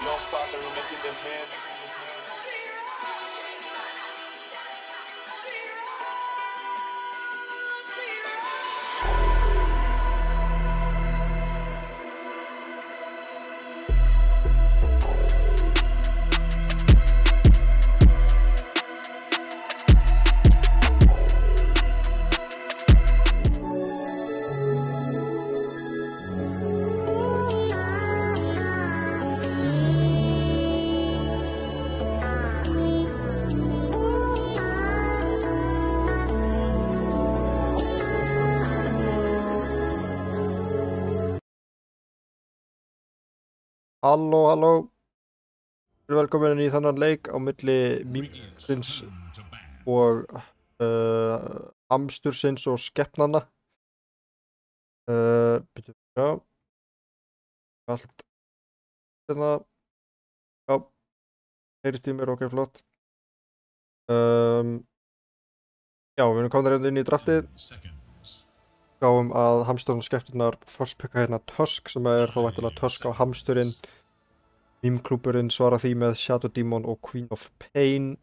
Y'all start to make it ahead. Halló, halló. Velkomin í þannan leik á milli Mýmsins og Hamstursins og Skepnanna. Býtum við sjá. Allt. Hérna. Já. Heyrist í mér, ok, flott. Já, við erum komin hérna inn í draftið. Gáum að Hamsturinn og Skepnarnar forspikka hérna Tusk sem er þá væntanlega Tusk á Hamsturinn. Mýmklúburinn svarar því með Shadow Demon og Queen of Pain.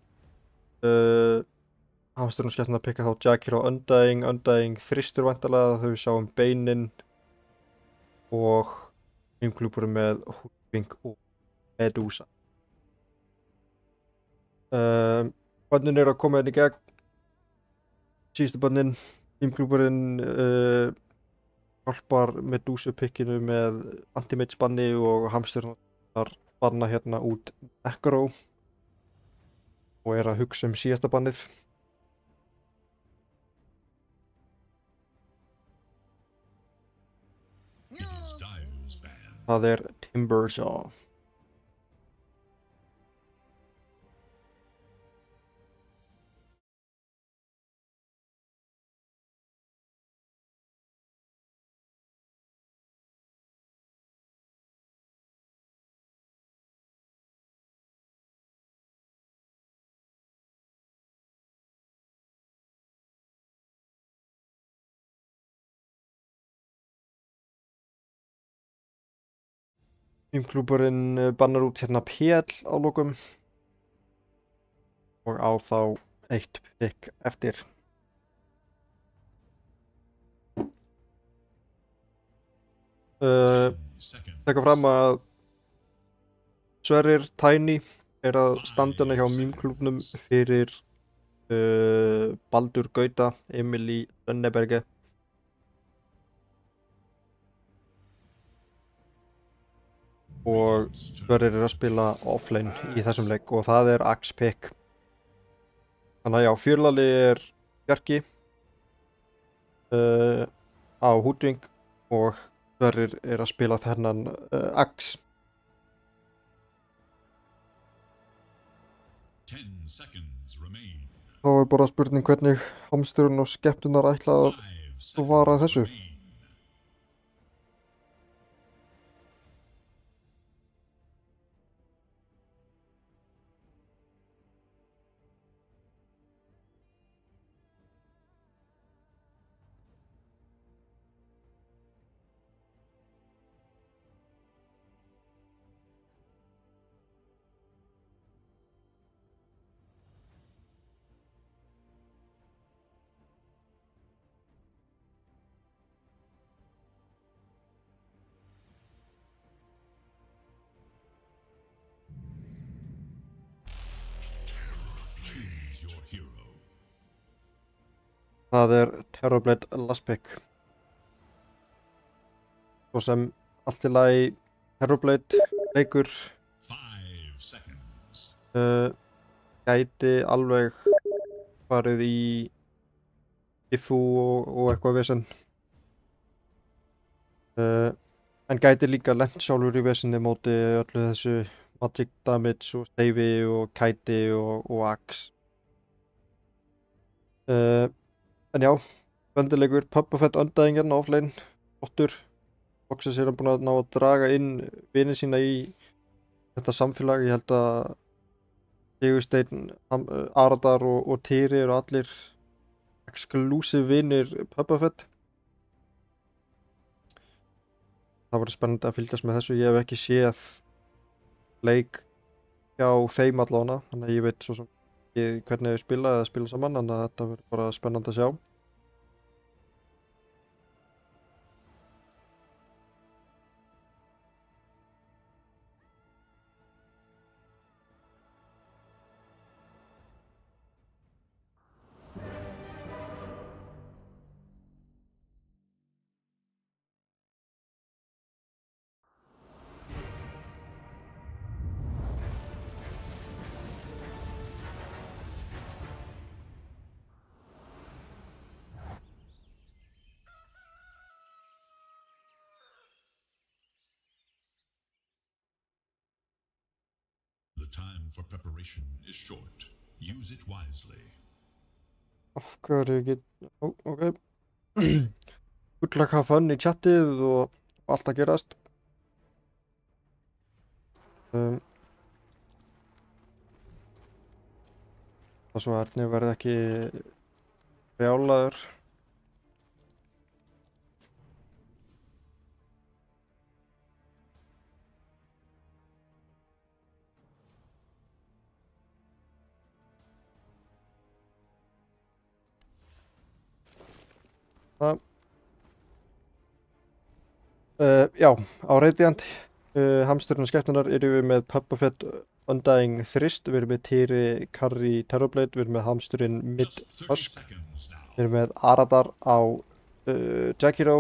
Hamsturinn og Skepnarnar pikka þá Jakir og Undying. Undying þristur væntanlega þau við sjáum beinin. Og Mýmklúburinn með Hoodwink og Medusa. Bönnin eru að koma hérna í gegn. Síðustu bönnin. Mýmklúburinn hjálpar Medusa pikkinu með anti-mage banni og hamsturnar banna hérna út Necro og er að hugsa síðasta bannið. Það er Timbersaw. Klúburinn bannar út hérna PL á lokum og á þá 1 pick eftir. Tekka fram að Sverrir Tiny er að standa hjá mýmklúbnum fyrir Baldur Gauta, Emilí Lönneberge. Og Sverrir er að spila offlane í þessum leik og það er Axe pick. Þannig að já, fjörlali er Bjarki á Hoodwink og Sverrir er að spila þennan Axe. 10 seconds remain. Þá er bara spurning hvernig hamsturinn og skepnunar ætla að svara þessu. Það er Terrorblade last pick. Svo sem allt í lagi Terrorblade leikur 5 seconds. Gæti alveg farið í Diffu og eitthvað vesen. En gæti líka lent sjálfur í vesenni móti öllu þessu magic damage og steifi og kæti og axe. En já, vendilegur Puppafett Undying offlane, flottur. Loksins er hann búinn að ná að draga inn vini sína í þetta samfélag. Ég held að Sigursteinn, Aradar og Týri eru allir exclusive vinir Puppafett. Það verður spennandi að fylgjast með þessu. Ég hef ekki séð leik hjá þeim allavega, þannig að ég veit svo sem hvernig þau spila eða spila saman, þannig að þetta verður bara spennandi að sjá. The time for preparation is short. Use it wisely. Af hverju get... ok. Good luck, have fun í chatið og allt að gerast. Það svo Erni verði ekki brjálaður. Já, á Radiant hamsturinn og skepnunar eru við með Puppafett Undying Thrist, við erum með Týri Karri Terrorblade, við erum með hamsturinn Mid Tusk, við erum með Aradar á Jakiro,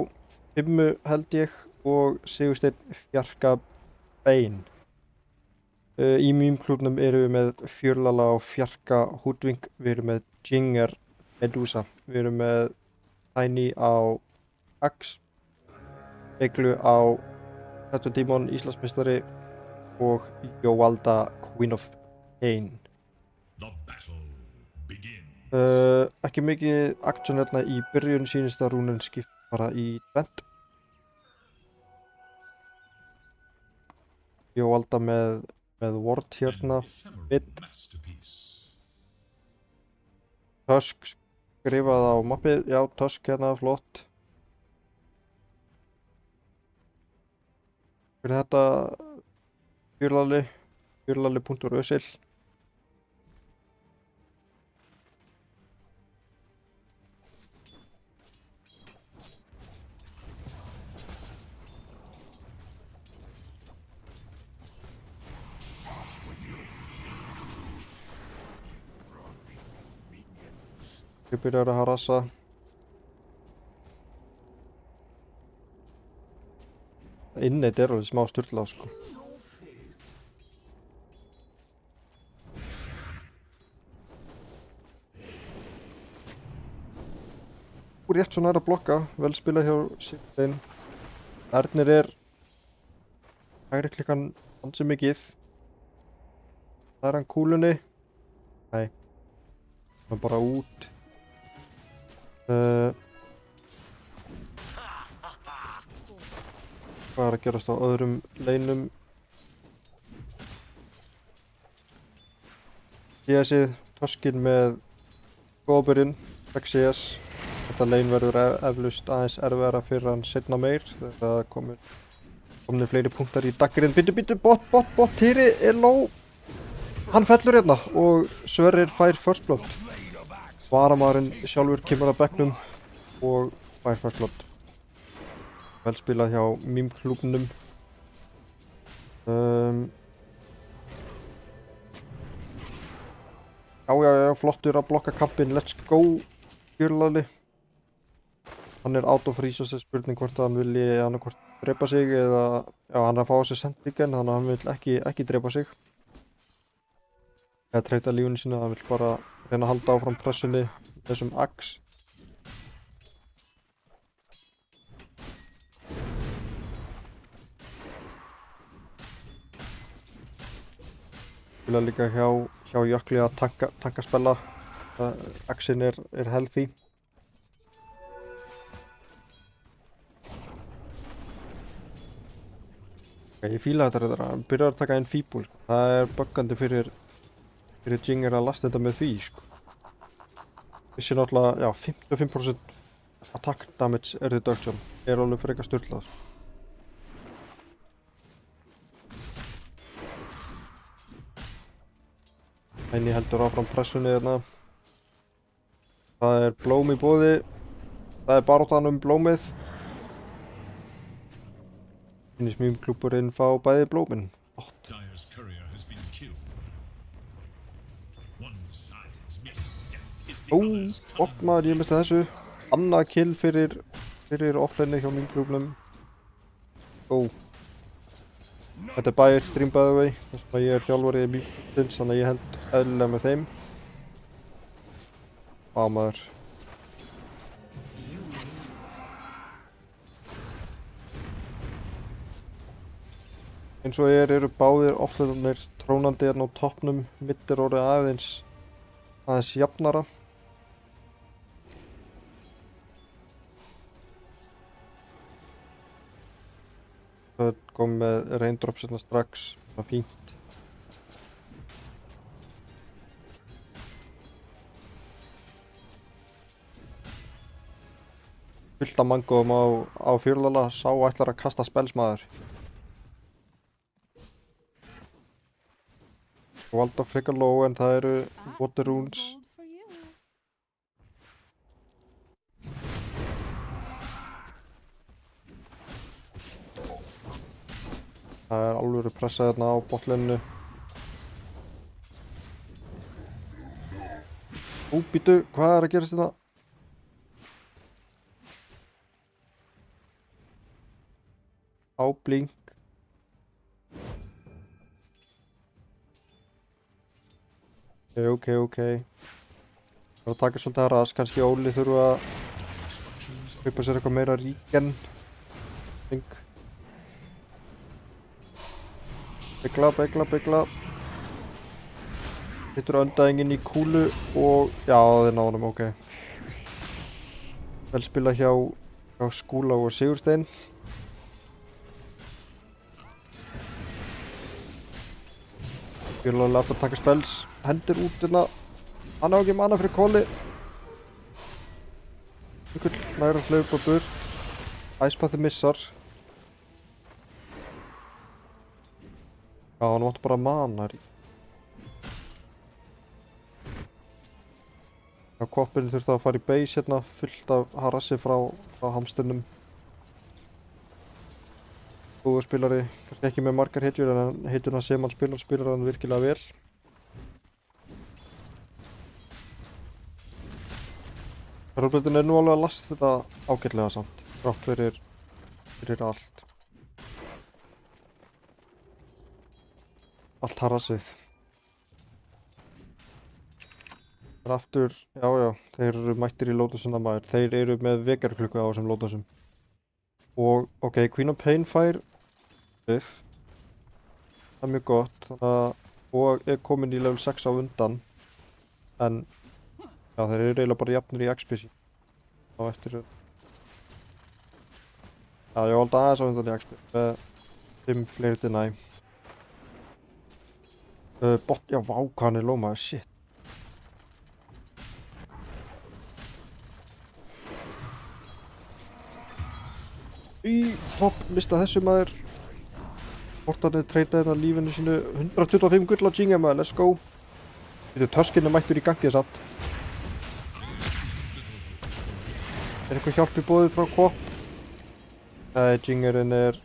5 held ég og Sigursteinn Fjarka Bein. Í mýmklúbnum erum við með Fjörlala og Fjarka Húdving, við erum með Jinger Medusa, við erum með Tiny á Axe, Eglu á Tattoo Demon Íslandsmeistari og Jóvalda Queen of Pain. The battle begins. Ekki mikið action hérna í byrjun, sýnist að rúnin skipt bara í tvent. Jóvalda með Ward hérna, Ephemeral masterpiece. Tusk skrifað á mappið, já Tusk hérna, flott. Fyrir þetta Fjörlali.ösil. Ég byrjar að harassa. Inneitt er alveg smá sturlað sko. Rétt svo nær að blokka, vel spilað hjá Sigursteinn. Ernir er hægri klikkan ansi mikið. Það er hann kúlunni. Nei. Það er bara út. Hvað er að gerast á öðrum leinum? CS-ið, Tuskin með góðbyrjun, CS. Þetta lein verður eflaust aðeins erfiðara fyrir hann seinna meir. Það komnir fleiri punktar í daggirinn. Bíddu, bot, Týri er low. Hann fellur hérna og Sverrir fær first blood. Varamaðurinn sjálfur kemur að bekknum og fær first blood. Vel spilað hjá mýmklúbnum. Já, flottur að blokka kampinn. Let's go, Fjörlali. Hann er out of resources, spurning hvort hann vilji annarkvort drepa sig eða... Já, hann er að fá á sig sendvíken, þannig að hann vil ekki drepa sig. Eða treyta lífinu sínu, hann vil bara reyna að halda áfram pressunni þessum Axe. Vilja líka hjá Jökli að tanka spella. Axin er healthy. Ég fíla þetta, hann byrjar að taka inn fíbúl. Það er buggandi fyrir Jinger að lasta þetta með því, sko. Vissi náttúrulega, já, 55% attack damage reduction er alveg frekar sturlað. Henni heldur áfram pressunni þarna. Það er blóm í boði. Það er baráttan blómið. Finnst mýmklúburinn fá bæði blóminn. Dire's courier has been killed. One side's misstep is the other's Maður, ég misti þessu. Annað kill fyrir offline hjá mýmklúbnum. Þetta er bæir stream by the way. Þess að ég er þjálfari í mýmklúbins, þannig að ég held eðlilega með þeim. Maður. Eins og eru báðir offlanerarnir trónandi hérna á toppnum, mitt er orðið aðeins jafnara. Það kom með raindrops hérna strax, það var fínt. Fullt af mangóum á Fjörlala, sá ætlar að kasta spelsmaður. Valda frekar low en það eru water runes. Það er alveg pressa hérna á botleninu. Býtu, hvað er að gerast þetta? á blink. Ok. Það var að taka svolítið að ras, kannski Óli þurfa að kaupa sér eitthvað meira ríken. Begla. Hittur öndaðinginn í kúlu og já, þeir náðu honum, ok. Vel spila hjá Skúla og Sigurstein. Fjölulega aftur að taka spells, hendur út hérna. Hann á ekki mana fyrir kóli. Einhvern nægur að hlaupa burt. Æspathi missar. Já, hann vantar bara mana. Já, koppinn þurfti að fara í base hérna, fullt af harassi frá hamsturnum. Góður spilari, kannski ekki með margar hitjur en hitjurna sem hann spilar hann virkilega vel. Rúbleitin nú alveg að lasta þetta ágætlega samt, rátt fyrir allt. Allt harassið. Það er aftur, já, þeir eru mættir í Lotusuna maður. Þeir eru með vekjarklukku á þessum Lotusum. Og, ok, Queen of Pain fær við. Það er mjög gott, þannig að, og er komin í level 6 á undan. En já, þeir eru eiginlega bara jafnir í XP sín. Á eftir... Já, ég valdi aðeins á undan í XP. Með 5 fleiri deny. Bot, já, vá, hvað hann er low maður, shit. Topp, mista þessu maður. Hortanir treyta hérna lífinu sínu. 125 gull á Jinga maður, let's go. Tuskinn er mættur í gangi samt. Er eitthvað hjálp í boðið frá Kopp? Nei, Jingerinn er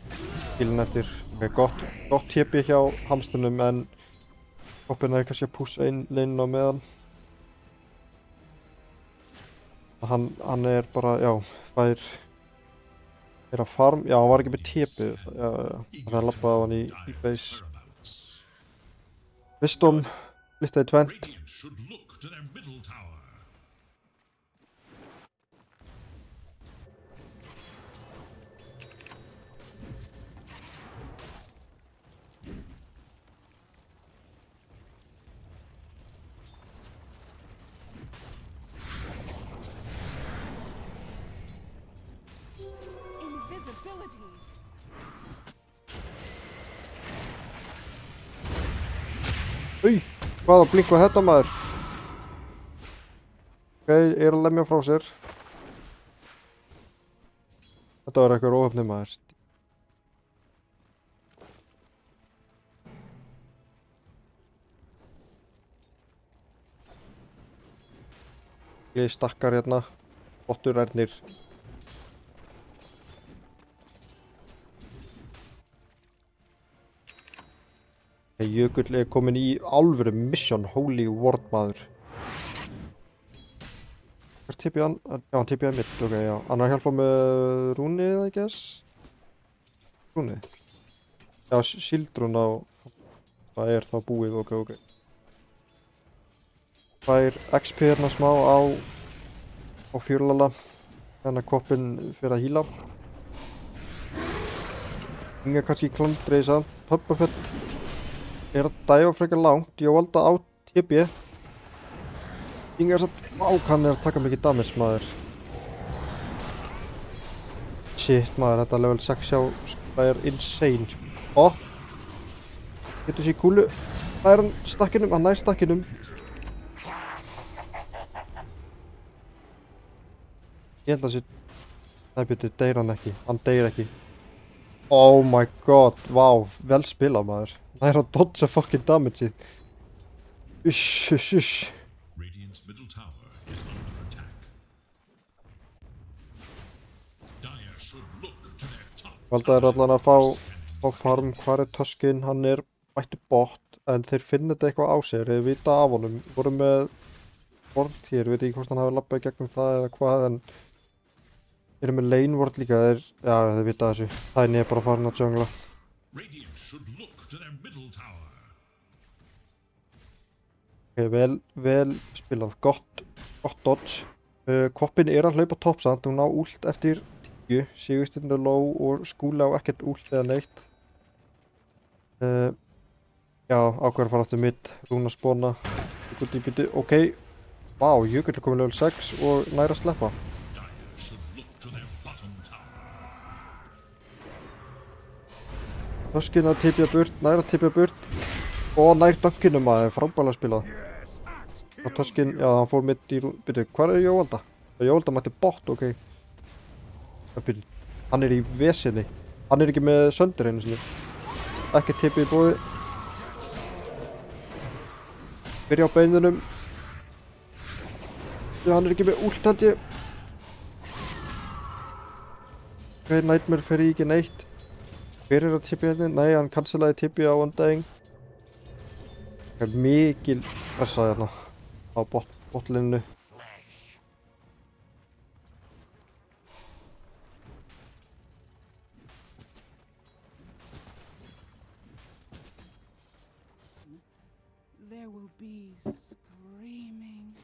skilinn eftir. Ok, gott TP hjá hamsturnum en Koppinn er kannski að pússa inn leininn á meðan. Hann er bara, já, fær að farm, já, hann var ekki með TP. Það er labbað á hann í base. Wisdom, splittaði tvent. Hvaða blink var þetta maður? Ok, ég er að lemja frá sér. Þetta var eitthvað óöfni maður. Ég stakkar hérna. Botturærnir. Jökull er komin í alvöru mission, holy word maður. Hvað tippið hann? Já, hann tippið mitt, ok, já. Hann er að hjálpa með rúnið, I guess? Rúnið? Já, síldrún á... Það er þá búið, ok. Fær XP hérna smá á fjörlala. Þannig að Koppinn fyrir að híla. Inga kannski klandreisa, Puppafett. Er að dæfa frekar langt, ég valda á TP. Inga er satt, hann er að taka mikið damage maður. Shit maður, þetta level 6 hjá Skúla er insane. Getur sér kúlu, það er hann stakkinum, hann nær stakkinum. Ég held að sér, það betur, deyr hann ekki, hann deyr ekki. Oh my god, wow, vel spilað maður. Það er að dodja fucking damageið. Ush. Radiant's middle tower is under attack. Dire should look to their top. Valda er allan að fá farm, hvar er Tuskinn, hann er mættu bot, en þeir finna þetta eitthvað á sér, þeir vita af honum. Voru með bort hér, veit ekki hvort hann hafi labbað í gegnum það eða hvað, en Erum með lane ward líka, já þeir vita þessu. Tiny er bara farin að jungla. Radiant should look to their middle tower. Ok, vel spilað, gott dodge. Koppin er að hlaupa toppsamt, hún á ult eftir 10. Sigursteinn er low og Skúli á ekkert ult eða neitt. Já, ákveður að fara aftur mitt, Rúna spóna. Ok, vá, Jökull er komin level 6 og nær að sleppa. Dire should look to their bottom tower. Töskin að tipja burt, nær að tipja burt. Og nær dönkinum að það er frábælega spilað. Og Töskin, já hann fór mitt í byrju, hvað er Jóvalda? Jóvalda mætti bot, ok. Byrju, hann er í vesinni. Hann er ekki með söndur einu sinni. Ekki tipið í bóði. Byrja á beinunum. Já, hann er ekki með ult held ég. Ok, Nightmare fer í ekki neitt. Hver er að tipja henni? Nei, hann cancelaði tipið á Undying. Það er mikil pressa hérna á botlinnu. There will be screaming.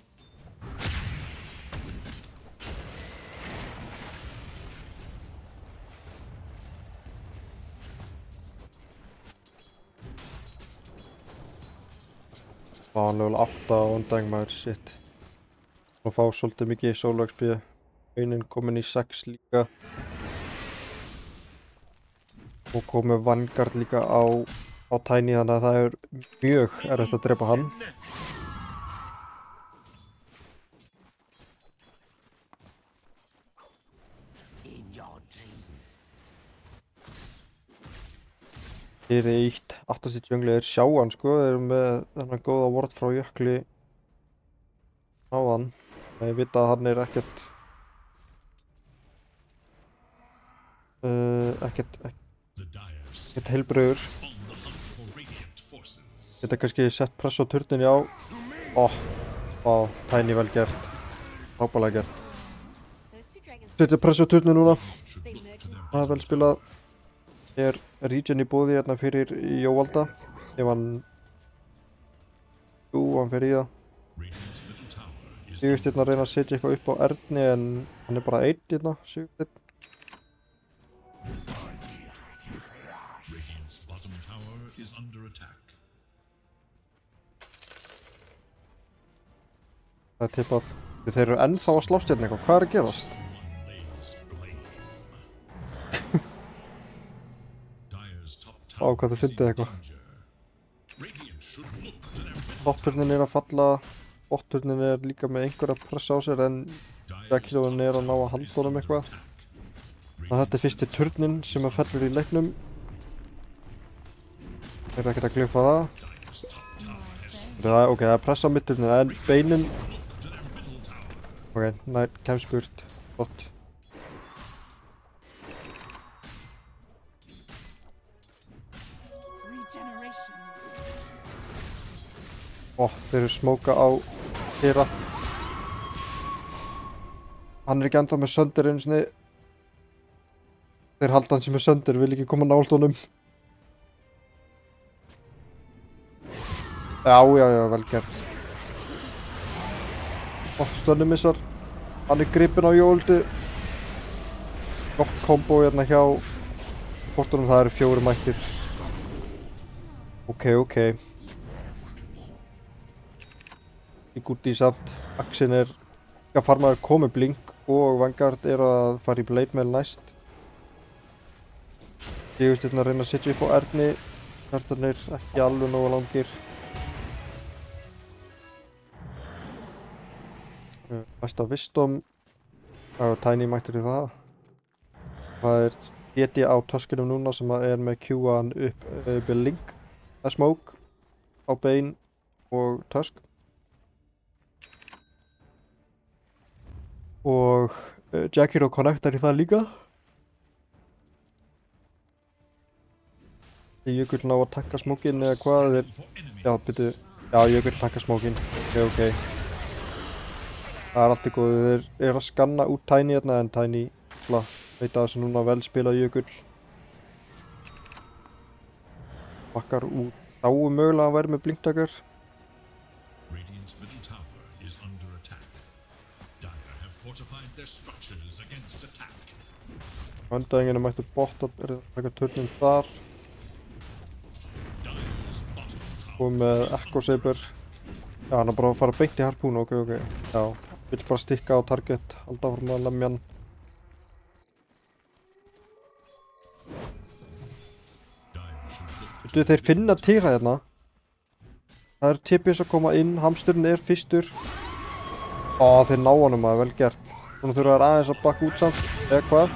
Hann level 8 á Undying maður, shit. Og fá svolítið mikið solo XP. Einin komin í 6 líka. Og komið Vanguard líka á Tiny, þannig að það er mjög erfitt að drepa hann. Hér er eitt aftast í jungli er Sjáan sko, þeir eru með þennan góða ward frá jökli á hann. Ég veit að hann er ekkert heilbrigður. Geta kannski sett press á turnin, já. Tiny vel gert. Frábælega gert. Setja press á turnin núna. Það er vel spilað. Er regen í bóði hérna fyrir Jóvalda. Ef hann... hann fer í það. Sigursteinn að reyna að setja eitthvað upp á Erni en hann er bara 1 hérna, Sigursteinn. Það er tippað. Þeir eru ennþá að slást hérna eitthvað. Hvað er að gerast? Hvað þau fyndið eitthvað. Botturnin er að falla. Botturnin er líka með einhverja pressa á sér en Jackson er að ná að halda honum eitthvað. Þetta er fyrsti turnin sem að fellur í leiknum. Þeir eru ekkert að gliffa það. Ok, það er pressa á mitturnin en beinin... Ok, kemst burt. Flott. Þeir eru smóka á Kira. Hann er ekki ennþá með söndir einu sinni. Þeir halda hann sem með söndir, vil ekki koma nált honum. Já, vel gert. Stönnumissar. Hann er gripinn á Jóldi. Gott kombo hérna hjá Fortunum, það eru 4 mættir. Ok. Í gúti samt. Axin er að farmaður komið blink og Vanguard er að fara í blade mail næst. Sigursteinn að reyna að setja upp á Erni. Erðarnir ekki alveg nógu langir. Best á Wisdom. Tiny mættur í það. Það er DD á töskunum núna sem er með Q-an upp Link. Það er Smoke á Bane og Tusk. Og Jackiro connectar í það líka. Jökull ná að takka smókinn eða hvað þeir... Já, Jökull takka smókinn. Ok. Það er allt í góðu. Þeir eru að skanna út Tiny hérna en Tiny illa. Veit að þessu núna vel spilað jökull. Bakkar út. Dáum mögulega að vera með blinkdaggar. Radiant's middle tower is under attack. Dire have fortified their structures against attack. Öndaðinginu mættu botta, er það taka törnum þar. Dire's bottom tower Og með Echo Saber. Já, hann er bara að fara beint í harpún, ok. Já, vill bara stikka á target, halda áfram að lemja hann. Veitu, þeir finna týra hérna. Það er TPS að koma inn, hamsturinn er fyrstur. Þeir ná honum að vel gert. Þannig þurfa þær aðeins að bakka út samt, eða hvað?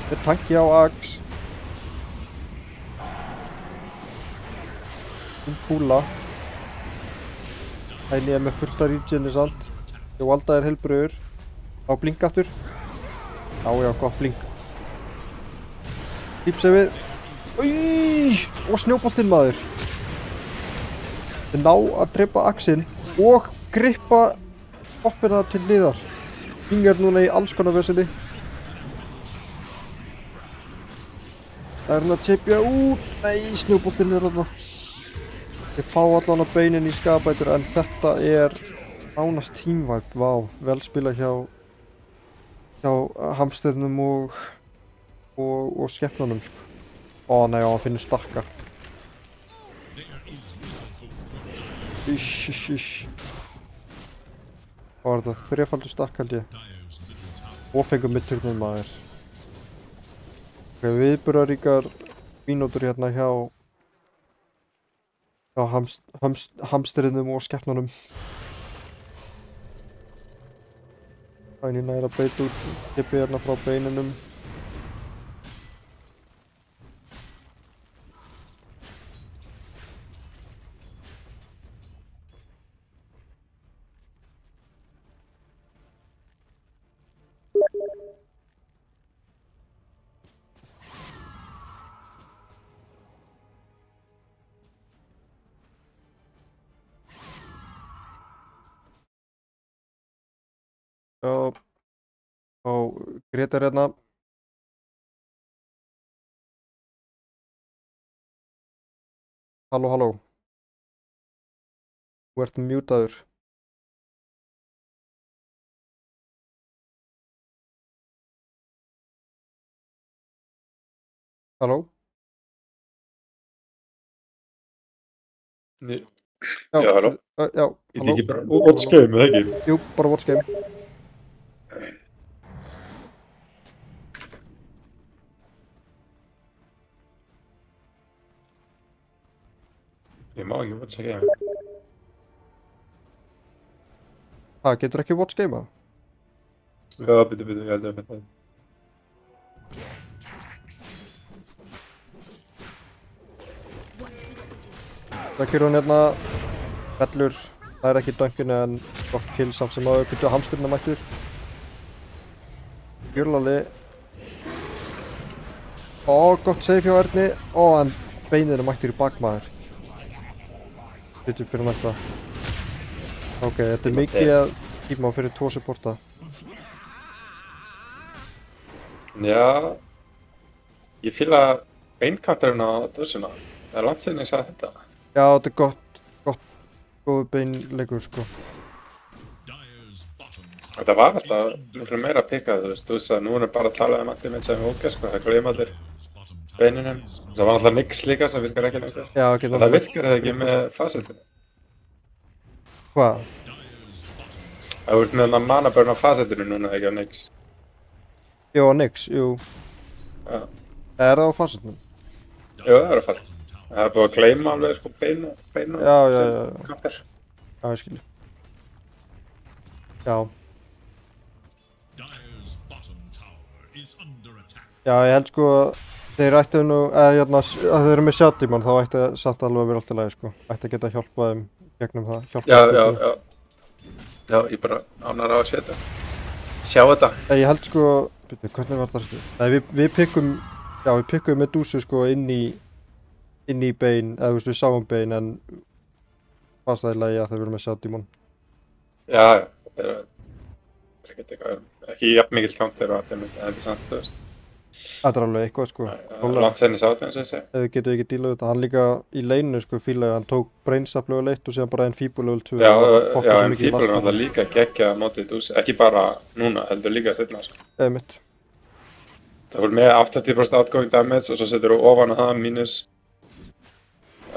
Þeir tanki á Axe. Kúla. Hæli er með fullta regioni samt. Ég valda þér heilbröður. Á blink aftur. Já, gott blink. Lípsefið. Og snjóboltinn maður. Þeir ná að drepa Axinn og grippa hoppina til hliðar. King er núna í alls konar vesinni. Það er hann að tipja út. Nei, snjóboltinn er þarna. Þeir fá allan á beinin í skapætur en þetta er nánast teamwipe. Vá, vel spila hjá hamsternum og skepnunum sko. Nei, hann finnur stakka. Ish. Hvað var þetta? Þrefaldur stakk held ég. Og fengum mitturnum maður. Ok, viðburðaríkar mínútur hérna hjá hamsterinum og skepnunum. Hæni næra beit út tippið hérna frá beinunum. Já, Gretar hérna. Halló. Þú ert mjútaður. Halló? Já, halló. Já, Ég halló. ekki bara watch game, eða ekki? Jú, bara watch game. Ég má ekki watch game. Getur ekki watch game-a? Já, byrju, ég held að það. Það kjör hún hérna. Fellur. Það er ekki dönginu en gott kill samt sem áður. Byrju hamsturinn mættur. Gjörlali. Gott save hjá Erni. En beinir mættur í bakmaður. Byrju fyrir næsta. Ok, þetta er mikið að tíma fyrir 2 supporta. Já, ég fíla beinkanturinn á döðsuna. Það er langt síðan ég sagði þetta. Já, þetta er góð beinleikur sko. Þetta var alltaf miklu meira pikkað, þú veist að nú er bara að tala allir með sem ógeð sko, það gleyma allir beininum. Það var alltaf nix líka sem virkar ekki lengur. Já, ekki það virkar eða ekki með fasetinu. Hvað? Það ert með manabörn á fasetinu núna ekki á nix. Jú, á nix, jú. Já. Er það á fasetinu? Jú, það er á fasetinu. Það er búið að gleyma alveg sko beinu. Já. Kampir. Já, ég skilji. Já. Já, ég held sko að þeir ættu nú, að þeir eru með shotdimann, þá ætti það satt alveg að vera allt í lagi sko. Ætti að geta hjálpað þeim gegnum það. Já, ég bara ánægður á að sjá þetta. Ég held sko, hvernig var það stu? Nei, við pikkum Medusu sko inn í bein, eða þú veist við sáum bein en fannst það í lagi að þeir verið með shotdimann. Já, það er ekkert eitthvað, ekki jafn mikill counter og allir en þetta er samt, þú veist. Þetta er alveg eitthvað, sko. Langt senni sátt eins og þessi. Ef þið getur ekki dílað þetta. Hann líka í leinu, sko, fílaði, hann tók Brainsap level 1 og síðan bara Enfeeble level 2. Já, Enfeeble er alltaf líka geggja mótið Dúsi, ekki bara núna, heldur líka seinna, sko. Eða mitt. Það voru með 80% outgoing damage og svo setur þú ofan á það mínus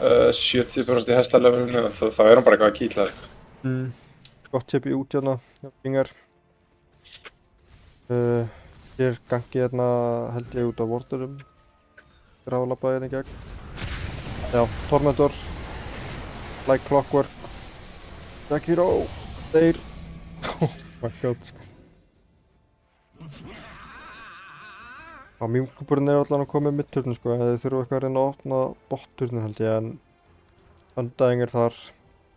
70% í hestalevelinu og þá er hann bara eitthvað að kýtla þig. Gott tipi út hérna, Ingar. Hér gangi hérna held ég út á vordurum. Grafalabæðin í gegn. Já, Tormentor. Like Clockwork. Jack Hero. Þeir. Oh my god, sko. Já, mýmklúburinn er allan að koma í midturnu, sko. Þeir þurfa eitthvað að reyna að opna botturnu held ég, en Undying er þar.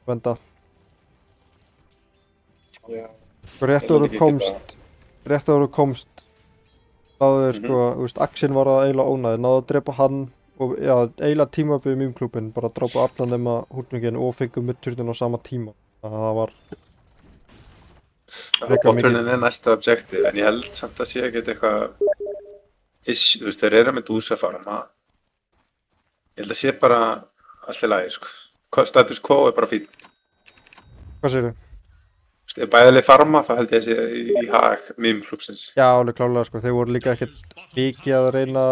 Venda. Já. Rétt áður þú komst. Náðu þeir, sko, þú veist, Axin var að eiginlega ónæði, náðu að drepa hann og, já, eiginlega tímabið mýmklúbinn, bara drápa allan nema húrningin og fengu midturnin á sama tíma. Þannig að það var... Botturnin er næsta objektiv, en ég held samt að sé ekkert eitthvað... Þú veist, þeir eru með dúsafarma. Ég held að sé bara allt í lagi, sko. Status quo er bara fín. Hvað segir þið? Ef bæðileg farma, þá held ég að sé í hag mýmklúbsins. Já, alveg klálega, sko. Þeir voru líka ekkert mikið að reyna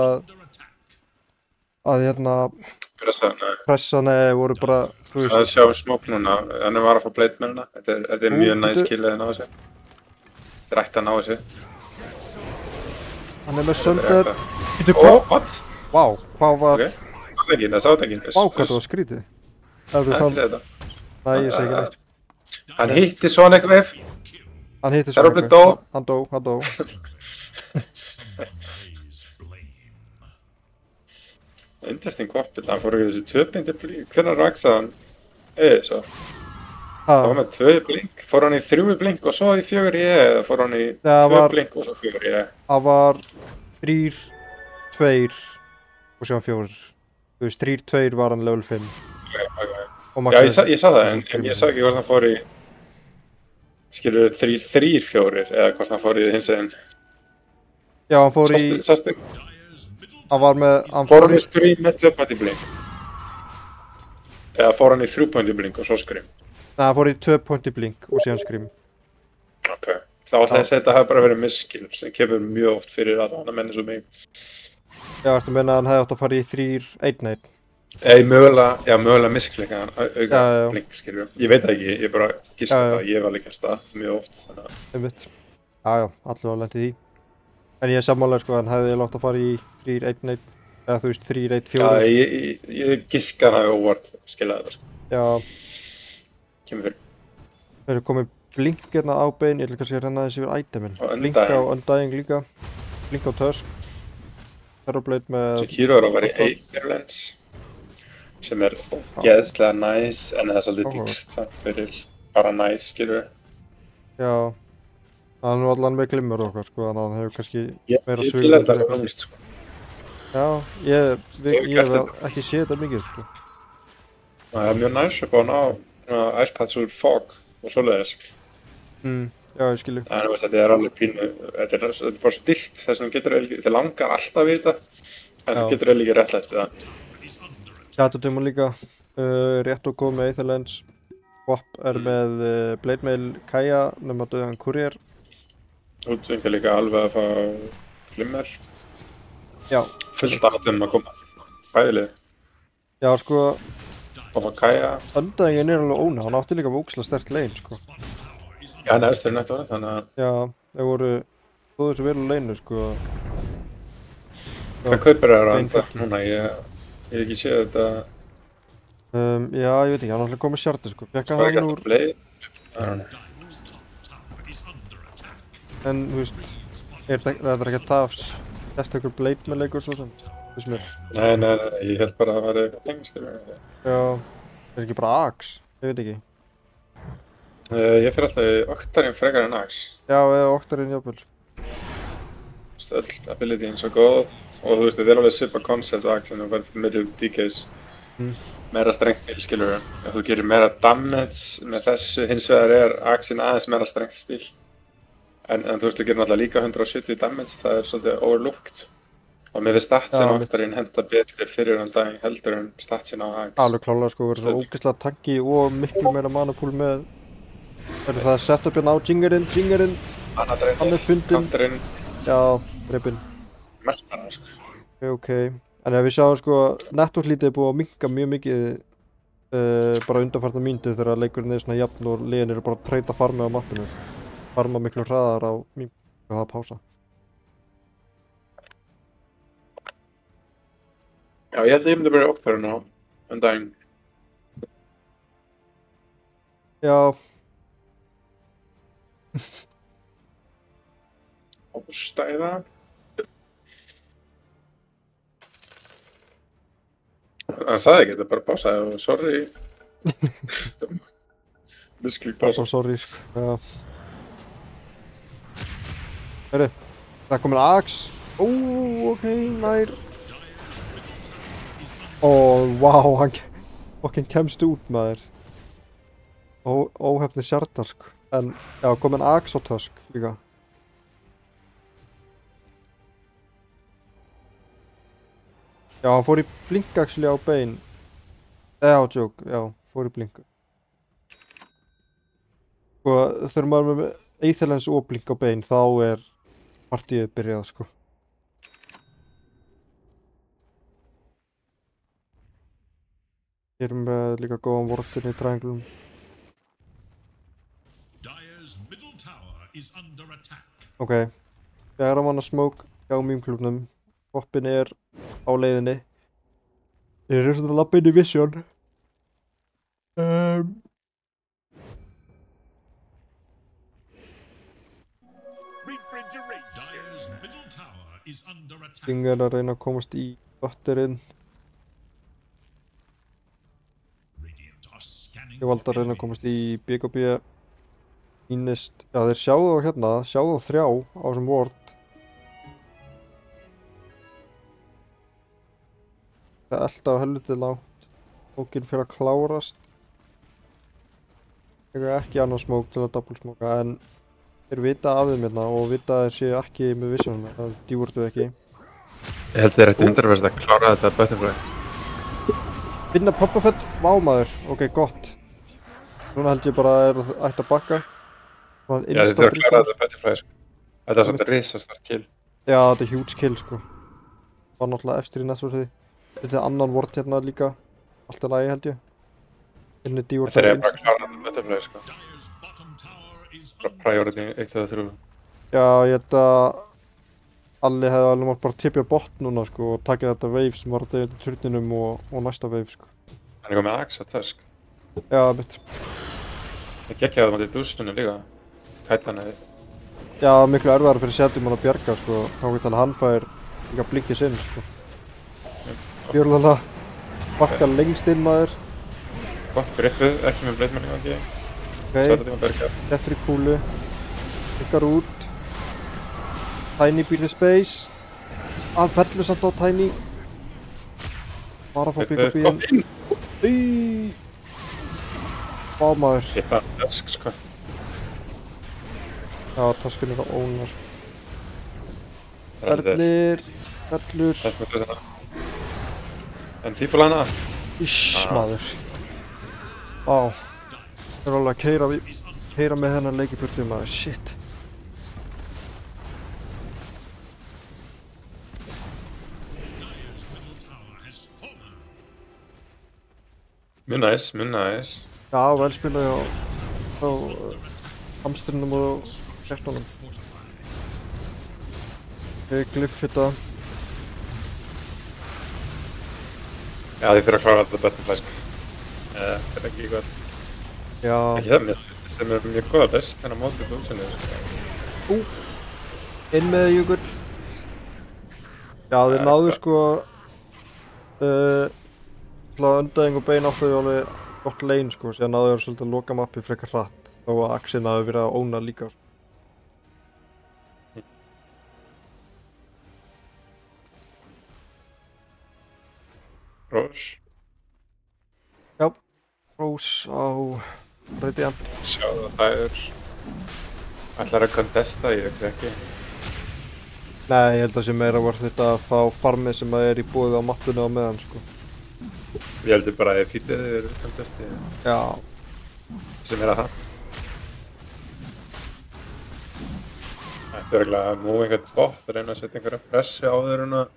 að hérna... Pressa, nei, voru bara, þú veist... Það sjáum smók núna, hann var að fá bleitmennina. Þetta er mjög næst killið að ná þessu. Þetta er ætti að ná þessu. Hann er með sönder... What? Vá, hvað var... Það sátt ekki. Vá, hvað það var skrítið. Ekki segja þetta. Nei, ég segi ekki neitt. Hann hitti Sonic Wave. Hann hitti Sonic Wave. Dó. Hann dó. Interesting kvappil, hann fór ekki þessi 2 blink til blink. Hvernig raksaði hann? Svo. Það var með 2 blink. Fór hann í 3 blink og svo í 4 eða fór hann í 2 blink og svo 4 Það var 3, 2 og síðan 4. Þú veist, 3, 2 var hann level 5. Já, ég sá það, en ég sá ekki hvort hann fór í skilur 3, 3, 4 eða hvort hann fór í hins veginn. Já, hann fór í... Sástu? Hann var með... Fór hann í Scream með 2 point blink? Eða fór hann í 3 point blink og svo Scream? Nei, hann fór í 2 point blink og síðan Scream. Ok, þá ætla ég að segja að það hafi bara verið misskilur sem kemur mjög oft fyrir að hann menni svo mig. Já, ertu að meina að hann hefði átt að fara í 3, 1, 1? Mögulega missklikka hann auka blink, skilur. Ég veit það ekki, ég bara giska það, ég hef alveg gert það mjög oft, þannig að... Einmitt. Já, allavega lent í því. En ég er sammálega, sko, hann hefði átt að fara í 3, 1, 1, eða þú veist 3, 1, 4. Já, ég giska hann að óvart skilja þetta, sko. Já. Kemur fyrir. Þeir eru komið blink hérna á bein, ég ætla kannski að renna þessi yfir iteminn. Blink á Undying líka. Blink á Tusk. Terrorblade með... Sekiro er að vera í Aetherlands. Sem er geðslega næs, en það er svolítið dýrt samt fyrir bara næs, skilur við. Já, það er nú allan með glimmur og okkar, sko, þannig að hann hefur kannski meira Ég fíla þetta rómist, sko. Já, ég hef ekki séð þetta mikið, sko. Það er mjög næs upp á að ná Ice Paths úr fog og svoleiðis. Já, ég skilju. En þetta er alveg pínu, þetta er bara svo dýrt, þess að þú getur eiginlega, þið langar alltaf við þetta, en þú getur eiginlega ekki réttlætt við það. Chattertíma líka, rétt og góð með Aetherlands. Swap er með Blade Mail Kaja, nema döðan Courier. Útvingar líka alveg að fá glimmer. Já. Fullt af þeim að koma bæðilið. Já, sko. Og fá Kaja. Undyingin er alveg óna, hann átti líka með ógeðslega sterkt lane, sko. Já, neðstur er nættu þannig að... Já, þeir voru stóðu svo vel á laneinu, sko. Hvað kaupir það að núna? Ég hef ekki séð þetta... Já, ég veit ekki, hann ætlaði að koma með sjarti, sko. Fekka hann úr... En, þú veist, þetta er ekki að tafs. Þetta ykkur Blade með leikur svo sem, þú veist mér. Nei, ég held bara að það væri eitthvað tengt, skilur. Já, er ekki bara Axe? Ég veit ekki. Ég fyrir alltaf í Octarine frekar en Axe. Já, eða Octarine jafnvel. Öll ability eins og góð og þú veist, þetta er alveg svipað concept og Axe en þú verður meira DKs. Meira strengstil, skilur. Ef þú gerir meira damage með þessu, hins vegar er Axeinn aðeins meira strengstil. En þú veist, þú gerir náttúrulega líka 170 damage, það er svolítið overlooked. Og með við statsin á Octarine henda betri fyrir Undying heldur en statsin á Axe. Alveg klálega sko, verður svo ógeðslega tanky og miklu meira manapúl með... Það er sett upp hérna á Jingerinn. Hann er fundinn. Kanturinn. Já, dreipinn. Meltana, sko. Ok. En ef við sjáum sko, nettohlítið er búið að minnka mjög mikið bara undanfarnar mínútur þegar leikurinn er svona jafn og liðin eru bara að treyta farmið á mappinu. Farma miklu hraðar á mínútur og það pása. Já, ég held að ég myndi bara Octarine á Undying. Já. Ástæða. Hann sagði ekki, þetta bara pásaði og sorry. Misklík pása. Sorry sko, já. Heyrðu, það er komin Axe. Ó, ok, nær. Ó, vá, hann fucking kemst út maður. Óhefni sjartar sko. En, já, komin Axe á Tusk líka. Já, hann fór í blink actually á Bane. Já, joke, já, fór í blink. Sko, þegar maður er með Aetherlens og blink á Bane, þá er partíið byrjað, sko. Hér erum við líka góðan vortin í trianglum. Ok, þegar að manna smoke hjá mýmklubnum. Hoppin er á leiðinni. Þeir eru svona að labba inn í Vision. King er að reyna að komast í butterinn. Ég valdi að reyna að komast í BKB. Ínist. Já, þeir sjáðu á hérna, sjáðu á 3 á þessum ward. Það er alltaf helviti langt. Smókinn fyrir að klárast. Ég hef ekki annað smók til að double smóka, en þeir vita af þeim hérna og vita að þeir séu ekki með visionum, það djúurtu ekki. Ég held þeir ætti 100% að klára þetta butterfly. Finna poppafett, vá maður, ok, gott. Núna held ég bara að þeir ætti að bakka. Já, þeir þurfa að klára þetta butterfly, sko. Þetta er svolítið risastar kill. Já, þetta er huge kill, sko. Var náttúrulega efstir í næstverði. Þetta er annan ward hérna líka. Allt er lagi, held ég. Inni djúurtu. Þeir eru bara að klára þetta butterfly, sko. Bara priority 1, 2, 3. Já, ég held að Alli hefði alveg mátt bara tippja bot núna, sko, og takið þetta wave sem var að deyja til turninum og næsta wave, sko. Hann er komið með Axe á Tusk. Já, mitt. Það geggjaði það máttið dúsunni líka. Kætan eða. Já, miklu erfæðar fyrir setjum hann að bjarga, sko. Þá getur hann fær líka blikkið sinn, sko. Fjörlega bakka lengst inn, maður. Gott, grippuð, ekki með bleitmenning ekki. Ok, settur í kúlu. Hikkar út. Tiny býr til space. Hann fellur samt á Tiny. Bara að fá BKB-in. Vá maður. Ég er bara Tusk, sko. Já, Tuskinn er að óna, sko. Ferlir. Fellur. Það er svona þetta. En fíbul hana. Íss, maður. Vá. Það er alveg að keyra með þennan leik í burtu, maður. Shit. Mjög næs, mjög næs. Já, vel spilað á hamstrinum og hjertunum. Glyph hitta. Já, þið fyrir að klára þetta butterfly, sko. Þetta er ekki gott. Já. Ekki það, mér finnst það mjög góða best en á móti dúsunni, sko. Inn með Jökull. Já, þeir náðu sko Undying og Bane áttu alveg gott lane, sko, síðan náðu þeir svolítið að loka mappi frekar hratt. Þó að Axin náðu verið að óna líka, sko. Rose. Já, Rose á Radiant. Sjáðu það er Ætlar að contesta, ég veit ekki. Nei, ég held að sé meira var þetta að fá farmið sem að í búið á mappinu á meðan, sko. Ég heldur bara að fítið er contesti. Já. Sem að það. Þetta er eiginlega að move einhvern bot, að reyna að setja einhverja pressi á þeir en að...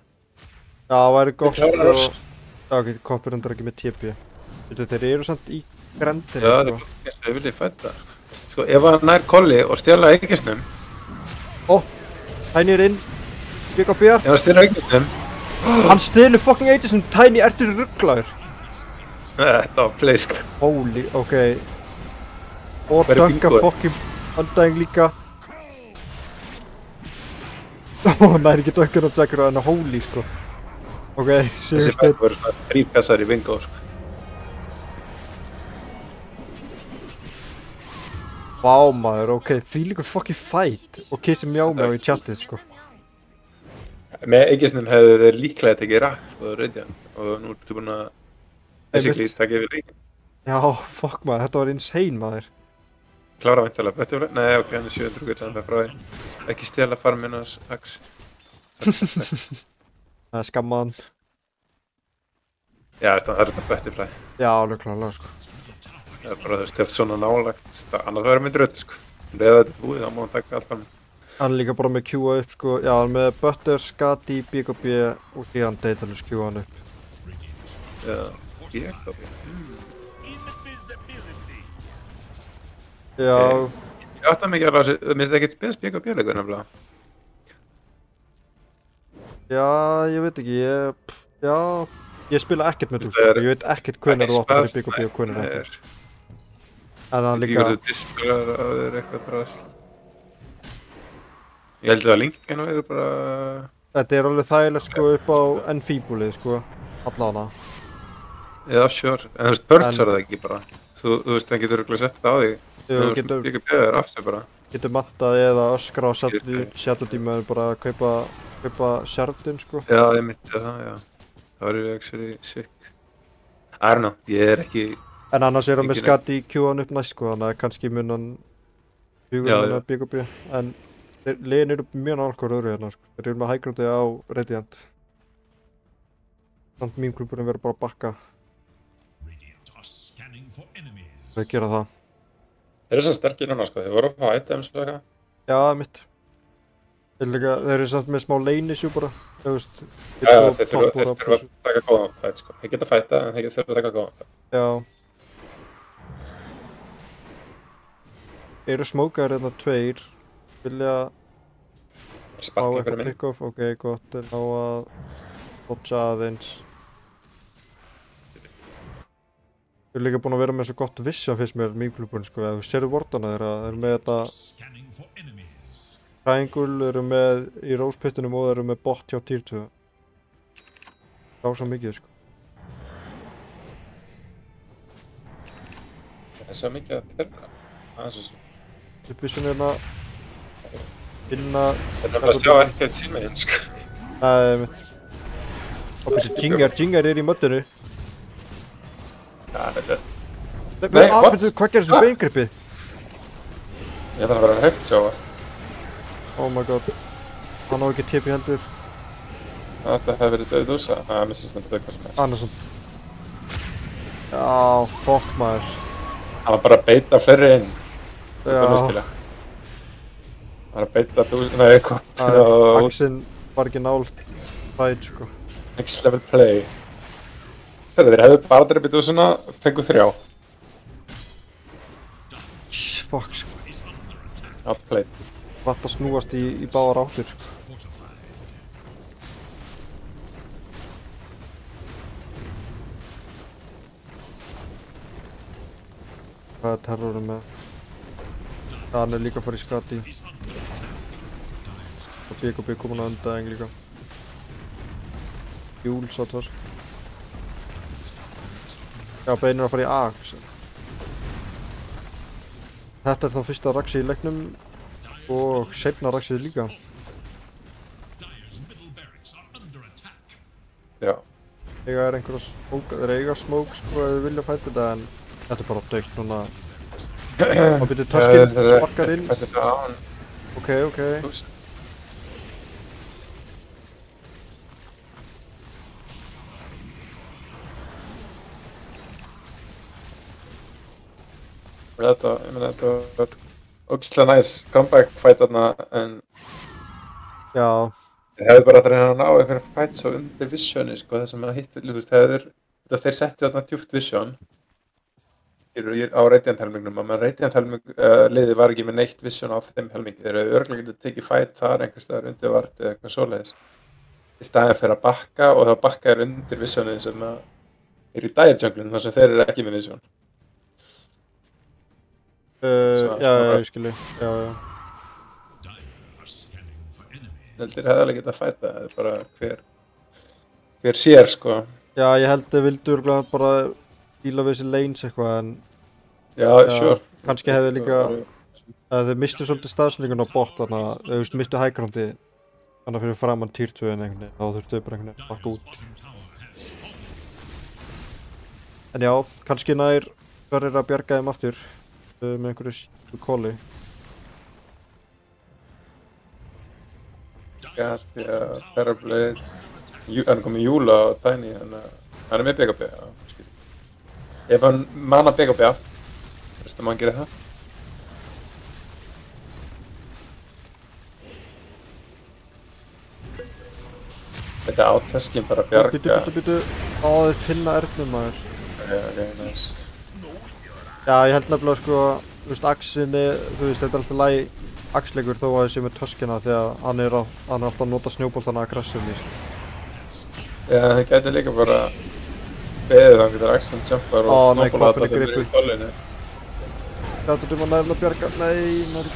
Já, það væri gott, Þeir klára sko. Já, ok, Koppur endur ekki með TP. Veitu, þeir eru samt í grendinu, Já, það er ekki eins og þau viljið fæta. Sko, ef hann nær kolli og stjala eigisnum, Ó, Tiny er inn. BKB. ef hann stjala eigisnum, Hann stelur fucking Aegisnum, Tiny, ertu rugglaður? þetta var play, sko. Holy, ok. Og Hver er dönga bingoið? fucking Undying líka. Ó, næri ekki döngan að tjekka það, en holy, sko. Ok, Þessi síðust fætt voru svona 3 kassar í bingo, sko. Vá maður, ok, því líka fucking fight. Og kissi mjá mig á í chatið, sko. Með eigisnum hefðu þeir líklega tekið rætt og reyndjan og nú ertu búin að basically taka yfir ríkin. Já, fuck maður, þetta var insane maður. Klára væntalega betur, nei ok, hann er 700 gutt sem það frá því. Ekki stjala farminnas Ax. Það er skammaðan. Já, það er þetta betur flæði. Já, alveg klálega, sko. Það er bara þú veist, eftir svona nálagt, annars verður myndi rödd, sko. Leða þetta er búið, þá má hann taka allt farmin. Hann er líka bara með Q-a upp, sko. Já, hann er með Butter, Skadi, BKB og síðan Daedalus Q-a hann upp. Já, BKB. Já, Ég átta mikið alveg að þessi, minnst það ekkert spes BKB-leikur nefnilega. já, ég veit ekki, ég spila ekkert með þú, Það er- sko. Ég veit ekkert hvenær þú áttar í BKB og hvenær ekki. En hann Líka líka, þú displar á þér eitthvað drasl. Ég held að linkin verður bara... þetta er alveg þægilegt, sko, upp á Enfeeblið, sko. Allána. Eða sure, en þú veist, Purge En- er það ekki bara. Þú veist, það getur örugglega sett það á þig. Jú, Þú getur- BKB er aftur bara. Getur mattað eða öskra á Shadow Demon bara að kaupa Shardin, sko. Já, ég myndi það, já. Það var actually sick. I don't know, ég er ekki... En annars er hann með Engin- Skadi Q-an upp næst, sko, þannig að kannski mun hann huga Já, hann já. að BKB. En liðin eru mjög nálgur öðru hérna, sko. Þeir eru með hægrúti á Radiant. Samt mín klúburinn verður bara að bakka. Radiant are scanning for enemies. Þeir gera það. Þeir eru svo sterkir núna, sko. Þeir voru að fá items og eitthvað. Já, mitt. Þeir eru samt með smá lane-issue bara. Þú veist, Já, og þeir top þurfa voru að taka góðan fight, sko. Þeir geta fæta, en þeir þurfa að taka góðan fight. Já. Eru smókaðir hérna tveir. Vilja fá Sparking fyrir eitthvað minn. pick-off, ok, gott. Þeir ná að dodja aðeins. Þeir eru líka búin að vera með svo gott vision fyrst mér mýklúburinn, sko. Þú sérðu vortana þeirra, þeir eru með þetta Scanning for enemies. triangle, eru með í róspittunum og þeir eru með bot hjá tier 2. Það var svo mikið, sko. Það er svo mikið að terra. Það er svo... Uppvisun hérna. Inna... Þeir er að sjá ekkert sín með hinn, sko. Nei, mitt. Og byrju, Jingar er í möddinu. Já, þetta er... Nei, Nei, what? hvað gerir þessu beingrippi? Ég ætla að vera hreift sjá það. Oh my god. Hann á ekki tipi heldur. Þetta hefur verið döðið úsa. Það missist þetta eitthvað sem er. Andersson. Já, fokk maður. Það var bara að beita fleiri inn. Það er Já, skilja. Það var að beita dúsina eitthvað. Axinn var ekki nált fæt, sko. Next level play. Þegar þeir hefðu bara dreipið dúsina, fengu 3. Fokk, sko. Outplayed. Vatt að snúast í báðar áttir. Hvað er terrorum með? Hann er líka að fara í Skadi. Og BKB komin að Undying líka. Júl sá það. Já, Bane er að fara í Axe. Þetta er þá fyrsta Raxi í leiknum og seinna Raxið líka. Dire's middle barracks are under attack. Já. Þeir eiga smók sko ef þið vilja fæta þetta en þetta er bara dögt núna. Og byrju Tuskin sparkar inn. Þetta er á hann. Ok. Ég meina þetta var ógeðslega næs comeback fight þarna en Já, þeir hefðu bara að reyna að ná einhverjum fight svo undir visioni sko það sem að hitt, þú veist, þeir settu þarna djúpt vision á Radiant helmingnum og Radiant helming liðið var ekki með neitt vision á þeim helmingi, þeir hefðu örgulega getið tekið fight þar einhvers staðar undir vart eða eitthvað svoleiðis í staðinn fyrir að bakka og þá bakka þeir undir visionið sem að eru í dire junglun þar sem þeir eru ekki með vision. já, ég skilji, já. Heldur hefði alveg getað að fæta, það er bara hver sér sko. Já, ég held að vildu örugglega bara díla við þessi lanes eitthvað en Já, sure. kannski hefði líka að þau mistu svolítið staðsendingun á bot þannig að þau mistu high groundi þannig að fyrir framann tier 2 en einhvern veginn, þá þurftu þau bara einhvern veginn að bakka út. En já, kannski nær verður að bjarga þeim aftur með einhverju kóli. Já, því að Terrorblade, hann kom í Júla og Tiny, hann er með BKB, já, skil. Ef hann mana BKB, veist að mann gerir það? Þetta áteskin bara bjarga. Býtu, þeir finna Ernu maður. Já, nice. Já, ég held nefnilega sko, þú veist, Axinni, þú veist, þetta er alltaf lægi Axleikur þó að þessi með Tuskina því að hann er alltaf að nota snjóboltana aggressively. Já, það gæti líka bara beðið þannig að Axel jumpar og snowballar þetta fyrir í kollinu. Þetta er maður nærlega að bjarga, nei, maður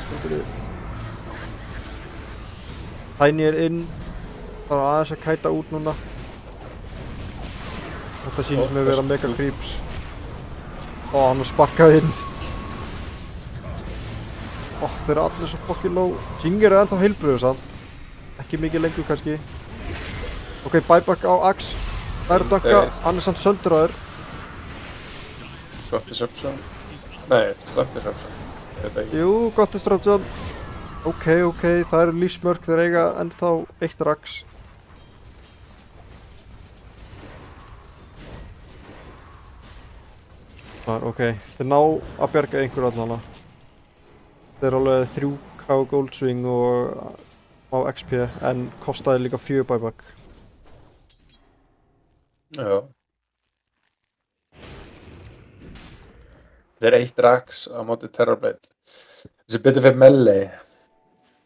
Tiny er inn, það er aðeins að kæta út núna. Þetta sýnir mig að vera mega creeps. Hann er sparkað inn. Þeir eru allir svo fucking low. Jinger er ennþá heilbrigður samt. Ekki mikið lengur kannski. Ok, buyback á Axe. Það er dökka, hann er samt söldraður. Gott disruption. Nei, slæmt disruption. Jú, gott disruption. Ok, það eru lífsmörk, þeir eiga ennþá eitt rax. Ok, þeir ná að bjarga einhverju allan. Þeir eru alveg 3k gold swing og á XP en kostaði líka 4 buyback. Já. Þeir eru 1 rax á móti Terrorblade. Þessi betur fyrir melee.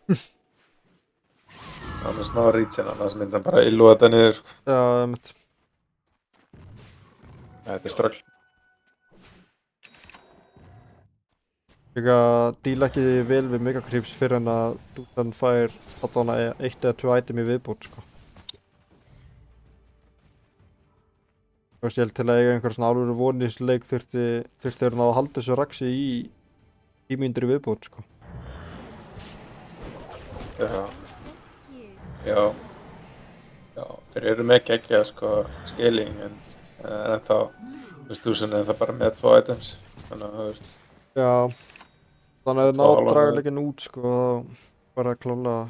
Það er með smá reach en annars myndi hann bara illu þetta niður. Já, einmitt. Þetta er strögl. Líka díla ekki vel við megacreeps fyrir en að Dútan fær allavega 1 eða 2 item í viðbót sko. Þú veist, ég held til að eiga einhver svona alveg von í þessu leik þurfti þeir ná að halda þessu raxi í 10 mínútur í viðbót sko. Já, þeir eru með geggjað sko scaling en ennþá, þú veist, Dúsan er ennþá bara með 2 items, þannig að þú veist. Já, þannig að þeir ná að draga leikinn út sko, þá var það klálega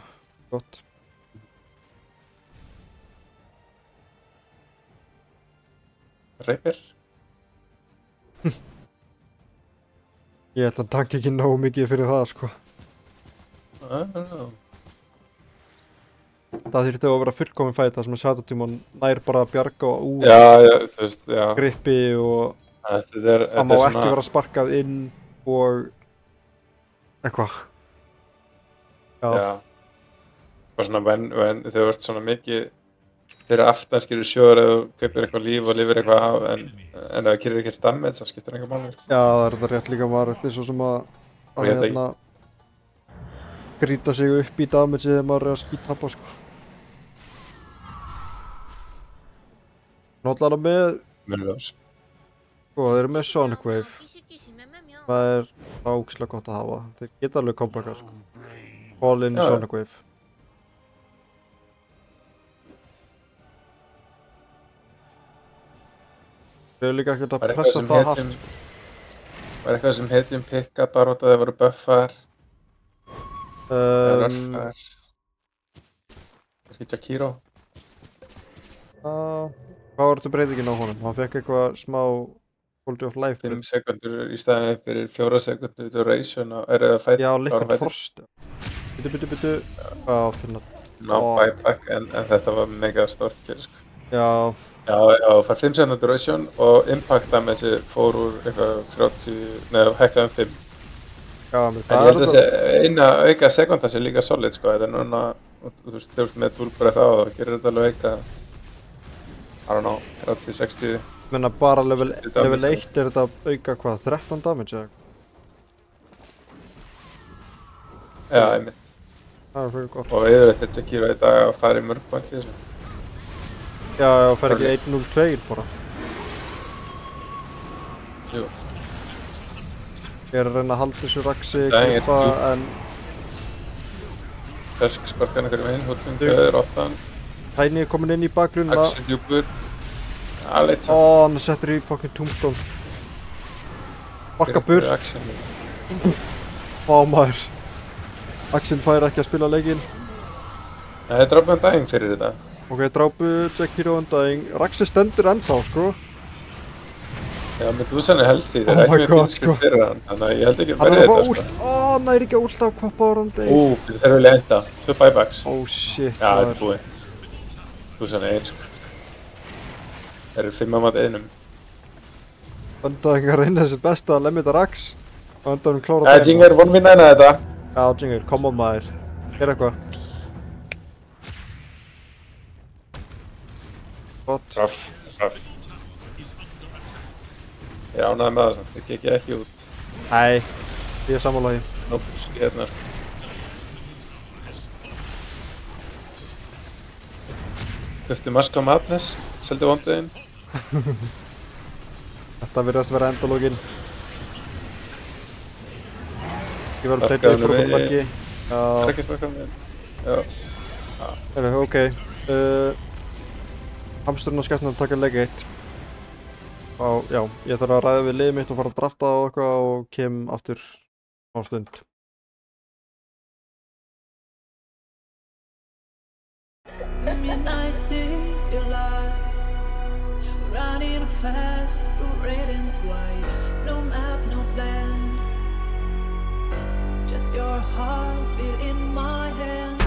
gott. Reipir? Ég held að hann takk ekki nógu mikið fyrir það sko. Það þurfti að vera fullkomin fæta sem að Shadow Demon nær bara að bjarga úr þú veist, grippi og það má ekki vera sparkað inn og eitthvað. Já. Bara svona when þau verðst svona mikið þeirra aftan skilur sjóður eða þú kaupir eitthvað líf og lifir eitthvað af en ef það gerir ekkert damage þá skiptir einhver máli. Já, það er þetta rétt líka maður eftir svo sem að hérna grýta sig upp í damage þegar maður er að skítappa sko. Náttúrulega með Munljós. Sko, þeir eru með Sonic Wave. Það er ógeðslega gott að hafa. Þeir geta alveg kompaka sko. All in Sonic Wave. Þeir eru líka ekkert að pressa það haft sko. Var eitthvað sem hetjum pikka bara út að þeir voru buffar? Röffar? Ekki Jakiro? Hvað var þetta breytingin á honum? Hann fekk eitthvað smá quality of life. 5 sekundur í staðin fyrir 4 sekundur duration og eða fight. Já, liquid frost. Byttu. Finna. Ná buyback en þetta var mega stort hér sko. Já, fær 5 sekundur duration og impact damage fór úr eitthvað 30, hækkaði 5. Já, en ég held að þessi eina auka sekunda sé líka solid sko, þetta núna, þú veist, stjórn með dúlbreytt á það, gerir þetta alveg auka, I don't know, 30-60. Menna bara level 1 er þetta auka hvað, 13 damage eða? Já, einmitt. Það er fyrir gott. Og yfir þetta Jakiro í dag að fara í mörg point í þessu. Já, fær ekki 1-0-2 bara. Jú. Ég er að reyna að halda þessu Raxi, Griffa, en... Tusk sparkar einhverjum inn, húttum, döður, 8. Tiny er komin inn í bakgrunna. Axel djúpur. Leit samt. Hann settur í fucking tombstone. Bakka burt. Vá maður. Axel fær ekki að spila leikinn. Nei, það drápu daginn fyrir þetta. Ok, drápu Jakiro daginn. Raxi stendur ennþá, sko. Já, Medusan er healthy, þeir ekki með fínskript fyrir hann, þannig að ég held ekki að verði þetta sko. Hann er ekki að últa á hvað ára hann deg. Þeir vilja enda, 2 buybacks. Shit. Já, þetta er búið. Medusan er 1 sko. Þeir eru 5 á mat 1. Öndaðingar reyna þessi besta að lemja þetta Rax. Og öndaðum klára það. Jinger, von minna hérna þetta. Já, Jinger, come on maður. Gerð eitthvað. Gott. Raff. Ég ánaði með það samt, það gekk ég ekki út. Nei, ég er sammála því. Nóps, hérna. Köfti Mask á Madness, seldi vondiðinn. Þetta virðast vera endalógin. Ég var að breyta upp frá marki. Trekkinsmarkaðum minn. Já. Ok. Hamsturinn og skepnan taka leik 1. Já, ég þarf að ræða við liðið mitt og fara að drafta á eitthvað og kem aftur á stund. Midnight city lights, running fast through red and white. No map, no plan, just your heartbeat in my hand.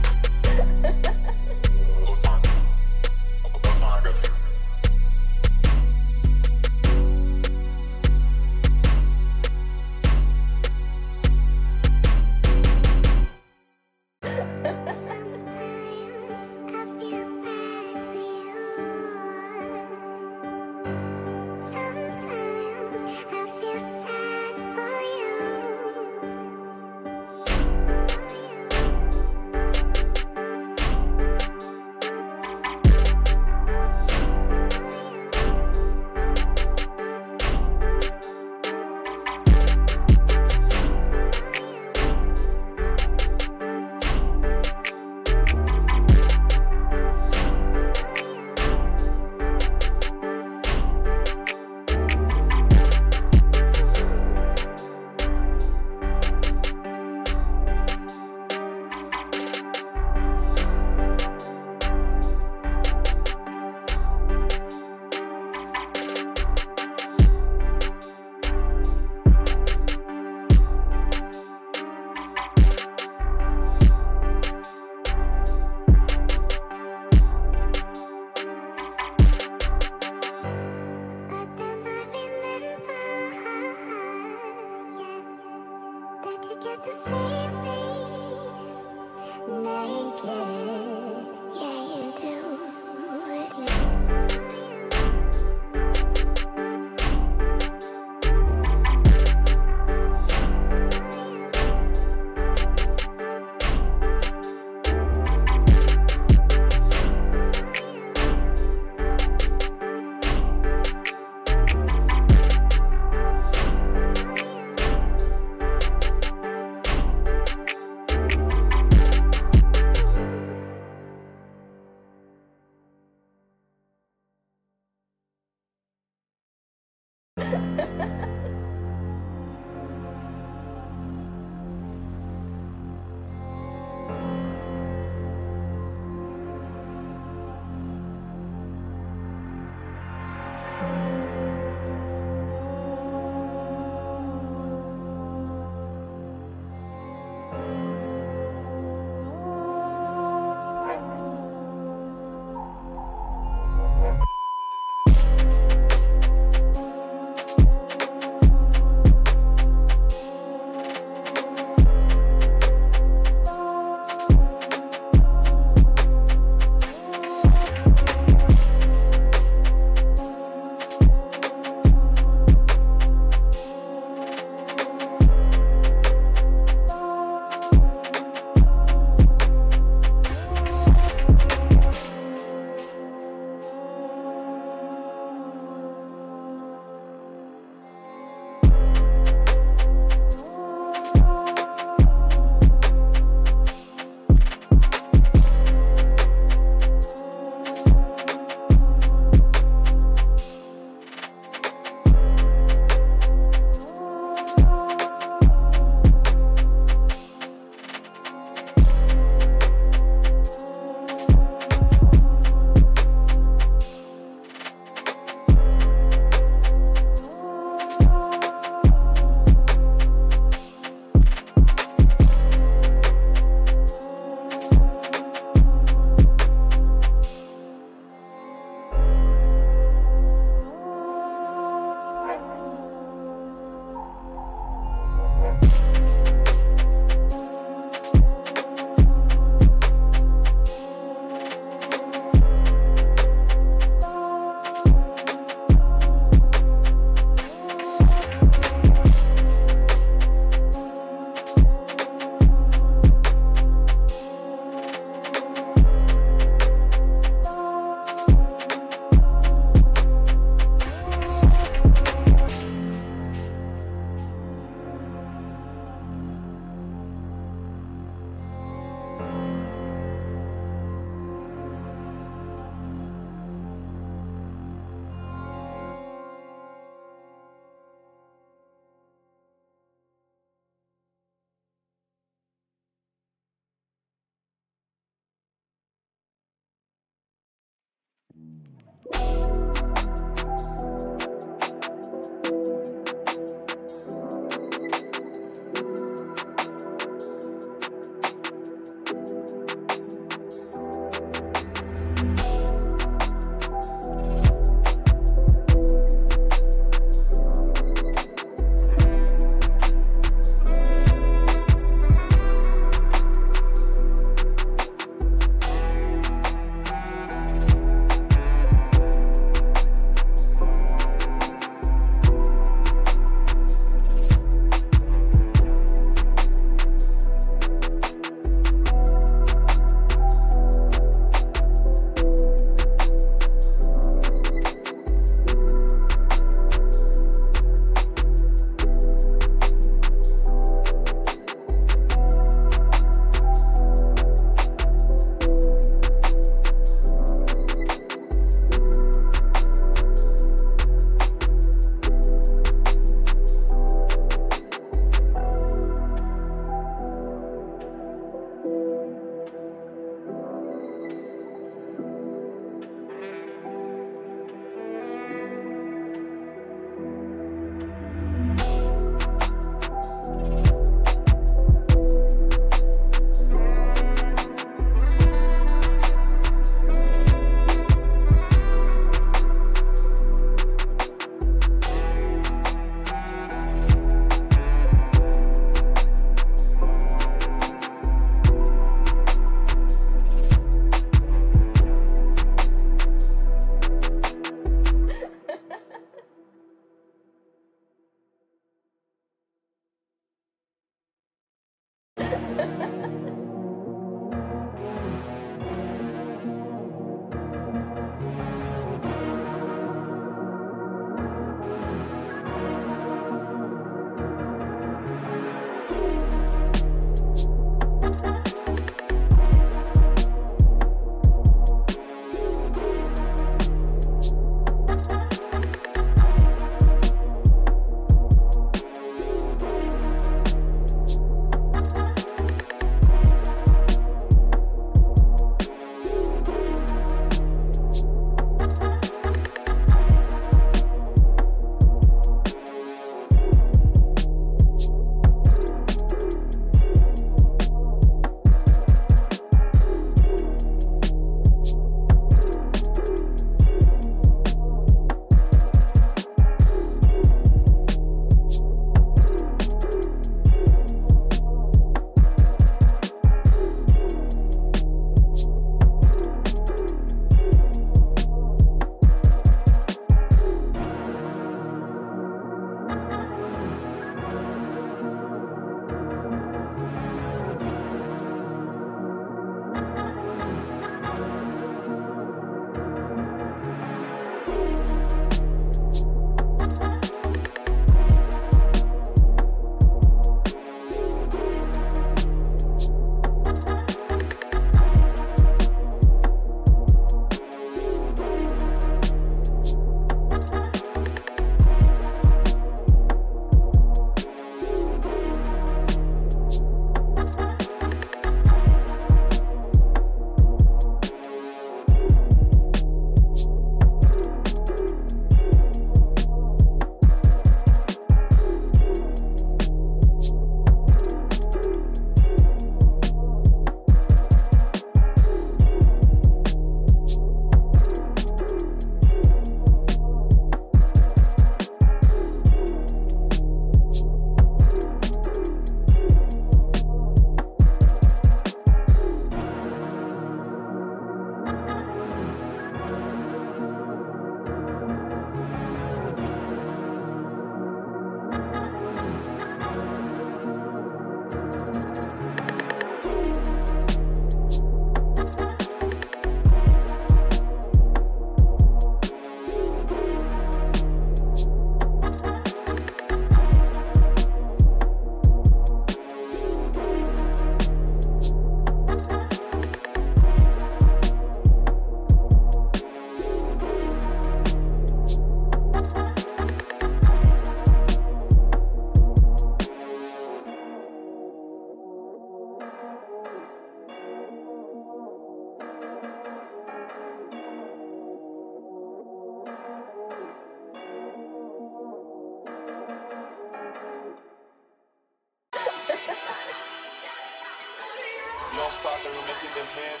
Sparta room making the head.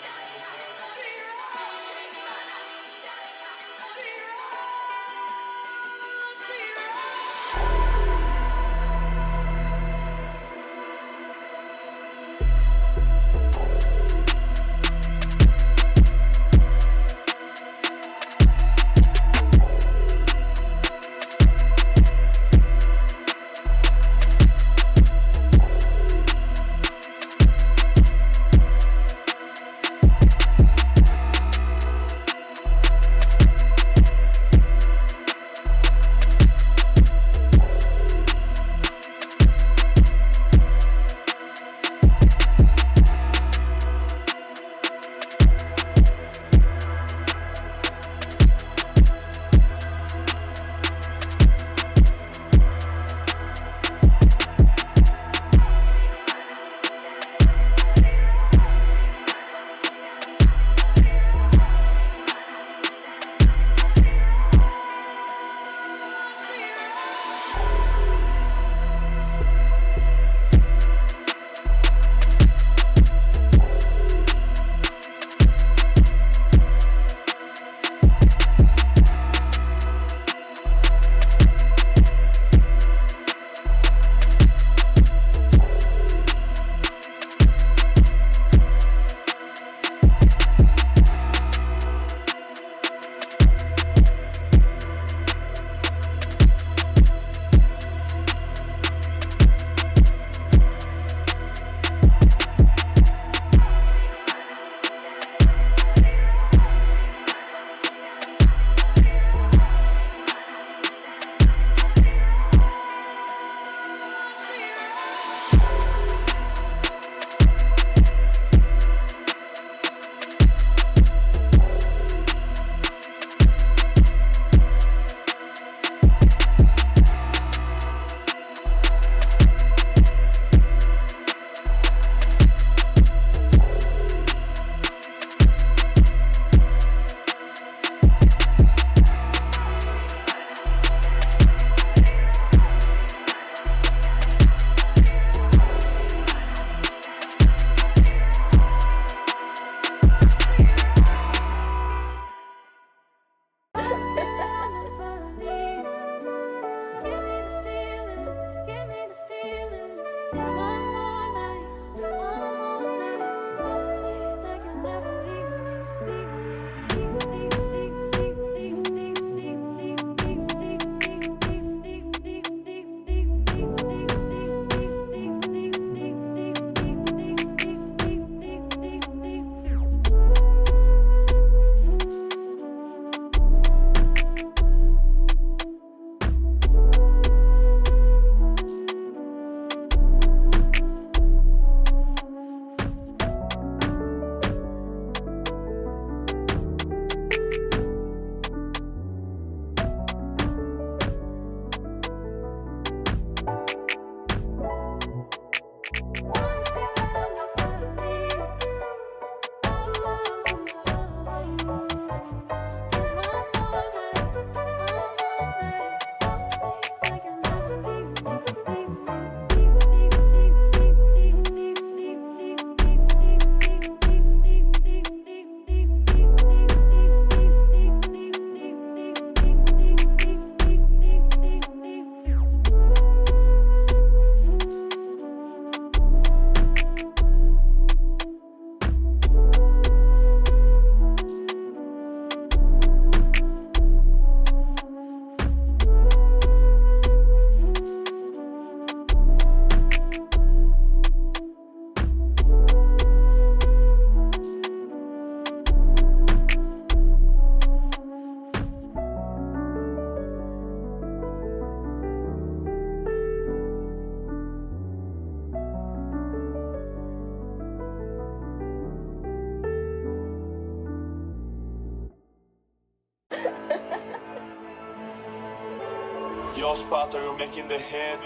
Your spot, are you making the head?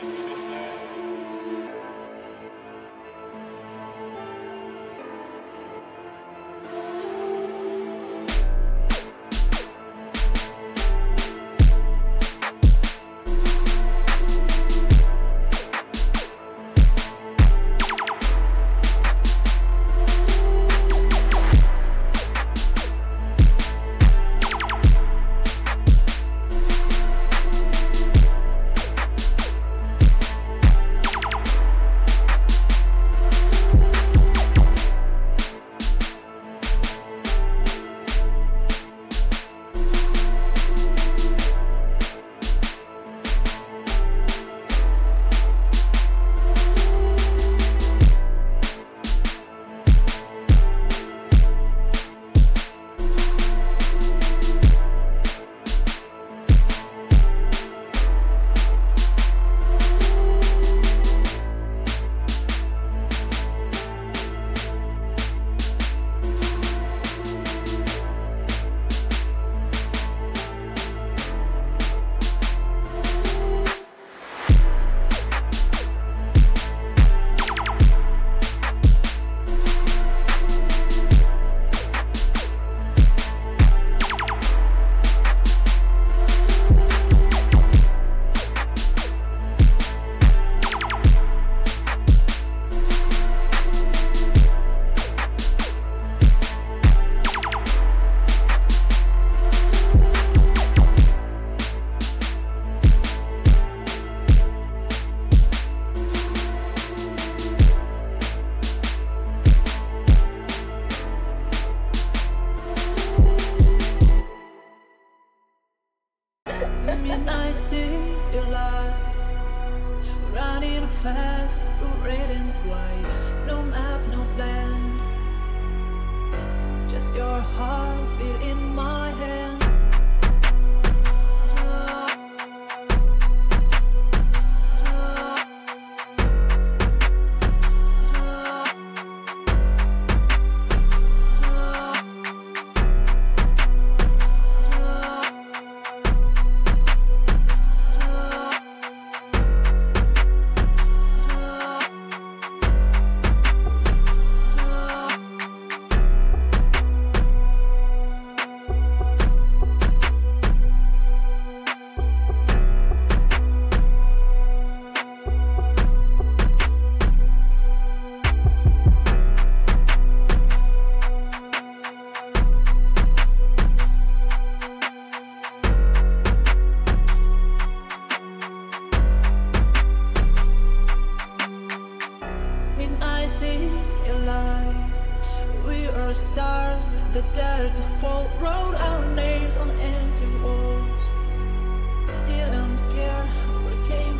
your lies, running fast through red and white. No map, no plan, just your heartbeat in my hand. Stars that dare to fall, wrote our names on empty walls. Didn't care where it came.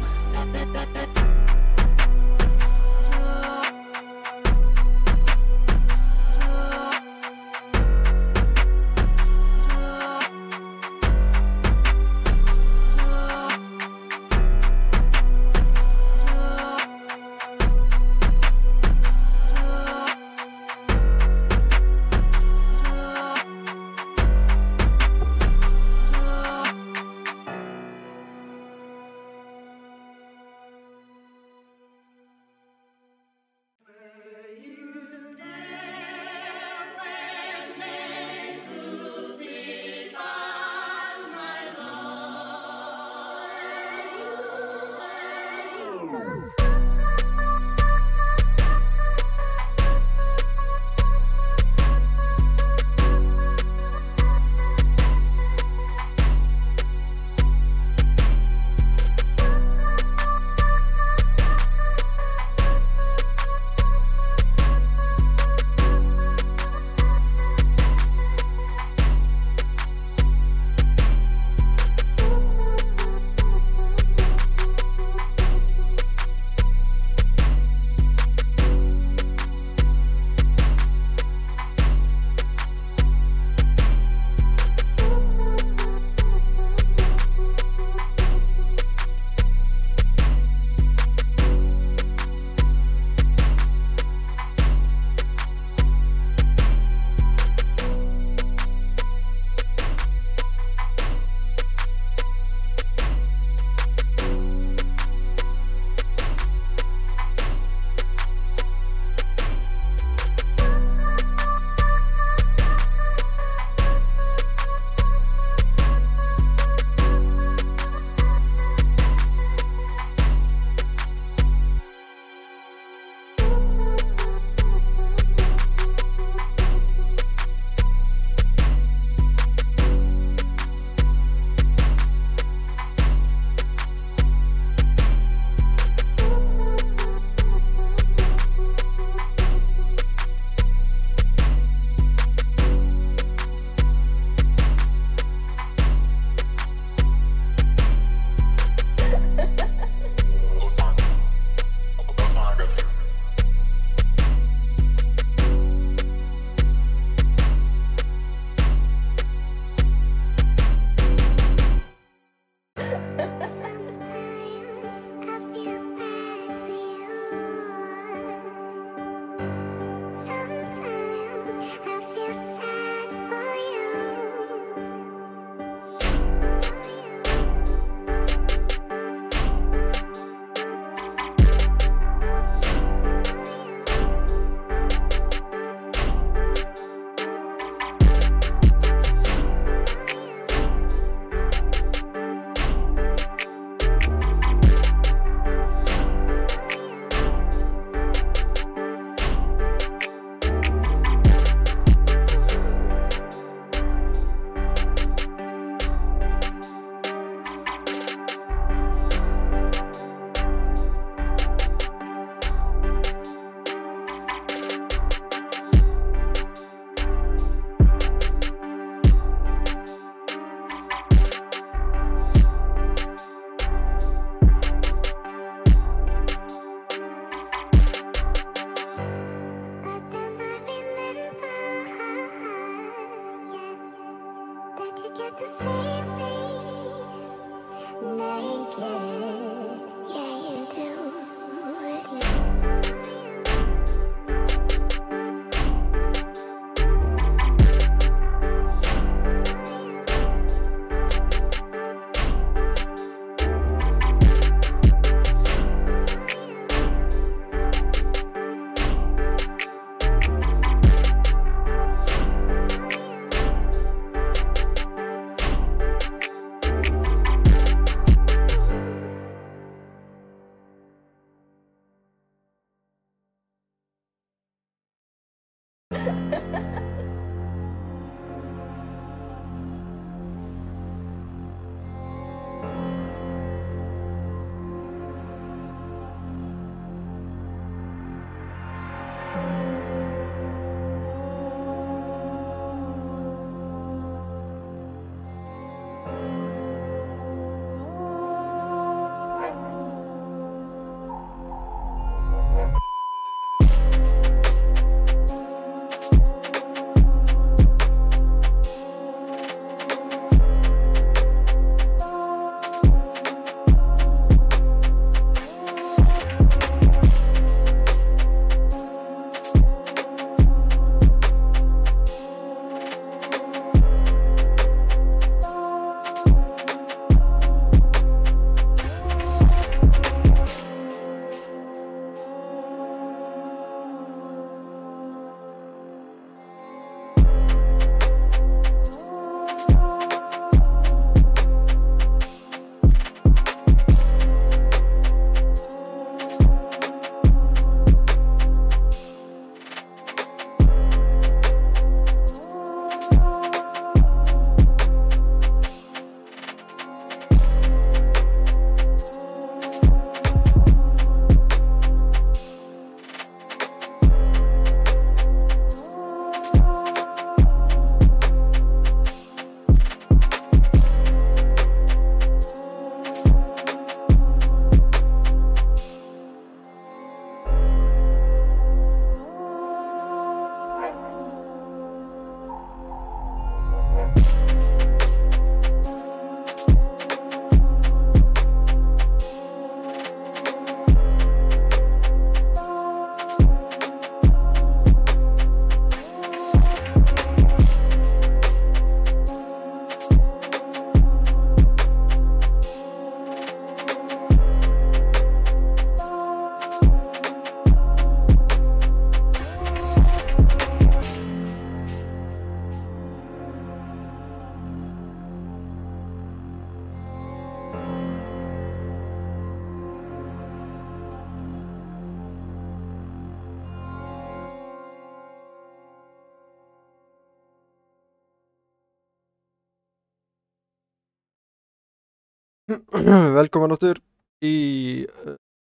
Velkomin áttur í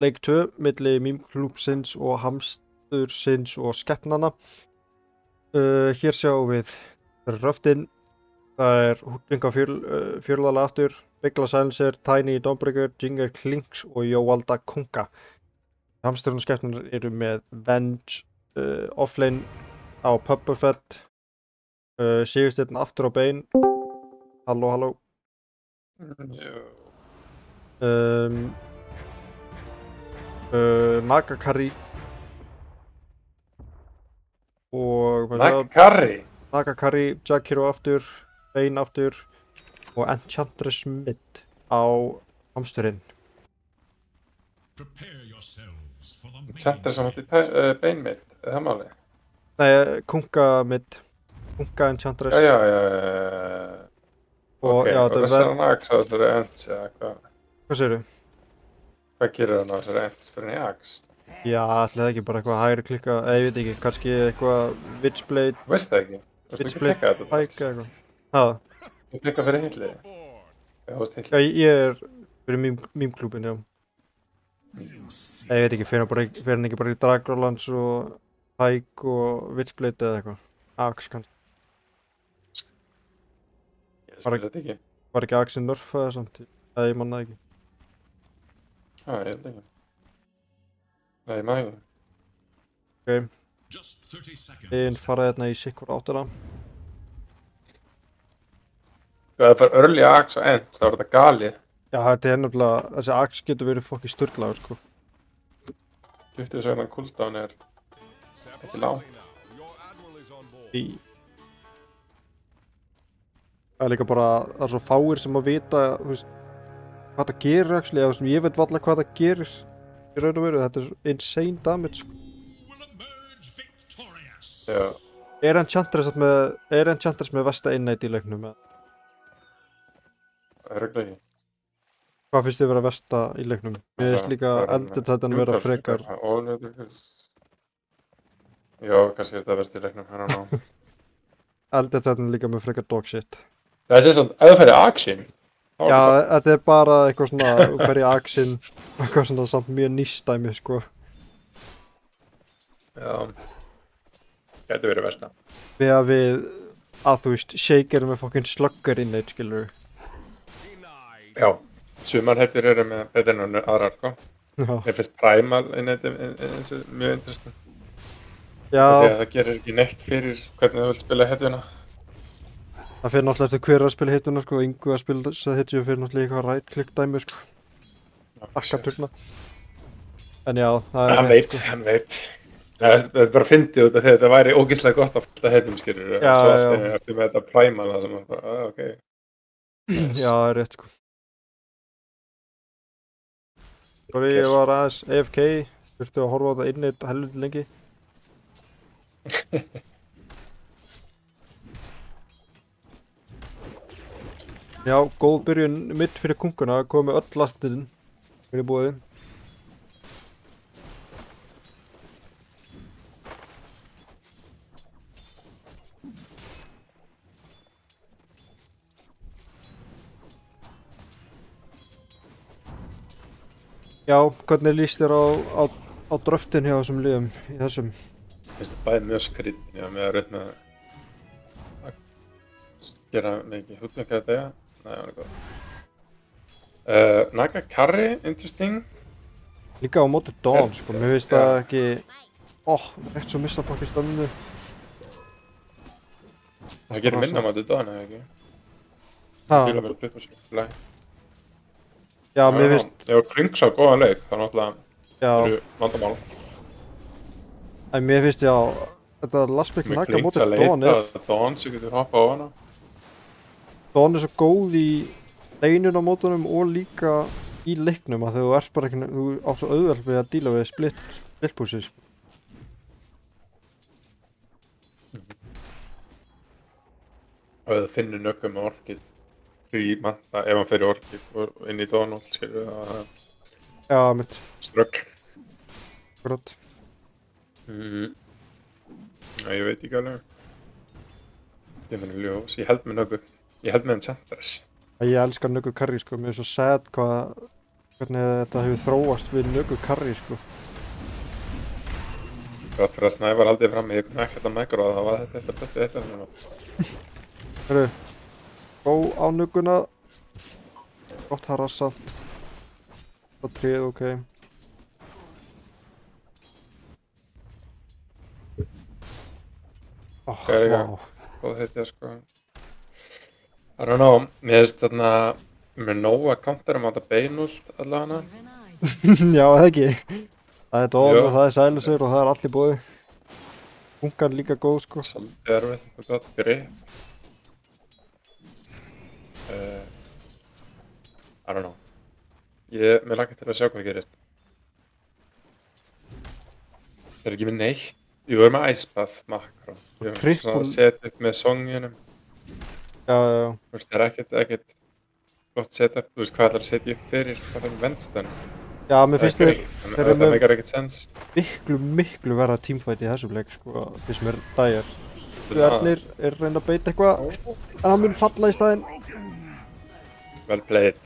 leik 2 milli Mýmklúbbsins og Hamstursins og Skepnanna. Hér sjáum við röftin. Það er Húdvinga fjörðalega aftur, Bigla Silencer, Tiny Dawnbreaker, Jinger Klinks og Jóvalda Kunga. Hamsturinn og Skepnarnir eru með Venge offlane á Puppafett, Sigursteinn aftur á bein. Halló. Nagakarri og Nagakarri, Jakiro aftur, Bane aftur og Enchantress mid á Hamsturinn. Enchantress á móti Bane mid, er það málið? Nei, Kunga mid, Kunga Enchantress. Já. Og já, og þessar hann Axe á þessari Ents eða hvað? Hvað segirðu? Hvað gerir hann á þessari Ents fyrir henni Axe? Já, ætli það ekki bara eitthvað hægri klikka, ég veit ekki, kannski eitthvað Witchblade. Þú veist það ekki? Þú veist ekki pikka þetta? Pike eitthvað. Það? Þú pikka fyrir hitliði? Já, þú veist hitliði? Já, ég er fyrir Mýmklúbbin, já. Ég veit ekki, fyrir hann ekki bara í Dragonlance og Pike og Witchblade eða eitthvað. Axe kannski. Ég spila þetta ekki. Var ekki Axe nerfaði samt? Eða ég manna ekki. Já, ég held ekki. Nei, ég maður ekki. Ok. Þinn faraði hérna í sikkur áttina. Ef það fær early Axe á Ents, þá er þetta galið. Já, þetta er nefnilega, þessi ax getur verið fokki sturlaður, sko. 20 sekundar cooldown er ekki lágt. Það er líka bara, það er svo fáir sem að vita, þú veist, hvað það gerir, actually, eða þú veist, ég veit varla hvað það gerir. Í raun og veru, þetta er insane damage, sko. Já. Er Enchantress með versta innæti í leiknum, eða? Það er regla ekki. Hvað finnst þið vera versta í leiknum? Mér finnst líka Eldertitan vera frekar. Já, kannski er þetta verst í leiknum, I don't know. Eldertitan líka með frekar dog shit. Þetta er svona, ef þú ferði Axin. Já, þetta er bara eitthvað svona, þú fer í Axin, eitthvað svona samt mjög nýstæmi, sko. Já. Gæti verið versta. Við að þú veist, Shake er með fokkin slugger innate, skilur. Já. Sumar hættir eru með betur en aðrar, sko. Já. Mér finnst Primal innate eins og mjög interessant. Já. Þegar það gerir ekki neitt fyrir hvernig þú vilt spila hetjuna. Það fyrir náttúrulega eftir hver að spila hituna, sko. Ingu að spila þess að hitju fyrir náttúrulega eitthvað right click dæmi, sko. Akkatugna. En já, það er... Hann veit. Þetta er bara fyndið út af því að þetta væri ógeðslega gott að fylta hetjum, skilur. Já, svo allt eftir með þetta Primal, það sem bara, ok. Já, það er rétt, sko. Sorry, ég var aðeins AFK. Þurfti að horfa á þetta inneitt helviti lengi. Já, góð byrjun mitt fyrir kunguna, komið öll lastinn fyrir búið. Já, hvernig líst þér á dröftin hjá þessum liðum í þessum? Mér finnst það bæði mjög skrýtin, já, með að raut með að gera mikið hútmikið að degja. Nei, það var góð. Naga Carry, interesting. Líka á móti Dawn, sko, mér finnst það ekki... rétt svo missa baki stömmu. Það gerir minna á móti Dawn, eða ekki? Ha? Það fylgja mér upp á sig. Já, mér finnst... Ef Kryngs á góðan leik, þá náttúrulega eru vandamál. En mér finnst, já, þetta lastbygg Naga móti Dawn er... Með Kryngs að Dawn sem getur hoppað á hana. Dawn er svo góð í leinun á mótunum og líka í leiknum að þú ert bara ekki... Þú átt svo auðvelt við að díla við split pushes. Og ef þú finnur nöggum með orkið í manta, ef hann fer í orkið og inn í Dawn, skilur við að... Já, mitt. Ströggl. Grótt. Nei, ég veit ekki alveg. Ég finn ljós, ég held með nöggu. Ég held með Enchantress. Ég elskar Nöggu Carry, sko. Mér er svo sad hvernig þetta hefur þróast við Nöggu Carry, sko. Grátt fyrir að Snævar haldið fram, ég kunni ekkert að mækra og það var þetta bestu þetta. Hörru, gó á Nögguna. Gott harassant. Það tríð, ok. Vá. Góð þetta, sko. I don't know, mér finnst þarna, mér er nóg að countera á þetta beinult allavega. Já, það ekki. Það er Dawn og það er Silencer og það er allir bóði. Hungan líka góð, sko. Svolítið erfitt, og gott grip. I don't know. Mér lakar til að sjá hvað gerist. Það er ekki með neitt. Við vorum með Icepath makro. Við vorum svona að setja upp með songinum. Já. Þú veist, það er ekkert gott setup. Þú veist hvað ætlar að setja upp fyrir hvað það er vendstöðan. Já, mér finnst þeir eru það meikar ekkert sens. Miklu verra teamfight í þessum leik, sko, fyrst mér dæjar. Ernir er reynd að beita eitthvað, en hann mun falla í staðinn. Well played.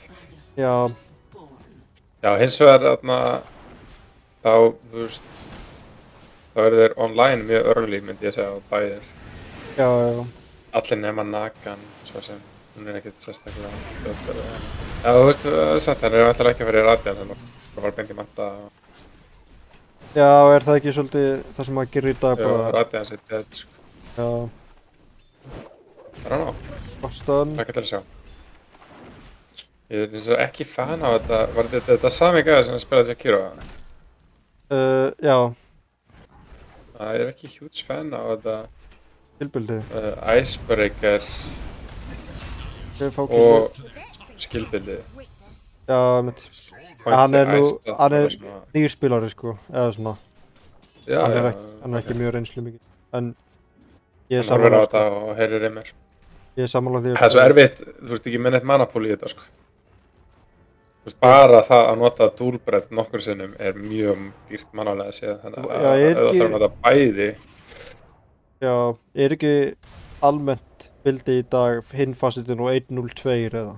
Já. Já, hins vegar þarna, þá, þú veist, þá eru þeir online mjög early, myndi ég segja, á bæðir. Já. Allir nema Nagan, svo sem, hún er ekkert sérstaklega fljótur. Já, þú veist, samt, hann er alltaf ekki að vera í Radiant, þannig að það var beint í matta. Já, er það ekki svolítið það sem maður gerir í dag bara? Já, Radiant sitt dead, sko. Já. I don't know. Boston. Það getur að sjá. Ég er eins og ekki fan á þetta, var þetta sami gæði sem að spila Jakiro? Já, Það er ekki huge fan á þetta skilbildi. Icebreaker Ég fá og skilbildið. Já, mitt. Hann er nýr spilari sko, eða svona. Já, Hann er ekki mjög reynslu mikið. En ég er hann horfir á sammála, þetta og heyrir í mér. ég er sammála því Það er svo erfitt, þú veist ekki með neitt manapúl í þetta sko. Þú veist, bara það að nota dúlbrett nokkur sinnum er mjög dýrt mannalega séð, þannig Já, að ég er ef þú ætlar að nota bæði, Já, er ekki almennt bildi í dag hinfasitin og 1.02 eða?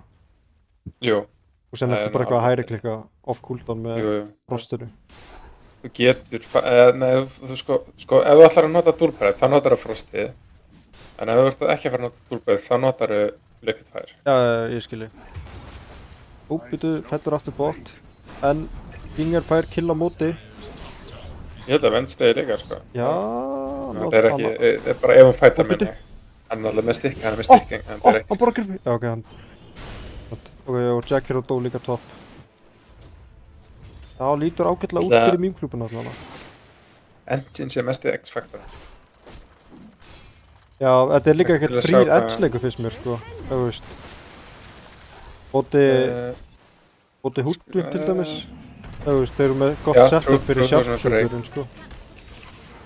jú, Og sem Það er eftir bara nú eitthvað alveg. hæri klikka off cooldown með jú, frostinu. þú getur, nei, þú sko, ef þú ætlar að nota dúlbrett, þá notar þú frostið, en ef þú ert ekki að fara að nota dúlbrett, þá notar þú liquid fire. Já, ég skilji. Býtu, fellur aftur bort. En Inger fær kill á móti. Ég held að vendstegi líka, sko. Já, Það er ekki, það er bara ef hún fætar Ó, bíddu. minni. Hann er alltaf með stikki, hann er með stikking, en það er ekki. Hann bara gripi. Já, ok, hann. Ok, og Jack Hero dó líka topp. Það lítur ágætlega út Það- fyrir mýmklúbuna allavega. Engine sé mesti X-faktor. Já, þetta er líka ekkert Til að sjá frýr hvað- eddsleikur fyrst mér, sko. Þú veist. Bóti Hoodwink til dæmis. Þú veist, þeir eru með gott Já, setup true, fyrir true, svona sjálfsögurinn, sko.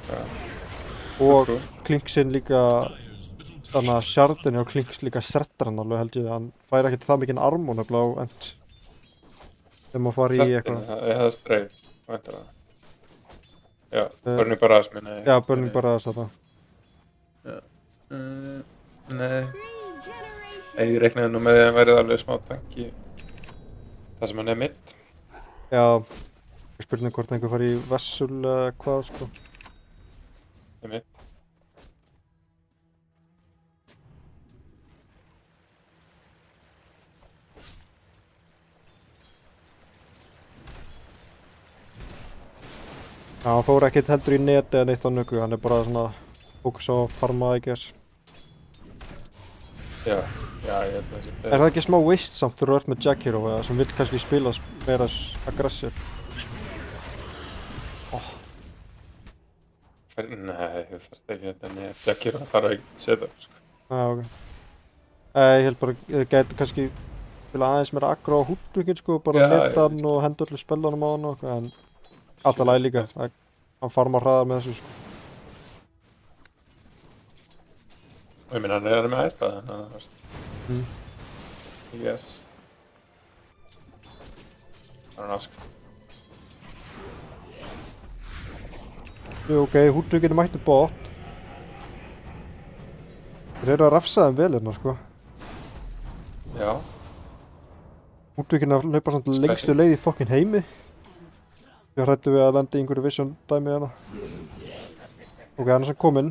Já. Og True. Klinksinn líka, þannig að Shardin hjá Klinks líka strettar hann alveg held ég. Hann fær ekkert það mikinn armón nefnilega á end. Þegar maður fari í eitthvað. Það er streif, væntar það. Já, Burning Barrage minni. Já, Burning Barrage þetta. Nei, ég reiknaði nú með því að hann værið alveg smá tanki. Það sem hann er mitt. Já, ég spurning hvort einhver fari í Vessul eða hvað, sko. Er mitt. Já, hann fór ekkert heldur í neti eða neitt á nöggu. Hann er bara svona fókus á að farma, I guess. Já, ég held að það sé. Er það ekki smá waste samt þegar þú ert með Jack Hero eða sem vill kannski spila meira aggressiv? Nei, þú þarfst ekki þetta með Jackir að fara að setja upp, sko. Já, ok. Ég held bara, þið gætu kannski spila aðeins meira aggro á Hoodwinkin, sko, bara Já, neta hann og henda öllu spellunum á hann og eitthvað, en alltaf læg líka. Hann farmar hraðar með þessu, sko. Og ég minna, hann er með iPad, þannig að það veist. Yes. Það er hann ask. Ok, Hoodwinkin er mættu bot. Þeir eru að rafsa þeim vel hérna, sko. Já. Hoodwinkin er að hlaupa samt lengstu leið í fokkin heimi. Við hrættum við að lenda í einhverju vision dæmi hérna. Ok, hann er samt kominn.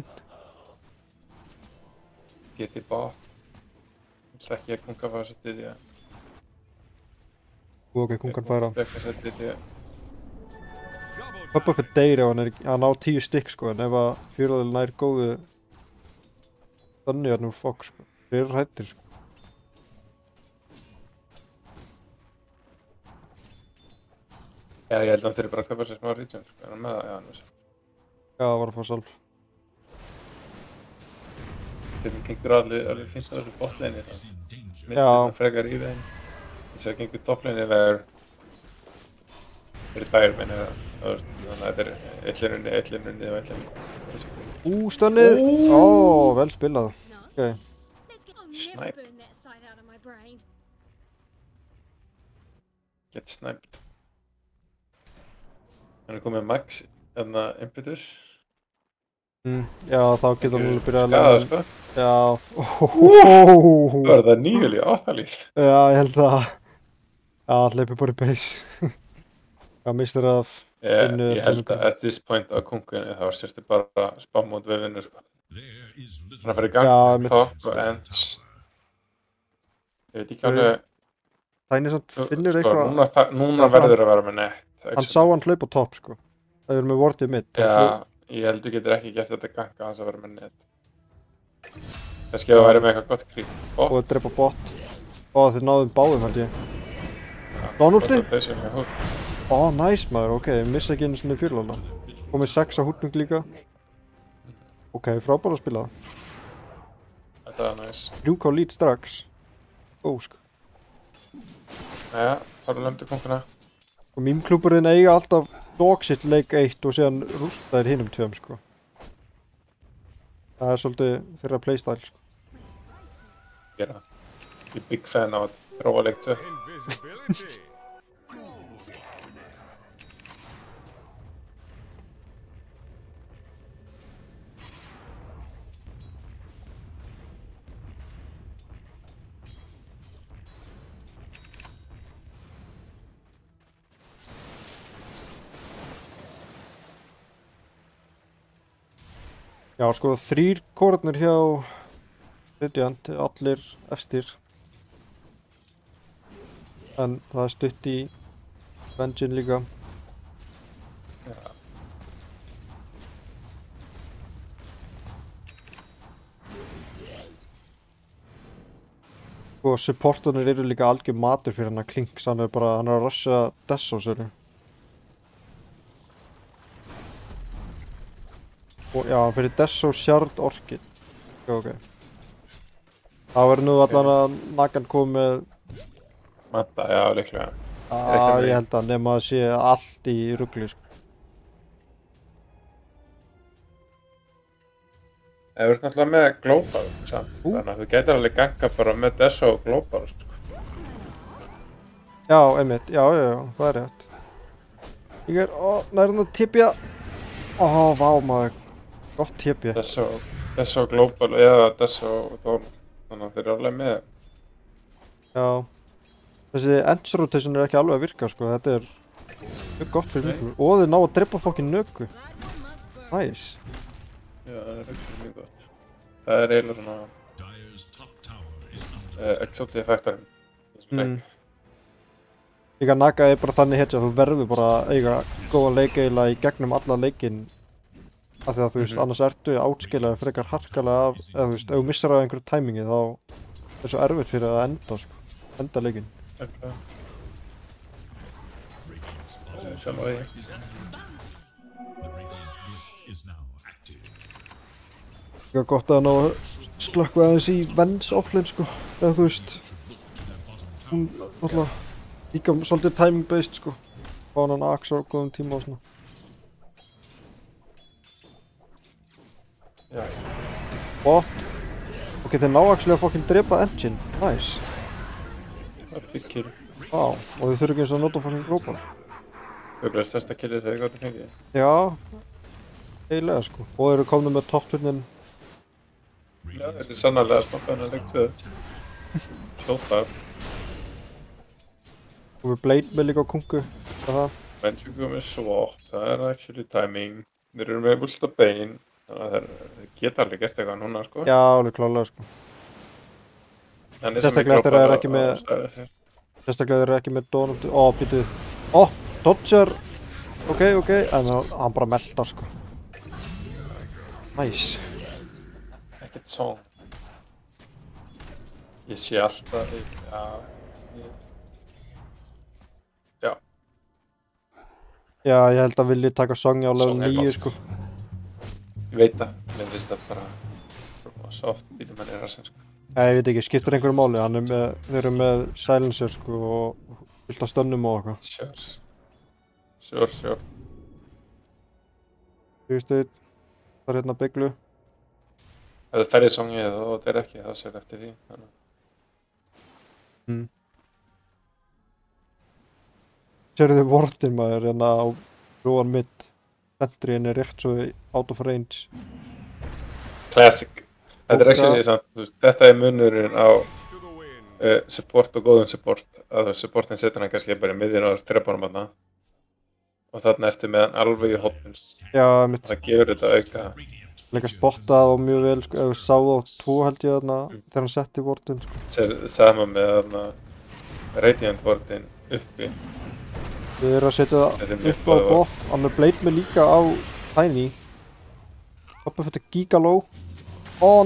GT bot. Ég ætla ekki að kunga fara að setja því að... Ok, kungan færa. Ég ætla ekki að setja því að... Pöppa fyrir deyri ef hann á 10 stykk, sko, en ef að fjörðaðil nær góðu þannig að nú fokk, sko. Þeir eru hrættir, sko. Já, ég held að hann þurfi bara að kaupa sér smá region, sko. Er hann með það? Já, hann veist. Já, það var að fá salv. Þeim gengur alveg finnst það þessu botleini það. Já. Frekar í þeim. Þess að gengur toppleini þegar fyrir bæir minni það. Þannig að þetta er eitlinunni og eitlinunni. Stönnið! Ó, vel spilað. Ok. Snipe. Get sniped. Hann er komið max, þarna impetus. Já, þá getur hann alveg byrjað að Skaða, lega. sko. Já. Það var það 9 í 8 líf. Já, ég held að. Já, hann leipur bara í base. Hvað mistur af vinnu? Ég held að at this point á kungunni þá sérstu bara spam út við vinnur, sko. Þannig að fyrir Já, gang, mitt. top og ends. Ég veit ekki alveg... Tæni samt finnur Sko, eitthvað. núna verður að vera með nett. Hann sá hann hlaup á topp, sko. Það er með wardið mitt. Já, ég held þú getur ekki gert þetta ganga hans að vera með nett. Kannski að það væri með eitthvað gott creep. Og að drepa bot. Ó, þeir náðum báðum, held ég. Donulti? Þessu með hút. Ó, næs maður, ok, ég missa ekki einu sinni fyrirlána. Komið 6 á hútning líka. Ok, frábæra að spila það. Þetta var næs. 3K lead strax. Ósk. Jæja, fara lömdu konguna. Og mýmklúburinn eiga alltaf dogsitt leik 1 og síðan rústa þér hinum 2, sko. Það er svolítið þeirra playstyle, sko. Gera. Ég er big fan af að þróa leik 2. Já, sko, 3 kórnir hjá Radiant, allir efstir. En það er stutt í Vengeance líka. Sko, supportunir eru líka algjör matur fyrir hann að Klinks, hann er að rusha Desso, sérðu. Og já, fyrir Desso, Shard, Orchid. Ok. Það verður nú allan að Nagan komið með... Manta, já, líklega. Ég held að nema að sé allt í rugli, sko. Það verður náttúrulega með Global, samt. Þannig að þú getur alveg ganga bara með Desso og Global, sko. Já, einmitt. Já, það er rétt. Ég er, nærðan að tipja. Vá maður. Gott tipja. Desso Global eða Desso Dawn. Þannig að þeir eru alveg með. Já. Þessi Ents rotation er ekki alveg að virka, sko. Þetta er mjög gott fyrir mjög. Og þeir ná að drepa fokkin nöku. Næs. Já, það er ekki mjög gott. Það er eiginlega svona... exotic effektarinn. Líka Naga er bara þannig hetja að þú verður bara að eiga góðan leik eiginlega í gegnum alla leikinn. Af því að þú veist, annars ertu átskilaði frekar harkalega af, eða þú veist, ef þú missar af einhverju tæmingi þá er svo erfitt fyrir að enda, sko. Enda leikinn. Sjálf að ég. Það er gott að ná að slökkva aðeins í Vens offlane, sko. Eða þú veist, hún alltaf líka svolítið timing based, sko. Fá hann Axe á góðum tíma og svona. Já. What? Ok, þeir ná actually að fucking drepa engine. Nice. Það er big kill. Vá, og þau þurfi ekki eins að nota fucking global. Örugglega stærsta killið þegar ég gátt að fengið. Já, eiginlega, sko. Og þeir eru komnir með toppturnin. Já, þetta er sannarlega smakkaðan að leik 2. Hljóðar. Og við Blade með líka á kungu. Það. Vengeance með swap, það er actually timing. Þeir eru með Ulta Bane. Þannig að þeir geta alveg gert eitthvað núna, sko. Já, alveg klálega, sko. Sérstaklega þeir eru ekki með... Sérstaklega þeir eru ekki með Donald... Býtu... Dodger... Ok, en hann bara meltar, sko. Nice. Ekkert song. Ég sé alltaf... Já. Já, ég held að vilji taka Sonja á level 9, sko. Ég veit það, mér finnst það bara soft býtum hann í rassin, sko. Ég veit ekki, skiptir einhverju máli, þeir eru með silencer, sko, og fullt af stönnum og eitthvað. Sure. Þú veist þau, það er hérna bygglu. Ef það ferðið songið og það er ekki, þá sér eftir því, þannig. Sérðu vortin maður, hérna á brúan mitt. Sentryinn er rétt svo out of range. Classic. Þetta er actually samt, þú veist, þetta er munurinn á support og góðum support. Að supportin setur hann kannski bara í miðjun á þrepunum þarna. Og þarna ertu með hann alveg í hotnum. Já, mitt. Það gefur þetta auka. Líka spottað og mjög vel, sko, ef við sáðu á 2 held ég þarna þegar hann setti vortin, sko. Sama með þarna Radiant vortin uppi. Við erum að setja það upp á bot, hann er Blade með líka á Tiny. Hoppa fyrir giga low.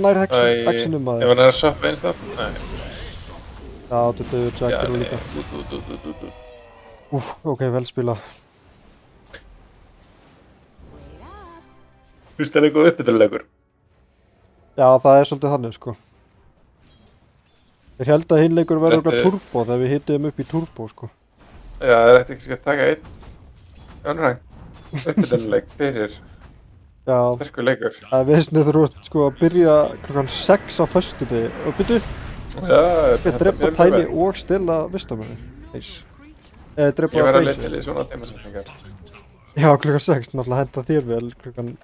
Nær hexinu maður. Ef hann er að shoppa einstaf? Nei. Já, þetta er Jackir líka. Ok, vel spila. Fyrst er eitthvað uppbytuleikur. Já, það er svolítið þannig, sko. Ég held að hinn leikur verður okkur turbo þegar við hittum upp í turbo, sko. Já, það er eftir ekki að taka einn önræng uppbytuleik fyrir sterkur leikur. Það veist niður út, sko, að byrja klukkan 6 á föstudegi og byrju. Já, Ég drepa Tiny og stela Vistamönu. Ég var að leita til í svona tímasetningar. Já, klukkan 6, náttúrulega henda þér vel klukkan...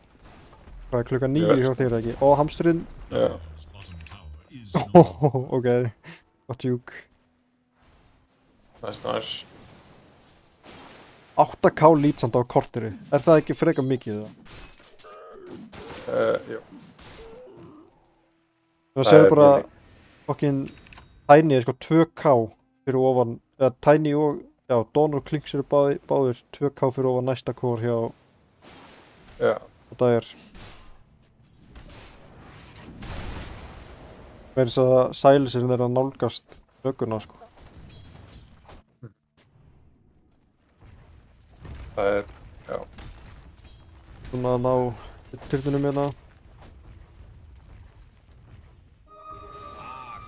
Hvað er klukkan 9 hjá þér ekki? Og hamsturinn... Já. Ok, gott júk. Nice. 8k lít samt á korteri. Er það ekki frekar mikið það? Jú. Það séu bara... Fokkin Tiny er sko 2k fyrir ofan... Eða Tiny og... Já, Dawn og Klinks eru báðir 2k fyrir ofan næsta core hjá... Já. Og það er... Með þess að Silasinn er að nálgast ökuna, sko. Það er... Já. Svona að ná turninum hérna.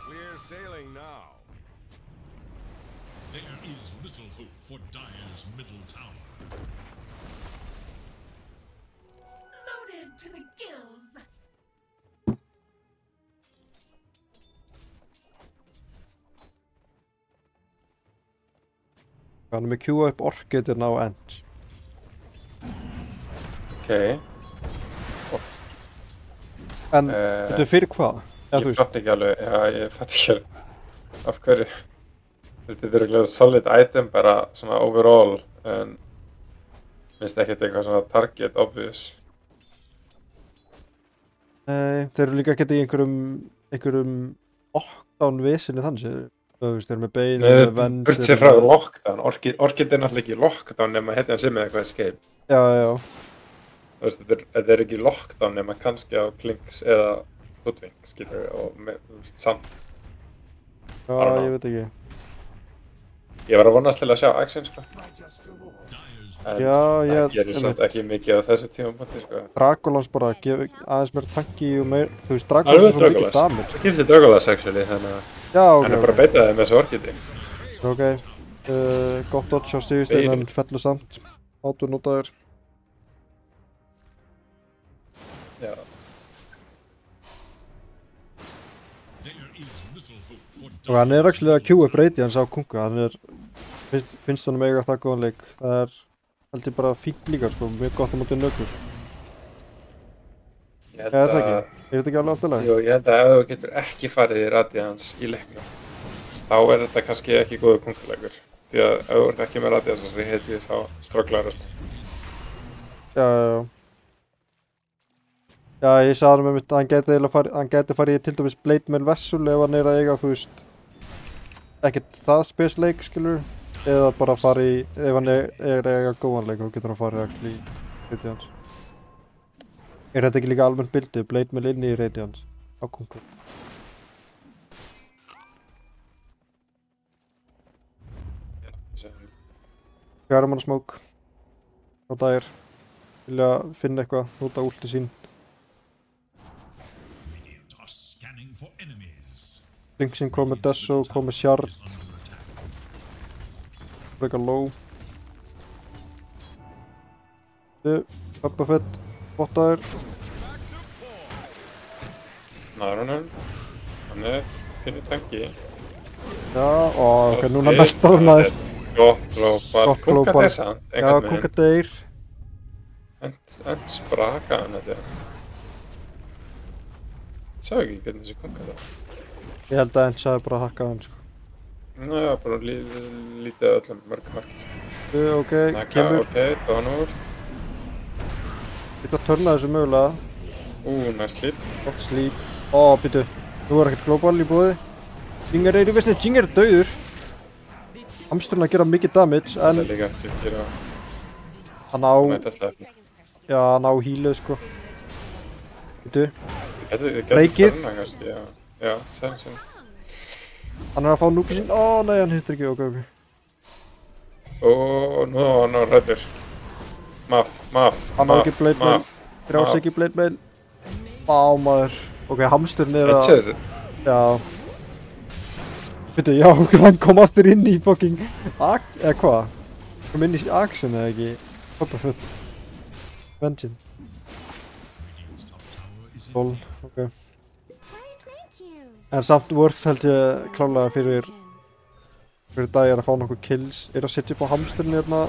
Clear sailing now. There is little hope for Dire's middle tower. Loaded to the gills. Hann er með Q upp orkitina á end. Ok. En, veitu fyrir hvað? Ég fatt ekki alveg, já, ég fatt ekki alveg af hverju. Þetta er eitthvað solid item, bara svona overall, en minnst ekkert eitthvað svona target obvious. Nei, þeir eru líka ekkert í einhverjum lockdown vesinni þannig séð. Þú veist, þeir eru með bein, með vend... Burt sér frá lockdown, Orchid er náttúrulega ekki lockdown nema hérna sem er eitthvað escape. Já. Þú veist, þetta er ekki lockdown nema kannski á Klinks eða Hoodwing, skilur, og samt. Já, ég veit ekki. Ég var að vonast til að sjá action, sko. En það gerir samt ekki mikið á þessu tímapunkti, sko. Dragolans bara aðeins meira tanki og meir... Þú veist, Dragolans er svo mikið damage. Það skiptir Dragolans, actually, þannig að... Já, ok. Hann er bara að beita það með þessu Orchidi. Ok. Gott dodge á stígustein, en fellur samt. Átur notaður. Já. Og hann er actually að queue upp Radiance á Kunku, hann er... Finnst honum eiga það góðan leik. Það er... Held ég bara fínt líka, sko, mjög gott á móti nökur. Ég held Er það ekki? Er þetta ekki alveg alltaf lag? Jú, ég held að ef þú getur ekki farið í Radiance í leiknum, þá er þetta kannski ekki góður kunkuleikur. Því að ef þú ert ekki með Radiance sem ég heiti, þá strugglar það. Já. Já, ég sagði hann með mitt að hann gæti farið í til dæmis Blade Mail Vessel ef hann er að eiga, þú veist, ekkert það space leik, skilur, eða bara farið í, ef hann er að eiga góðan leik, þá getur hann farið actually í Radiance. Er þetta ekki líka almennt bildið, Blade Mail inn í Radiance á Kunku? Fjaramanna smók á Dire, vilja finna eitthvað, nota últi sín. Blinksinn kom með Desso, kom með Shard. Frekar low. Bubba Fett, bottaður. Narunum, hann er finnir tanki. Já, ok, núna næsta maður. Gott glópar. Kunka deyr samt, Já, Kunka deyr. En spraka hann þetta. Sá ekki hvernig þessi Kunka það. Ég held að Ents hafi bara hakkað hann, sko. Já, bara lítið öllum markir. Ok, kemur. Ok, Donur. Þetta törna þessu mögulega. Nice sleep. Gott sleep. Býtu. Nú er ekkert global í búði. Jinger er í vissinni. Jinger er dauður. Hamsturinn að gera mikið damage, en... Það er líka til að gera... Hann á... Nættaslepp. Já, hann á healu, sko. Býtu. Breykið. Já, sem. Hann er að fá núkið sín. Nei, hann hittir ekki. Ok. Og nú var hann á ræður. Maff. Hann á ekki blade mail. Þrjás ekki blade mail. Vá maður. Ok, hamsturinn að... Edger? Já. Veitu, já, hann kom aftur inn í fucking... eða hvað? Kom inn í Axen eða ekki? Hoppaföld. Vengeance. Stól, ok. En samt worth held ég klálega fyrir dagir að fá nokkuð kills. Að setja upp á hamsturinn hérna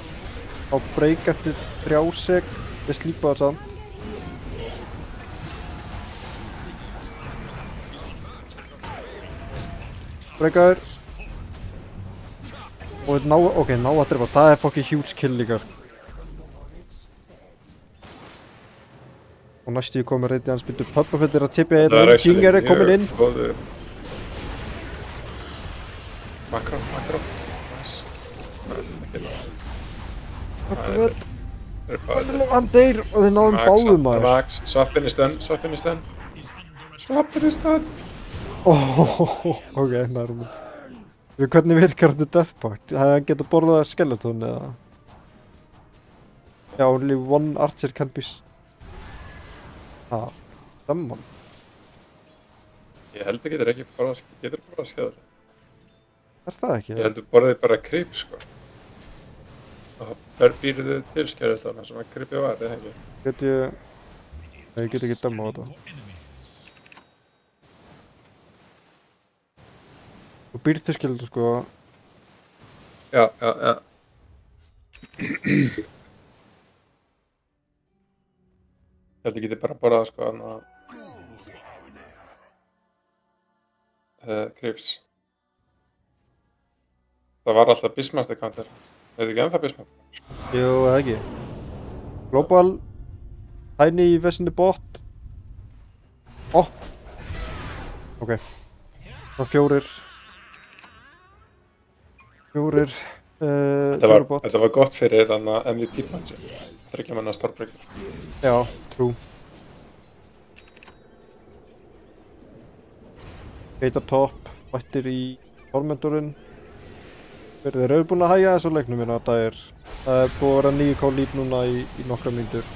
á break eftir 3 sek. Ég slípa það samt. Breakaður. Og ná að drepa. Það er fucking huge kill líka. Og næstu ég komið reyndi hans byrju Puppafett að tipja einn. Jinger komin inn. Makro. Nice. Puppafett. Hann deyr og þeir náðum báðum maður. Max, swappin í stun. Ok, nærmur. Hvernig virkar þetta Deathpact? Það geta borðað skeleton eða? Já, only one archer can be... Saman. Ég held að getur ekki borðað skeleton. Er það ekki? Ég held að borðið bara creep, sko. Og býrðu til skeleton sem að creepið var, eða ekki? Nei, ég get ekki dæma á þetta. Þú býrð til skeleton, sko. Já. Ég held að geti bara borðað, sko, creeps. Það var alltaf Beastmaster counter. Veit ekki ennþá Beastmaster? Jú, eða ekki. Global. Tiny í vesinni bot. Ok. Það 4. Þetta var gott fyrir þannig að MVP-punch. 3 manna Starbreaker. Já, true. Geita top, bættir í Tormentorinn. Þeir eru búin að hægja þessu leiknum minna að það er búið að vera 9k lead núna í nokkra mínútur.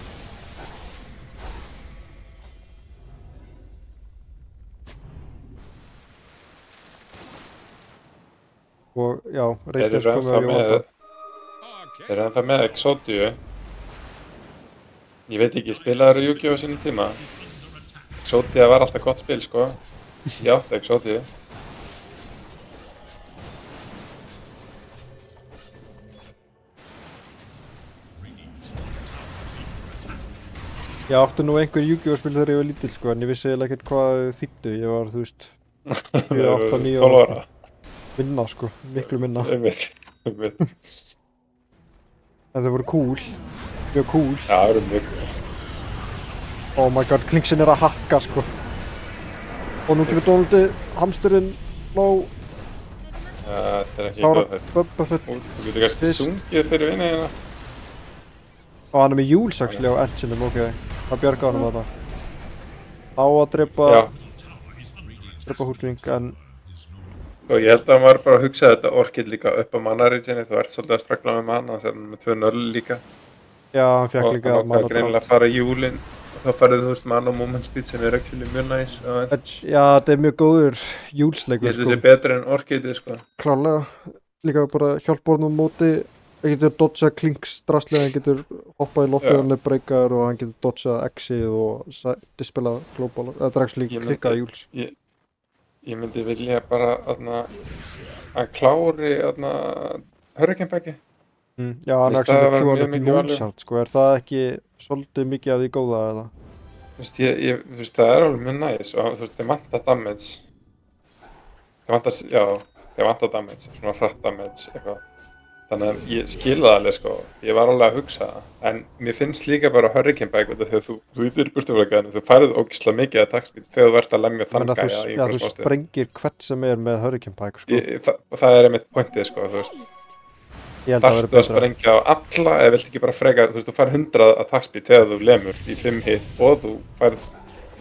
Og já, Reyters komið á Jóhann. Þeir eru ennþá með Exodia. Ég veit ekki, spilaður Yu-Gi-Oh! Á sínum tíma. Exodia var alltaf gott spil, sko. Ég átti Exodia. Ég átti nú einhver Yu-Gi-Oh! Spil þegar ég var lítill, sko, en ég vissi eiginlega ekkert hvað þýddu. Ég var, þú veist, 8-9 ára. Minna, sko. Miklu minna. Einmitt. En þau voru cool. Mjög cool. Já, það voru mjög cool. Oh my god, Klingsinn að hakka, sko. Og nú kemur Donaldi, hamsturinn, low. Þetta ekki góð þetta. Bubbafett. Þú getur kannski sungið fyrir vinna hérna. Og hann með júlsaxli á endsinum, ok. Það bjarga honum þetta. Á að drepa húsling, en... Og ég held að hann var bara að hugsa þetta orkið líka upp á mana-regioni. Þú ert svolítið að stragla með mana, þannig að hann með 2-0 líka. Já, hann fekk líka mana-trátt. Og hann greinilega að fara í júlin. Og þá farið þú veist mana og movement speed sem er actually mjög næs. Já, þetta er mjög góður júlsleikur, sko. Ég held að þetta sé betur en orkið, sko. Klárlega. Líka bara hjálpa honum á móti. Hann getur dodgað Klinks drastlið, hann getur hoppað í loftið, hann er breakaður og hann getur dodgað X-ið og dispelað global. Þetta er actually klikkað júls. Ég myndi vilja bara að klári Hurricane Baggi. Já, hann er actually kjúan upp í Moonshard, sko. Er það ekki svolítið mikið af því góða, eða? Þú veist, það er alveg mjög næs og þú veist, þeir vantar damage. Þeir vantar damage, svona hratt damage, eitthvað. Þannig að ég skil það alveg, sko. Ég var alveg að hugsa það. En mér finnst líka bara Hurricane Bag þegar þú yfir burtuflökaðinu, þú færið ógeðslega mikið attack speed þegar þú ert að lemja þann gæja í einhverjum smá stöðum. Já, þú sprengir hvert sem er með Hurricane Bag, sko. Það er einmitt pointið, sko, þú veist. Þarftu að sprengja á alla eða vilt ekki bara freka, þú veist, þú færið 100 attack speed þegar þú lemur í 5 hit og þú færið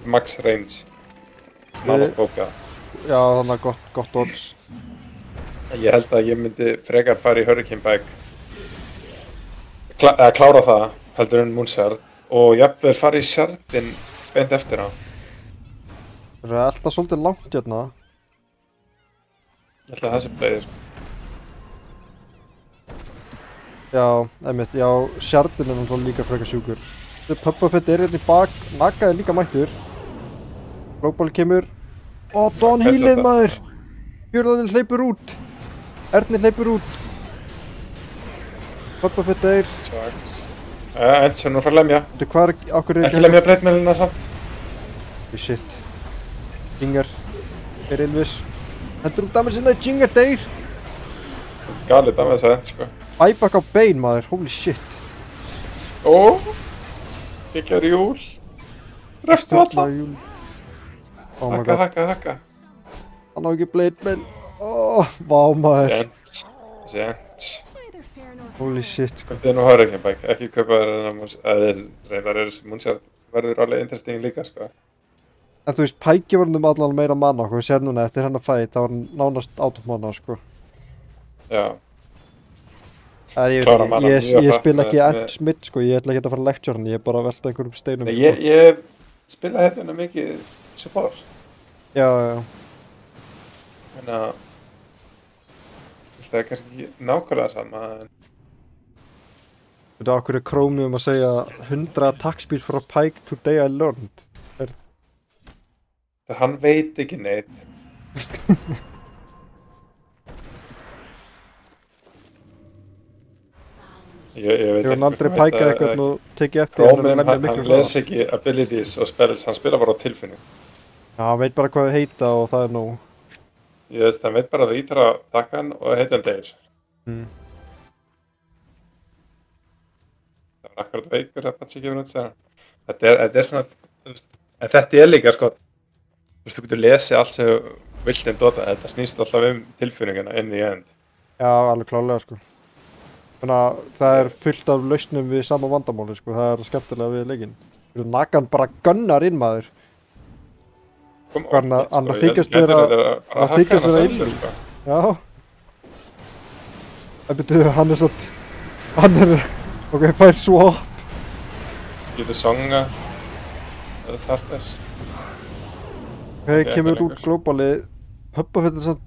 max range. Nánast bókað. Já, þannig að gott odds. Ég held að ég myndi frekar fara í Hurricane Bag klára það heldur en Moonshard og jafnvel fara í Shardin beint eftir á. Það er alltaf svolítið langt hérna. Ég held að það sé playið, sko. Já, einmitt, já, Shardin er náttúrulega líka frekar sjúkur. Puppafett er hérna í bak, Naga er líka mættur. Global kemur. Ó, Dawn healið maður! Hjörðaninn hleypur út. Ernir hleypur út. Puppafett er. Ends er nú að fara að lemja. Þú hvað er, okkur er Ekki lemja breytmælina samt. Shit. Jingar er innviss. Hendur út damage sinna, Jingar deyr. Galið damage að Ends, sko. Buyback á Bane maður, holy shit. Ó! Gekkjar júl. Röftu alla. Oh my god. Hakka. Hann á ekki blade mail. Ó, vá maður. Ends. Holy shit. Þetta er nú Hurricane Bike, ekki kaupa þér en að reyndar Moonshard verður alveg interesting líka, sko. En þú veist, Pæki var allan meira manna okkur, við sér núna eftir hennar fight, það var nánast out of mana, sko. Já. Ég spila ekki Ends mid, sko, ég ætla ekki að fara að lecture hann, ég er bara að velta einhverjum steinum. Nei, ég spila hérna mikið support. Já. Þannig að það er kannski nákvæmlega sama, en... Þú veit, okkur er Chromium að segja 100 attack speed frá Pike today I learned. Það hann veit ekki neitt. Ég veit ekki. Ég var aldrei Pike eitthvað og tekið eftir. Chromium, hann les ekki abilities og spells, hann spila bara á tilfinning. Já, hann veit bara hvað þau heita og það er nóg. Ég veist, hann veit bara að þú ítar á takkan og heita hann deyr. Það var akkurat veikur að Batsi gefur út sér. Þetta er svona, en þetta er líka, sko, þú getur lesið allt sem vilt Dota, þetta snýst alltaf tilfinningina inn í end. Já, alveg klálega, sko. Þannig að það er fullt af lausnum við sama vandamáli, sko, það er skemmtilega við leikinn. Nagan bara gunnar inn maður. Hann þykjast vera inn. Já. Það betur, hann er svona, hann er, ok, fær swap. Getur songa, eða þarft þess. Ok, kemur út globálið, Puppafett er svona...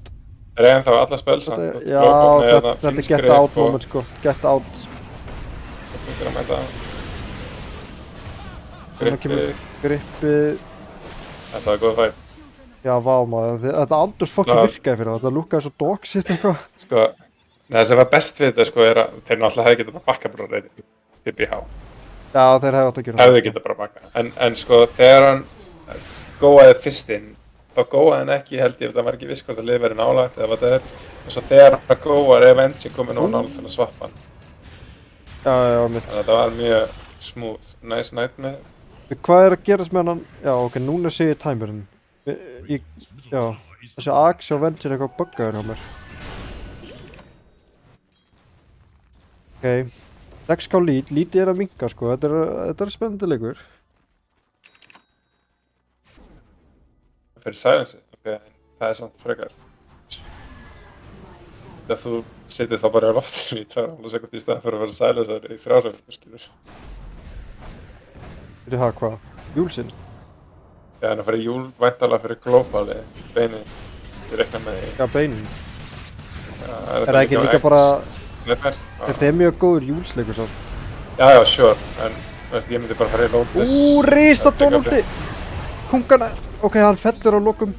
Það er ennþá alla spelsa. Já, þetta er get out moment, sko, get out. Það er að mæta. Grippið. Þetta var góð fætt. Já, vá maður, þetta andurs fokkin virkaði fyrir það, þetta lúkaði svo dogsitt eitthvað. Sko, það sem var best við þetta, sko, er að þeir náttúrulega hefði getað bara bakka bara reyndið, PBH. Já, þeir hefði átt að gera það. Hefði getað bara bakka, en sko, þegar hann góaði fyrst inn, þá góaði hann ekki, held ég, það var ekki viss hvort að liðið verið nálægt eða hvað það er, og svo þegar hann góaði ef Engi komið nóg nálægt til að swappa hann. Já, mitt. Þannig að það var mjög smooth, nice nightmare. Hvað er að gerast með hann? Já, ok, núna sé ég timerinn. Já, þessi Axe og Venture er eitthvað buggaður hjá mér. Ok, 6k lead, lítið er að minka, sko, þetta er spennandi leikur. Fyrir silence, ok, það er samt frekar. Þegar þú setið þá bara á loftinu í 2,5 sekúndi í staðan fyrir að vera silencer í 3 sekúndur, skilur. Fyrir það hvað? Júlsinn? Já, en það fyrir júl væntalega fyrir globali, beinin, ég reikna með því. Já, beinin. Já, er það ekki líka bara... Netverk? Þetta er mjög góður júlsleikur svo. Já, sure, en veist, ég myndi bara fara í Lotus. Risa Donaldi! Kungana! Ok, hann fellur á lokum.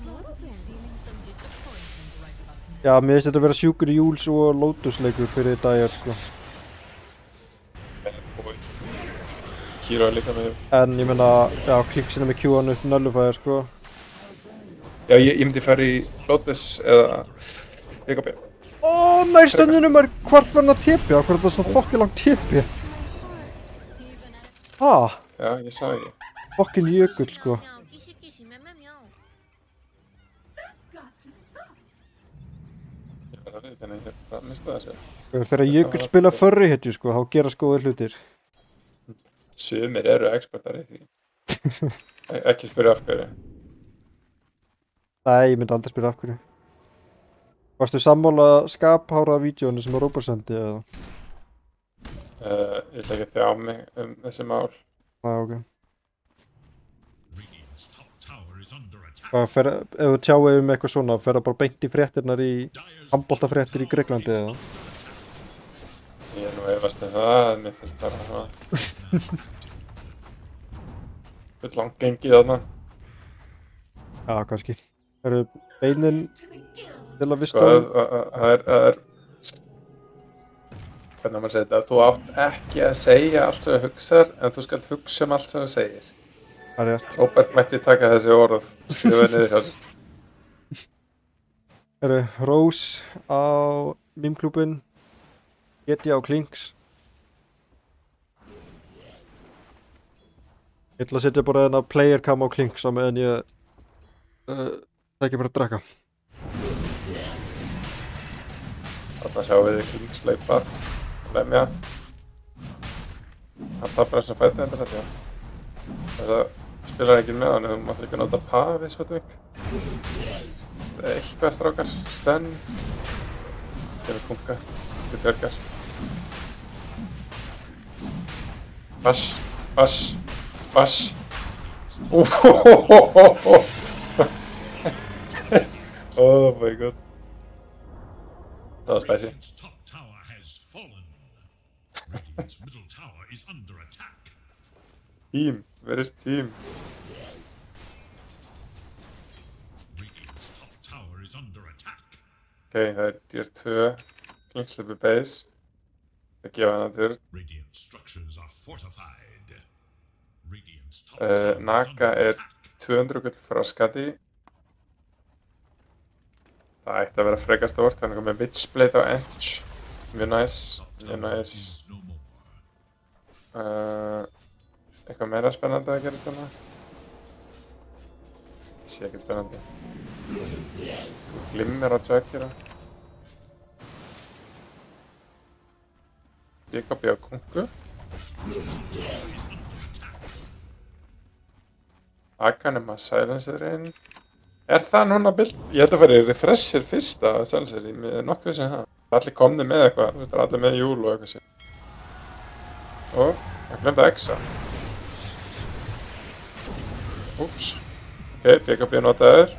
Já, mér finnst þetta að vera sjúkur júls og Lotus leikur fyrir dagjar, sko. Kýra líka með... En ég meina, já, klikksina með Q-an upp nullifæðir, sko. Já, ég myndi fara í Lotus eða BKB. Ó, nærstöndinu maður, hvort var hann að TP? Hvort er það svona fokkin langt TP? Ha? Já, ég sá ekki. Fokkin jökull, sko. Já, það veit ég bara mista þessu. Þegar jökull spila förri hetju, sko, þá gera góðir hlutir. Sumir eru expertar í því. Ekki spyrja af hverju. Nei, ég myndi aldrei spyrja af hverju. Varstu sammála skaphára vídeónu sem Róbert sendi, eða? Ég ætla ekki að á mig þessi mál. Ok. Radiant's top tower is under attack. Ef þú tjáir eitthvað svona, fer það bara beint í fréttirnar í handboltafréttir í Greiklandi eða? Ég nú efast það, mér finnst bara svona full langt gengið þarna. Já, kannski. Eru beinin til að vista? Það er hvernig maður segir þetta, þú átt ekki að segja allt sem þú hugsar, en þú skalt hugsa allt sem þú segir. Það er rétt. Róbert mætti taka þessi orð, skrifa niður hjá sér. Eru Rose á meme-klúbin, GT á Klinks. Ég ætla að setja bara þennan player cam á Klinks á meðan ég ekki bara að drekka. Þarna sjáum við Klinks leipa og lemja. Hann tapar þessum fæti endur þetta, já. Það spilar ekki með hann, þú mátt líka nota pafi, Svartvík. Eitthvað strákar, stenn. Til að kunka, til björgar. Bass, bass, bass. Oh my god. Það var spicy. Radiant's top tower has fallen. Radiant's middle tower is under attack. Team, where is team? Radiant's top tower is under attack. Ok, það er tier 2. Klingsleipi base. Það gefa hana til. Radiant structures are fortified. Radiant's top Uh, tower is Naga under er attack. 200 gull frá Skadi. Það ætti að vera frekar stórt, þannig að með Witchblade á Ench. Mjög næs, mjög næs. Is no more. Eitthvað meira spennandi að gerast þarna? Ég sé ekkert spennandi. Glimmer á Jackira. Jacobi á Kunku. Akanema Silencerinn. Er það núna bild? Ég held að fara í refresher fyrsta Silencerinn, með nokkuð sem það. Allir komni með eitthvað, þú veist, allir með júl og eitthvað sér. Og, ég glemdi að exa. Úps. Ok, Jacobi er notaður.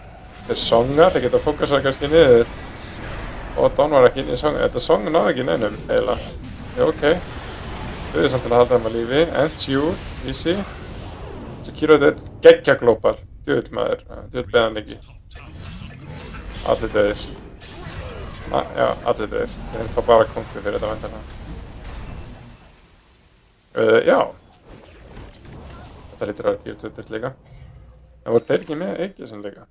Þeir songa, þeir geta fókusað kannski niður. Og Don var ekki inn í songa. Þetta songa náði ekki neinum, eiginlega. Já, ok. Þau er samt til að halda þeim á lífi. Ents, jú, easy. Svo Kiro þetta er geggja global. Djöfull maður, djöfull beðan leiki. Allir döðir. Já, allir döðir. Þeir fá bara kongu fyrir þetta væntanlega. Já. Þetta lítur að vera djöfull líka. En voru þeir ekki með Aegis líka?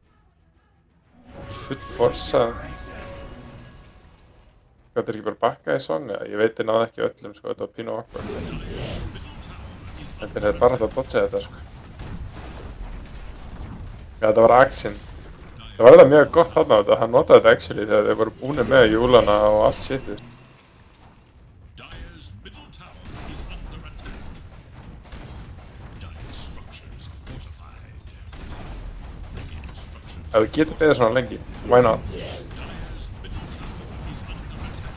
Full forsa. Þetta er ekki bara bakka í songa? Ég veit ég náði ekki öllum, sko, þetta var pínu okkur. En þeir hefði bara hægt að dodga þetta, sko. Já, þetta var Axin. Það var þetta mjög gott þarna á þetta, hann notaði þetta actually þegar þeir voru búinir með júlana og allt shitið. Dire's middle tower is under attack. Dire's structures are fortified. Radiant structures. Ef við getum beðið svona lengi, why not?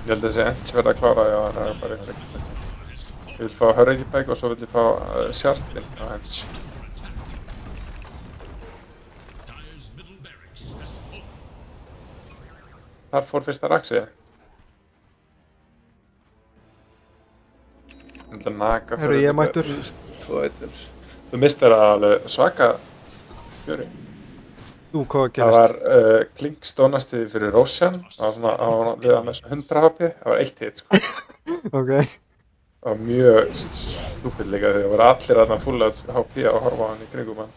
Ég held að þessi Ents verði að klára, já, hann er bara eitthvað ekkert. Ég vil fá Hurricane Pike og svo vil ég fá Sjartin á Ents. Dire's middle barracks has fallen. Þar fór fyrsta Raxi. Ég held að Naga Herru, ég er mættur. 2 items. Þú mistir alveg svaka fjöri. Þú, hvað Það gerist? var Klinks dónasti fyrir Roshan. Það var svona, á liða með 100 HP. Það var 1 hit, sko. Ok. Það var mjög stúpid líka því það voru allir þarna full out HP að horfa á hann í kringum hann.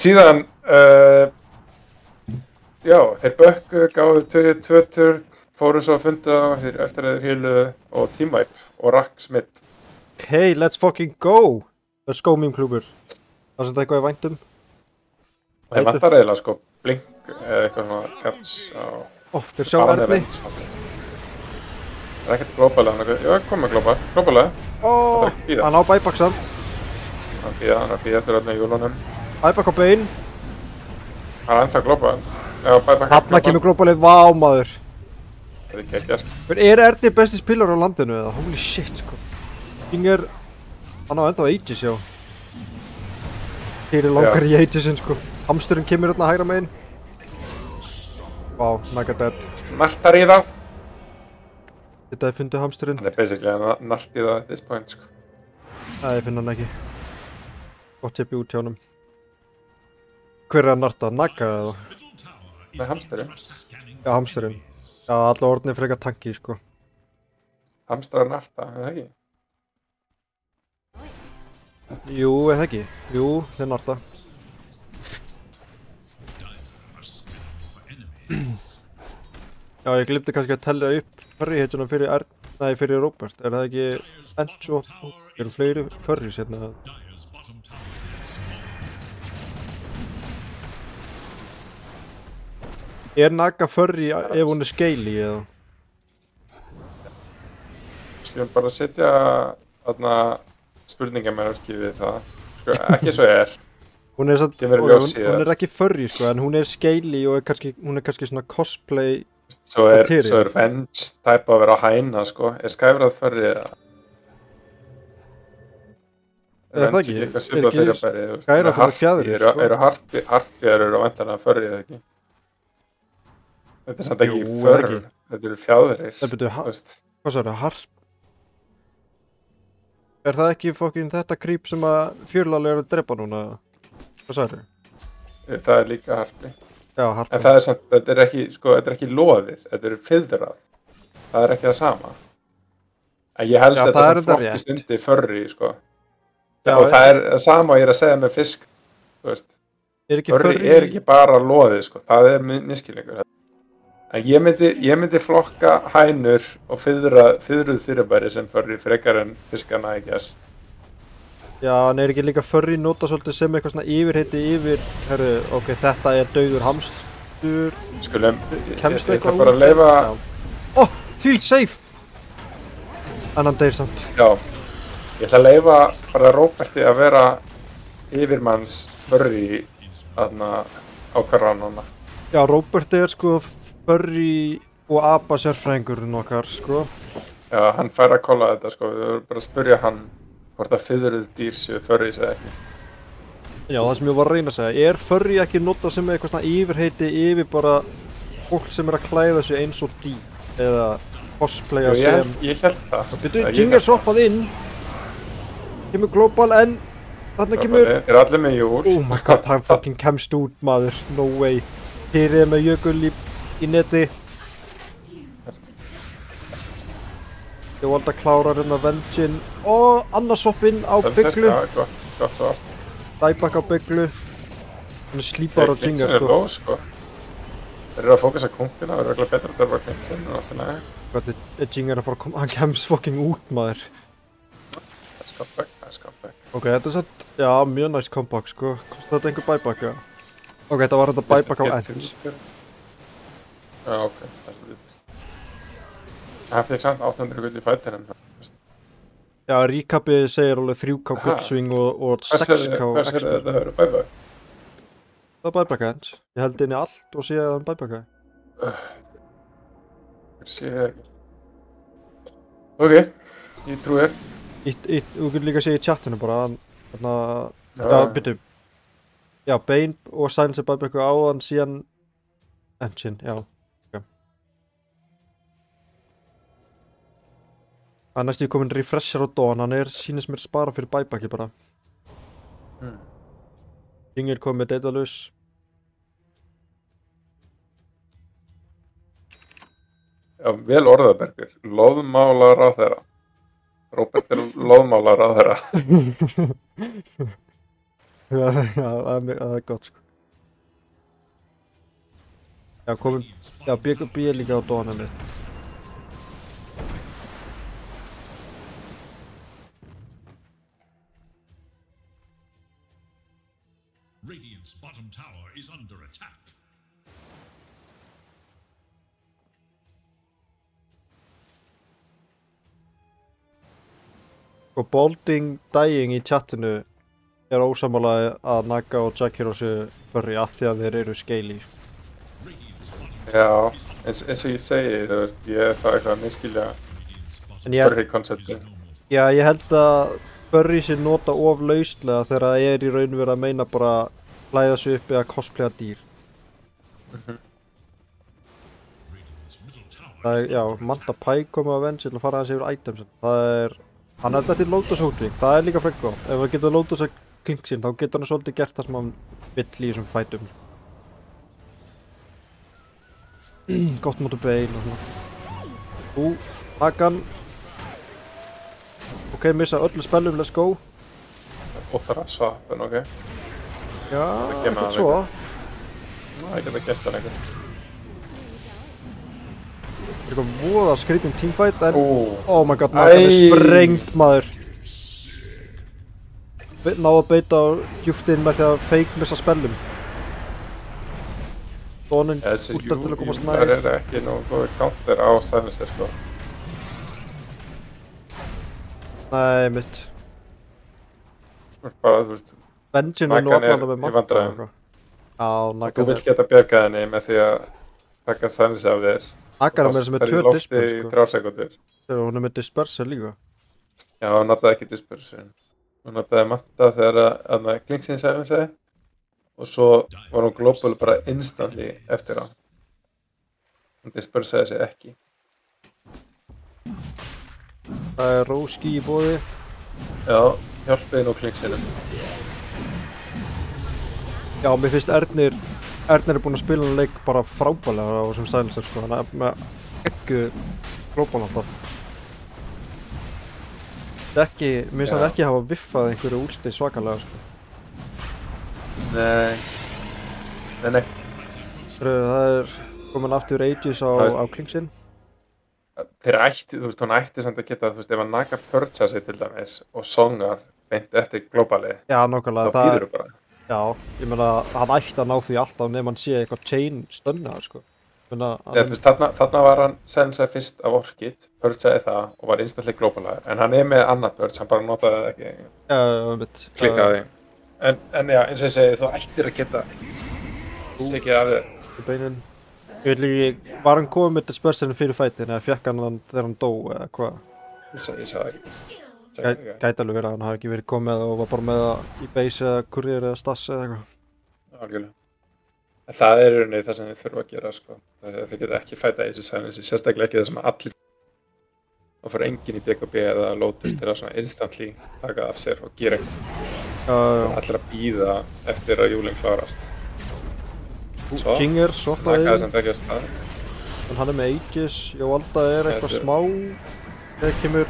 Síðan, já, þeir bökku, gáðu 2 turn, fóru svo að funda þeir eftir að þeir healuðu og teamwipe og rakk smitt. Hey, let's fucking go! Let's go, meme-klúbur. Það sem þetta eitthvað ég væntum. Þeir vantar eiginlega sko blink eða eitthvað svona catch á Ó, þeir sjá Erli. Það er ekkert glóbalega, hann er komið glóbalega. Ó, hann á bæbak samt. Hann er að bíða eftir öllum júlunum. Bæbak á bein. Hann er ennþá glóbal. Já, bæbak. Þarna kemur glóbalið, vá maður. Það er ekki ekki, sko. Hver er Erni besti spilar á landinu eða? Holy shit, sko. King hann á ennþá Aegis, já. Hér langar í Aegisinn, sko. Hamsturinn kemur hérna hægra megin. Vá, mega dead. Nartar í þá. Þetta er fundið hamsturinn. Hann er basically nart í það at this point, sko. Nei, ég finn hann ekki. Gott tippi út hjá honum. Hver er að narta? Naga eða? Nei, hamsturinn. Já, hamsturinn. Já, alla orðinni frekar tanki, sko. Hamstrar narta, eða ekki? Jú, eða ekki. Jú, þeir narta. Já, ég glimti kannski að tellja upp furry-hituna fyrir Robert. Er það ekki Ench og eru fleiri furries hérna? Er Naga furry ef hún er scaly eða? Skulum bara setja þarna spurningamerki við það. Sko, ekki svo er. Hún er, hún er ekki furry, sko, en hún er scaly og hún er kannski svona cosplay. Svo er Venge tæpa að vera hæna, sko. Er Skæfrað furry eða? Er það ekki? Eitthvað svipað fyrirbæri, þú veist. Skæfrað er fjæðrir, sko. Eru harpjar eru væntanlega furry eða ekki? Þetta er samt ekki furry, þetta eru fjæðrir. Það betur, hvað svo er það? Harp? Er það ekki fokkin þetta creep sem að fjörláli eru að drepa núna? Hvað svo er það? Það er líka harpi. Já, harpa. En það er samt, þetta er ekki loðið, þetta er fiðrað. Það er ekki það sama. En ég held þetta sem flokkist undir furry, sko. Já, og það er það sama og ég er að segja með fisk, þú veist. Furry er ekki bara loðið, sko. Það er miskilningur. En ég myndi flokka hænur og fiðruð fyrirbæri sem furry frekar en fiskana, I guess. Já, en er ekki líka furry nota svolítið sem eitthvað svona yfirheiti yfir, herru, ok, þetta er dauður hamstur. Skulum, kemst ég bara að leifa... Ó, field safe! En hann deyr samt. Já, ég ætla að leifa bara Róberti að vera yfirmanns furry þarna á hverjanana. Já, Róberti er sko furry og apa sérfræðingurinn okkar, sko. Já, hann fær að kolla þetta, sko, við verðum bara að spyrja hann hvort að fiðruð dýr séu furry eða ekki. Já, það sem ég var að reyna að segja, er furry ekki notað sem eitthvað svona yfirheiti yfir bara fólk sem er að klæða sig eins og dýr, eða cosplaya sem... Ég held það. Byrju, Jinger soppað inn, kemur global en þarna kemur... Þeir eru allir með jól. Oh my god, hann fucking kemst út, maður, no way. Hér er með jökul í neti. Ég valdi að klára hérna Vengein og annarsoppinn á bygglu. Já, gott svo. Dieback á bygglu. Hann er slípar á Jinger, sko. Low, sko. Þeir eru að fókusa kungina, það eru eitthvað betra að derfa kungina og allt í lagi. Hvað er Jinger að fara að koma? Hann kemst fucking út, maður. Það er scoutback. Ok, þetta er satt, já, mjög næst comeback, sko. Kostar þetta einhver buyback, já? Ok, þetta var þetta buyback á Ench. Já, ok. Það fikk samt 800 gull í fætinum. Já, recapið segir alveg 3k gullsving og 6k XP. Hvers er þetta að vera buyback? Það er buyback Ench. Ég held inn í allt og sé að hann buybackaði. Ég sé það ekki. Ok, ég trúi þér. Þú getur líka að segja í chatinu bara, þarna, já, byrju. Já, Bane og Silence er buybacku áðan síðan Enchin, já. Það er næstu komin refresher á Dawn, hann sýnist mér spara fyrir buybacki bara. Jinger kom með datalus. Já, vel orðabergur. Loðmálar á þeirra. Róbert er loðmálar á þeirra. Já, það er gott, sko. Já, komin, já, B er líka á Dawn henni. Radiant's bottom tower is under attack. Og Balding Dying í chatinu er ósammála að Naga og Jakiro séu furry af því að þeir eru scaly. Já. eins og ég segi, þú veist, ég er þá eitthvað að miskilja En ég held, Burry-konceptið. já, ég held að Burry sé nota of lauslega þegar það er í raun verið að meina bara klæða sig upp eða cosplaya dýr. Það er, já, Manta Pie komið að venn til að fara aðeins yfir items. Það er, hann er þetta til Lotus Hookling, það er líka frekk gott. Ef hann getur Lotus Kling sín, þá getur hann svolítið gert það sem hann vill í þessum fætum. Gott móti bein og svona. Hakan. Ok, missa öllu spellum, let's go. Og þrassvapen, ok. Já, kemur ekkert að svo. Það geta gert hann eitthvað. Það er eitthvað voða skrítinn teamfight en... Oh my god, Nagan er sprengt, maður. Náðu að beita á djúftinn með því að fake missa spellum. Dónin Þessi út til að komast nær. júlar er ekki nógu góði counter á Silencer, sko. Nei, mitt. Bara, þú veist, Benjin er nú Nagan er allan með í Manta. vandræðum. Já, þú Nagan vill er... geta bjargað henni með því að taka Silencer af þér. Nagan er með þess að með 2 lofti dispel, í sko. 3 sekundur. Þegar hún er með disperser líka. Já, hún notaði ekki dispersion. Hún notaði Manta þegar að Klingsinn Silencer og svo var hún global bara instantly eftir á. Hún dispersaði sig ekki. Það er Róski í boði. Já, hjálpiði nú Klingsinnum. Já, mér finnst Ernir er búinn að spila hann leik bara frábælega á þessum Silencer, sko. Hann er með ekki global alltaf. Ekki, mér finnst hann ekki hafa viffað einhverju últi svakalega, sko. Nei. Það er komin aftur Aegis á Klingsinn. Þeir ætti, þú veist, hún ætti samt að geta, þú veist, ef hann Naga purcha sig til dæmis og songar beint eftir globali, Já, nákvæmlega. þá býður þú bara. Já, ég meina, hann ætti að ná því alltaf nema hann sé eitthvað chain stunnaður, sko. Þú veist, þarna var hann sensaði fyrst af Orchid, purchaði það og var instantly globalaður, en hann er með annað purch, hann bara notaði það ekki. Já, mitt. Klikkaði. En já, eins og ég segi, þú ættir að geta tekið af þér. Í beinin. Ég veit líka, var hann komið með disperserinn fyrir fætin eða fekk hann þegar hann dó eða hvað? Ég sagði það ekki. Gæti alveg verið að hann hafi ekki verið komið og var bara með það í base eða courier eða stass eða eitthvað. Algjörlega. En það er í rauninni það sem þið þurfa að gera, sko. Þið geta ekki fæta í þessu Silencer, sérstaklega ekki það sem allir og fara enginn í BKB eða Lotus til að svona instantly taka af sér og gera eitthvað. Allir að bíða eftir að júlinn klárast. Svo, Jinger soppaði Nagaði sem ekki að stað. En hann er með Aegis, Jóvalda er eitthvað smá þegar kemur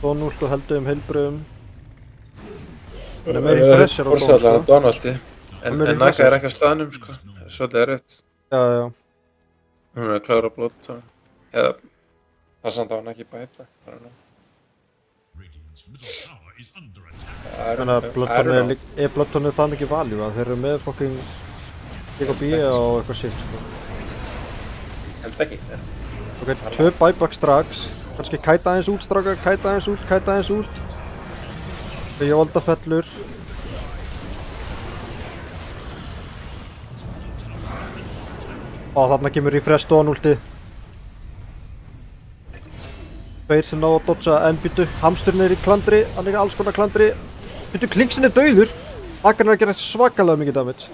Donald og heldur heilbröðum. Hann er meiri pressure á Donald, Forsæðlega á Donaldi. En Naga er ekki á staðnum, sko. Svolítið erfitt. Já. Hún er að klára blót, eða það samt á hann ekki bæta. Ég meina, Bloodborne er það mikið value að þeir eru með fucking BKB og eitthvað shit, sko. Held ekki. Ok, 2 buyback strax. Kannski kæta aðeins út, strákar, kæta aðeins út. Þegar Jóvalda fellur. Þarna kemur refresh Donaldi. Tveir sem ná að dodga en byttu. Hamsturinn er í klandri, hann er í alls konar klandri. Byttu, Klingsinn er dauður. Hakan er að gera svakalega mikið damage.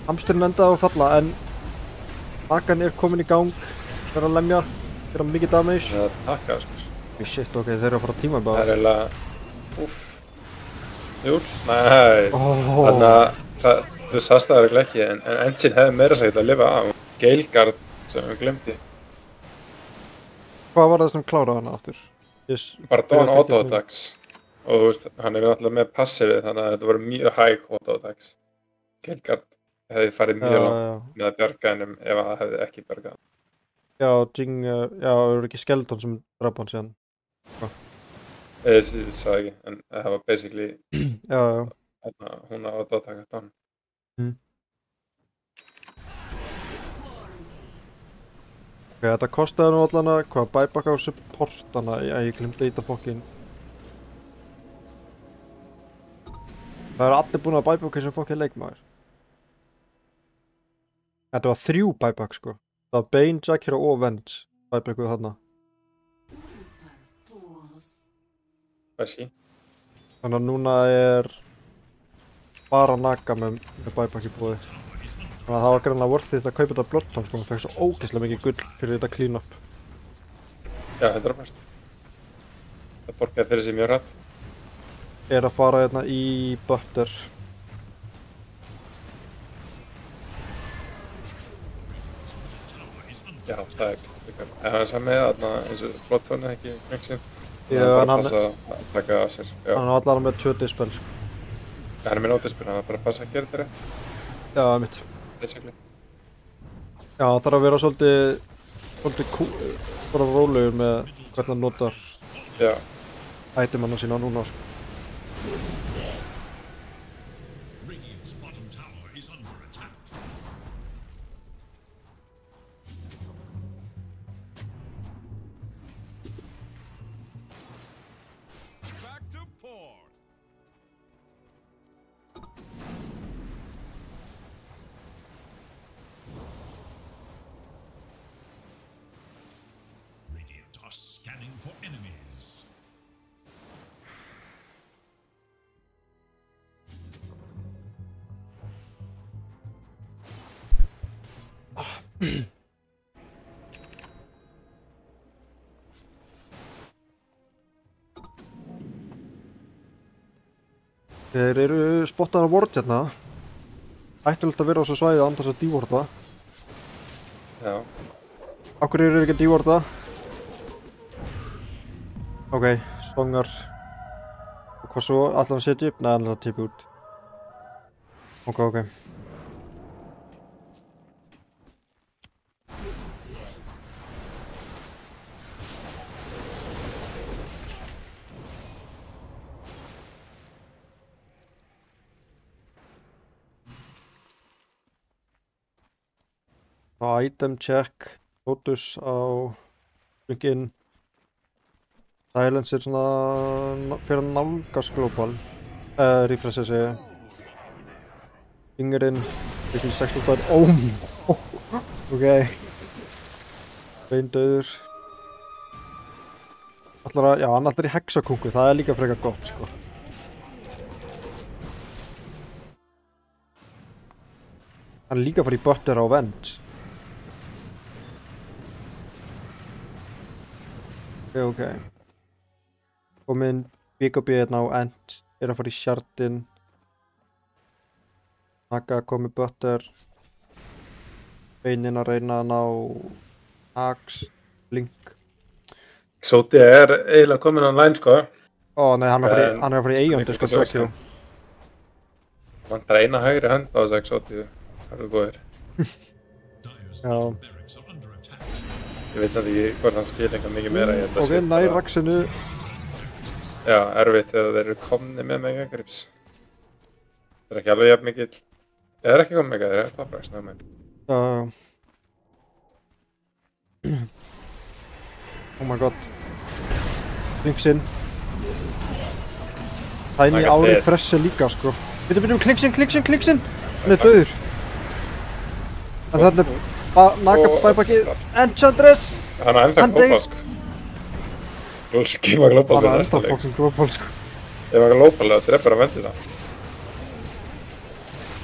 Hamsturinn endaði að falla en Hakan er komin í gang. Það er að lemja, gera mikið damage. Það er takka, sko. Shit, ok, þeir eru að fara að tíma bara. Það er eiginlega... Júl? Næs. Þannig að þú sast það verið ekki, en Engine hefði meira sagt að lifa af. Galeguard sem við glemdi. Hvað var það sem kláraði hana aftur? Bara Dawn Auto-attacks. Og þú veist, hann er náttúrulega með passivið, þannig að þetta voru mjög hæg auto-attacks. Galeguard hefði farið mjög langt með að bjarga hennum ef það hefði ekki bjargað. Já, það eru ekki Skeleton sem draf hann síðan. Ég sagði ekki, en það var basically Já. Hún á auto-attacka Dawn. Ok, þetta kostiði nú allan að hvað, buyback á supportana, ég glemdi þetta fokkin. Það eru allir búin að buyback þessum fokkin leikmaður. Þetta var 3 buyback sko. Það var Bane, Jakira og Venge buybackuð þarna. Kannski. Þannig að núna er bara Naga með buyback í búið. Þannig að það var greinlega worth it að kaupa þetta Bloodhound sko. Hún fekk svo ógeðslega mikið gull fyrir þetta clean up. Já, 100%. Það borgaði fyrir sig mjög rætt. Er að fara hérna í Butter. Já, það er líka. Það er saman með þarna eins og Bloodhound ekki kringsin. Já, en hann passa að taka af sér. Já. Hann var allavega með 2 dispel sko. Hann er með nótispil, hann er bara að passa að gera þetta rétt. Já, mitt. Basically. Já, það þarf að vera svolítið bara rólegur með hvernig hann notar Já. itemana sína núna sko. Radiant's bottom tower is under attack. Back to port. Radiant are scanning for enemies. Þeir eru spottaðar að ward hérna. Ættulegt að vera á þessu svæði án þess að dewarda. Já. Af hverju eru þeir ekki að dewarda? Ok, stongar. Og hvað svo? Ætlar hann að setja upp? Nei, hann ætlar að tippa út. Ok. Item check, Lotus á Blink-in. Silence er svona fyrir að nálgast global. Refresha segja. Fingerinn, ekki 16 ok. Bane döður. Já, hann ætlar í hexakungu, það er líka frekar gott sko. Hann er líka að fara í Butter á Venge. Ok. Kominn BKB hérna á End, er að fara í Shardin. Naga komið Butter. Baneinn að reyna að ná Axe, Blink. Exodia er eiginlega komin online sko. Ó nei, hann er að fara í Aeon sko, Jokio. Vantar eina hægri hönd á þessu Exodia. Það eru góðir. Já. Ég veit samt ekki hvort hann skil eitthvað mikið meira. Ok, nær Raxinu. Já, erfitt þegar þeir eru komni með Megagrips. Það er ekki alveg jafn mikill. Það er ekki komið Mega, þeir eru toprax, náðum. Oh my god. Klingsinn. Tiny árið Fresse líka sko. Byrjum, Klingsinn! Hann er döður. En þarna er Naga bæbakið. Enchantress! Hann er ennþá global sko. Skíma global hann er ennþá fucking global sko. Ef hann er global, það er bara að vensi það.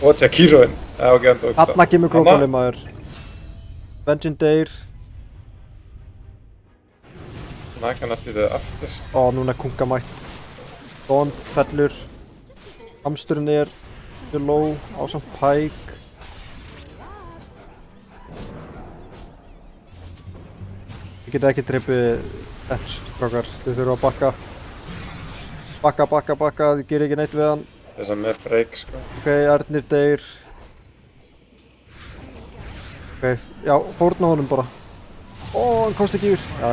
Og Jakiroinn. Það var ekki enda okkur. Þarna kemur globali maður. Vengeance Deyr. Naga næst í þau aftur. Ó, núna er kungamætt. Dawn fellur. Hamsturinn er mjög low á samt Pike. Ég get ekki trippið Edge, strákar. Þið þurfa að bakka. Bakka. Þið gerir ekki neitt við hann. Þess að með break sko. Ok, Ernir deyr. Ok, já, fórna honum bara. Ó, hann komst ekki yfir. Já.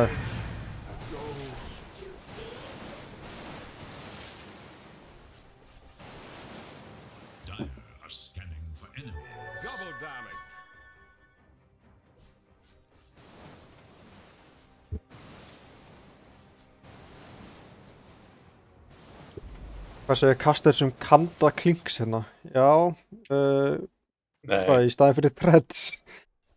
Dire are scanning for enemies. Double damage. Hvað segir Caster sem kanda Klinks hérna? Já, Nei. hvað, í staðin fyrir Threads?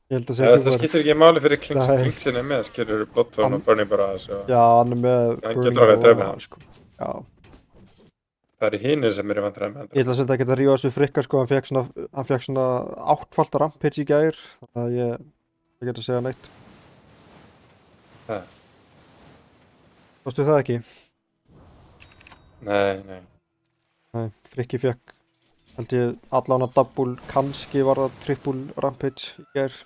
Ég held að Það segja skiptir ekki máli fyrir Nei. Klinksin með, skilur Bloodthorn og Burning Barrage og Já, hann er með Hann Burning getur alveg og drepið hann. sko. Já. það er hinir sem eru vandræðið með Ég ætla að ekki að rífa þessu frikka sko, hann fekk svona 8-falda rampage í gær, þannig að ég get að segja neitt. Ha. Fórstu það ekki? Nei. Nei, frikki fekk, held ég, allan að double, kannski var það triple rampage í gær.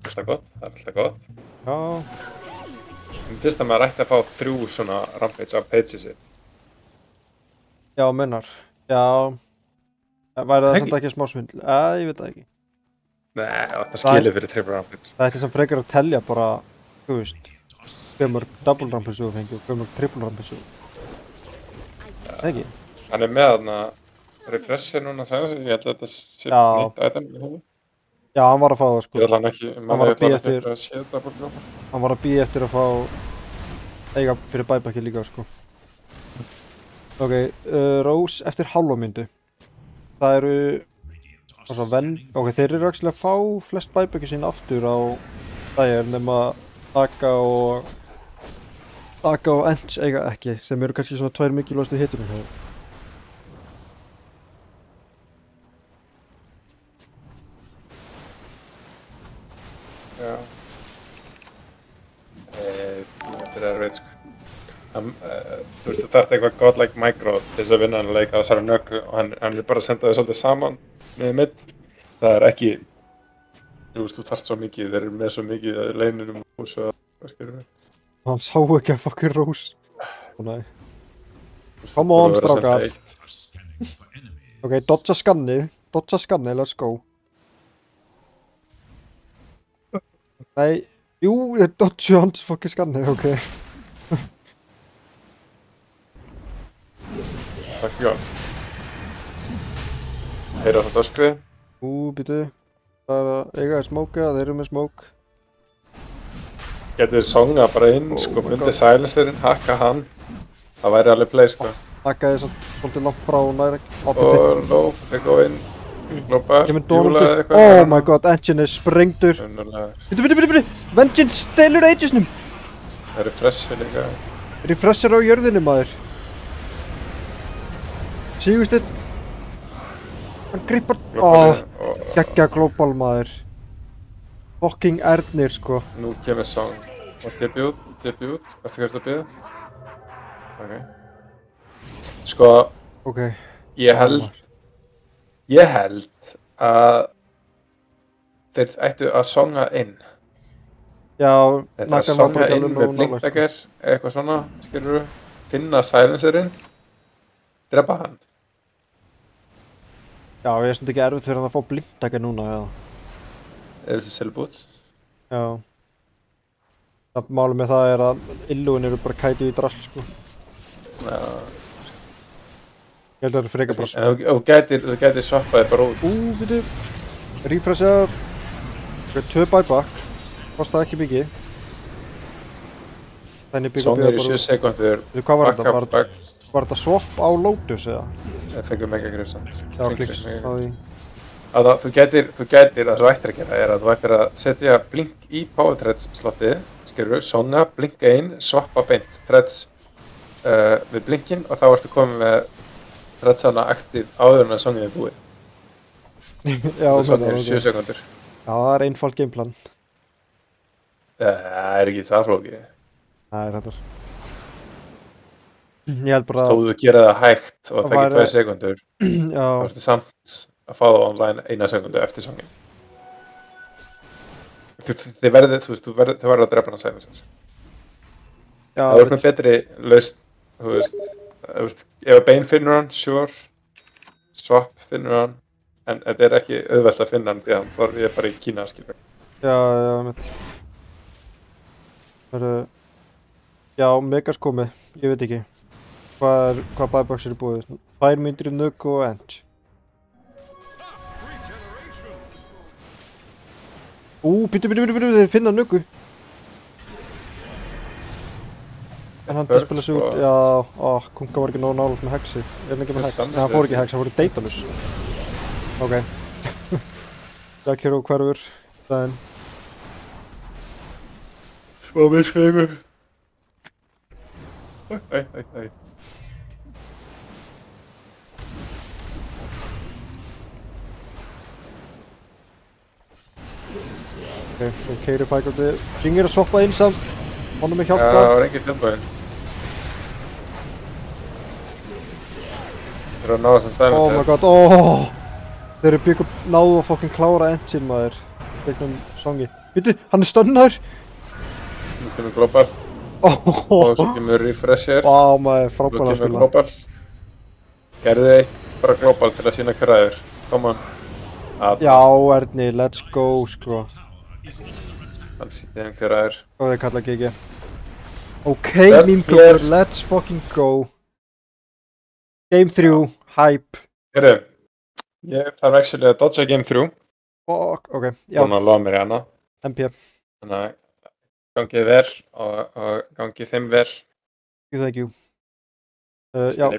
Það er alltaf gott. Já, Mér finnst að maður ætti að fá 3 svona rampage á pageið sitt. já, mennar. Já, væri það Ekki. samt ekki smá svindl? Ég veit það ekki. Nei, það skilur fyrir triple rampage. Það ætti sem frekar að telja bara, þú veist, hver mörg double rampage þú fengið og hver mörg triple rampage þú. Það ekki? Hann er með þarna refresher núna, ég held að þetta sé Já. nýtt item í hóðu. Já, hann var að fá það sko. Ég ætla hann ekki, Hann var að bíða eftir eftir- að sé þetta bara. Hann var að býja eftir að fá eiga fyrir buybackið líka sko. Ok, Rose eftir hálfa myndu. Það eru ok, þeir eru actually að fá flest buybackið sín aftur á dagir nema Taka og Ents eiga ekki, sem eru kannski svona 2 mikilvægastu hitunum hér. Já. Þetta er erfitt sko. Þú veist, þú þarft eitthvað godlike micro til þess að vinna hann að leika á þessari nöggu og hann er bara að senda þau svolítið saman með mitt. Það er ekki, þú veist, þú þarft svo mikið, þeir eru með svo mikið leininum og svo, hvað skilur við? Hann sá ekki að fucking Rose. Ó nei. Come on, strákar. Ok, dodga skannið, let's go. Nei, jú, þeir dodge hans fucking skannið, ok. Takk já. Heyra þetta öskrið. Býtu. Það er að eiga er smóka, þeir eru með smók. Getur songa bara inn, sko, my fundið God. silencerinn, hakka hann. Það væri alveg play, sko. Taka þess að svolítið langt frá næri. Og lóf, þeir góð inn. Glópar, Ég mynd júla Donald eða upp. eitthvað. Oh my god, engine er sprengtur. Unnulegar. Býtu. Vengeance stelur Aegisnum. Það eru freshið líka. Refresher á jörðinni, maður. Sigursteinn. Hann grippar. Glópar og Geggja global, maður. Fucking Ernir, sko. nú kemur song. Og debut. Eftir hvert að bíða. Ok. Sko, Ok. ég held að þeir ættu að songa inn. Já, Þetta að Nagan var songa bara ekki inn alveg með nógu nálægt. blinkdagger, eitthvað svona, skilur við, finna silencerinn, drepa hann. Já, ég er svona ekki erfitt fyrir hann að fá blindtækja núna, já. Eða þessi silbúts. Já. Það málið með það er að illúin eru bara kætið í drasl, sko. Já. Ég held að það eru frekar bara En þú gætir svappaði bara út. Býtu. Refresher. Ok, 2 buyback. Kostaði ekki mikið. Þannig byggja Song er í 7 sekundur. Hvað var þetta? Back. Var þetta swap á Lotus, eða? Það fengum mega grifsan. Já, kliks. Á því. Þú gætir, það svo ættir að gera er að þú ættir að setja blink í Power Threads slottið, skilur, songa, blinka inn, swappa beint Threads við blinkin og þá ertu komið með Threadsana aktív áður en að songið er búið. Já, Það songa meina, er 7 ok. sekundur. Já, það er einfalt gameplan. Það er ekki það flókið. Það er þetta. Ég held bara að... Stóðu að gera það hægt og það Það tekir væri- 2 sekundur. Já, Það ertu samt að fá það online 1 sekundu eftir songið. Þið verður, þú veist, þið verður að drepa hann að segja þessar. já, Það er með betri laust, þú veist, ef að Bane finnur hann, sure, Swap finnur hann, en þetta er ekki auðvelt að finna hann því að hann þarf ég bara í Kína, skilur. já, mitt. Það eru... Já, Megas komið, ég veit ekki. Hvað buybacks eru búið? 2 mínútur í nögg og Ent. Býtu, þeir finna nöggu. En hann Bird, dispela sig sko. út, já, Kunga var ekki nógu nálægt með hexi. Er hann ekki með hex? Nei, hann fór ekki hex, hann fór í Daedalus. Ok. Jack Hero hverfur. Staðinn. Smá misskeiðingu. Æ. Ok, við keyrum fækandi. Jing að soppa inn samt. Honum Já, hjálpa. það var engin tilbúin. Það er að ná þessum silent Oh my god, Þeir eru byggur náðu að fokkin klára engine maður. Tegnum songi. Býtu, hann er stönnaður! Nú kemur global. Og svo kemur refresh hér. Vá maður, Svo frábæra að kemur spila. global. Gerðu þig bara global til að sína hver aður. Come on. Já, Erni, let's go, sko. Hann sýndi þeim hver aður. Og þeir kalla GG. Ok, Yep, mýmklubur, yes. let's fucking go. Game 3, hype. Herru, ég þarf actually að dodga game 3. Fuck, ok, já, Búin að lofa mér í hana. MP. Þannig að gangið vel og gangið þeim vel. Thank you. Já,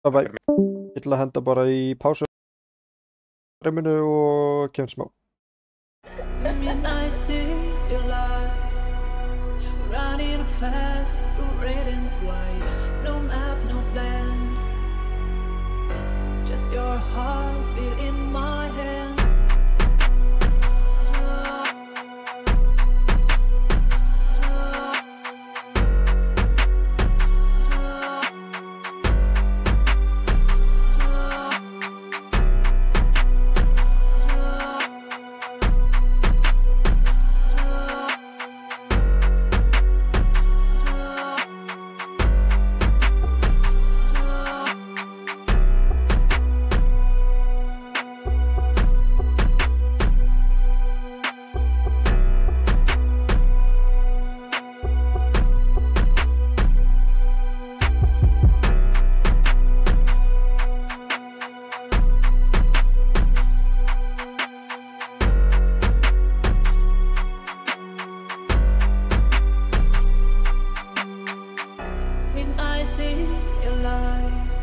bye bye. Ég ætla að henda bara í pásu. Reyminu og kemur smá. Midnight city lights, running fast through red and white. No map, no plan. Just your heartbeat in my hand. Midnight city lights,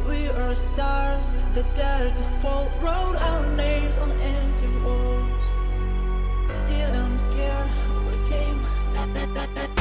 we are stars that dare to fall. Wrote our names on empty walls. Didn't care where it came.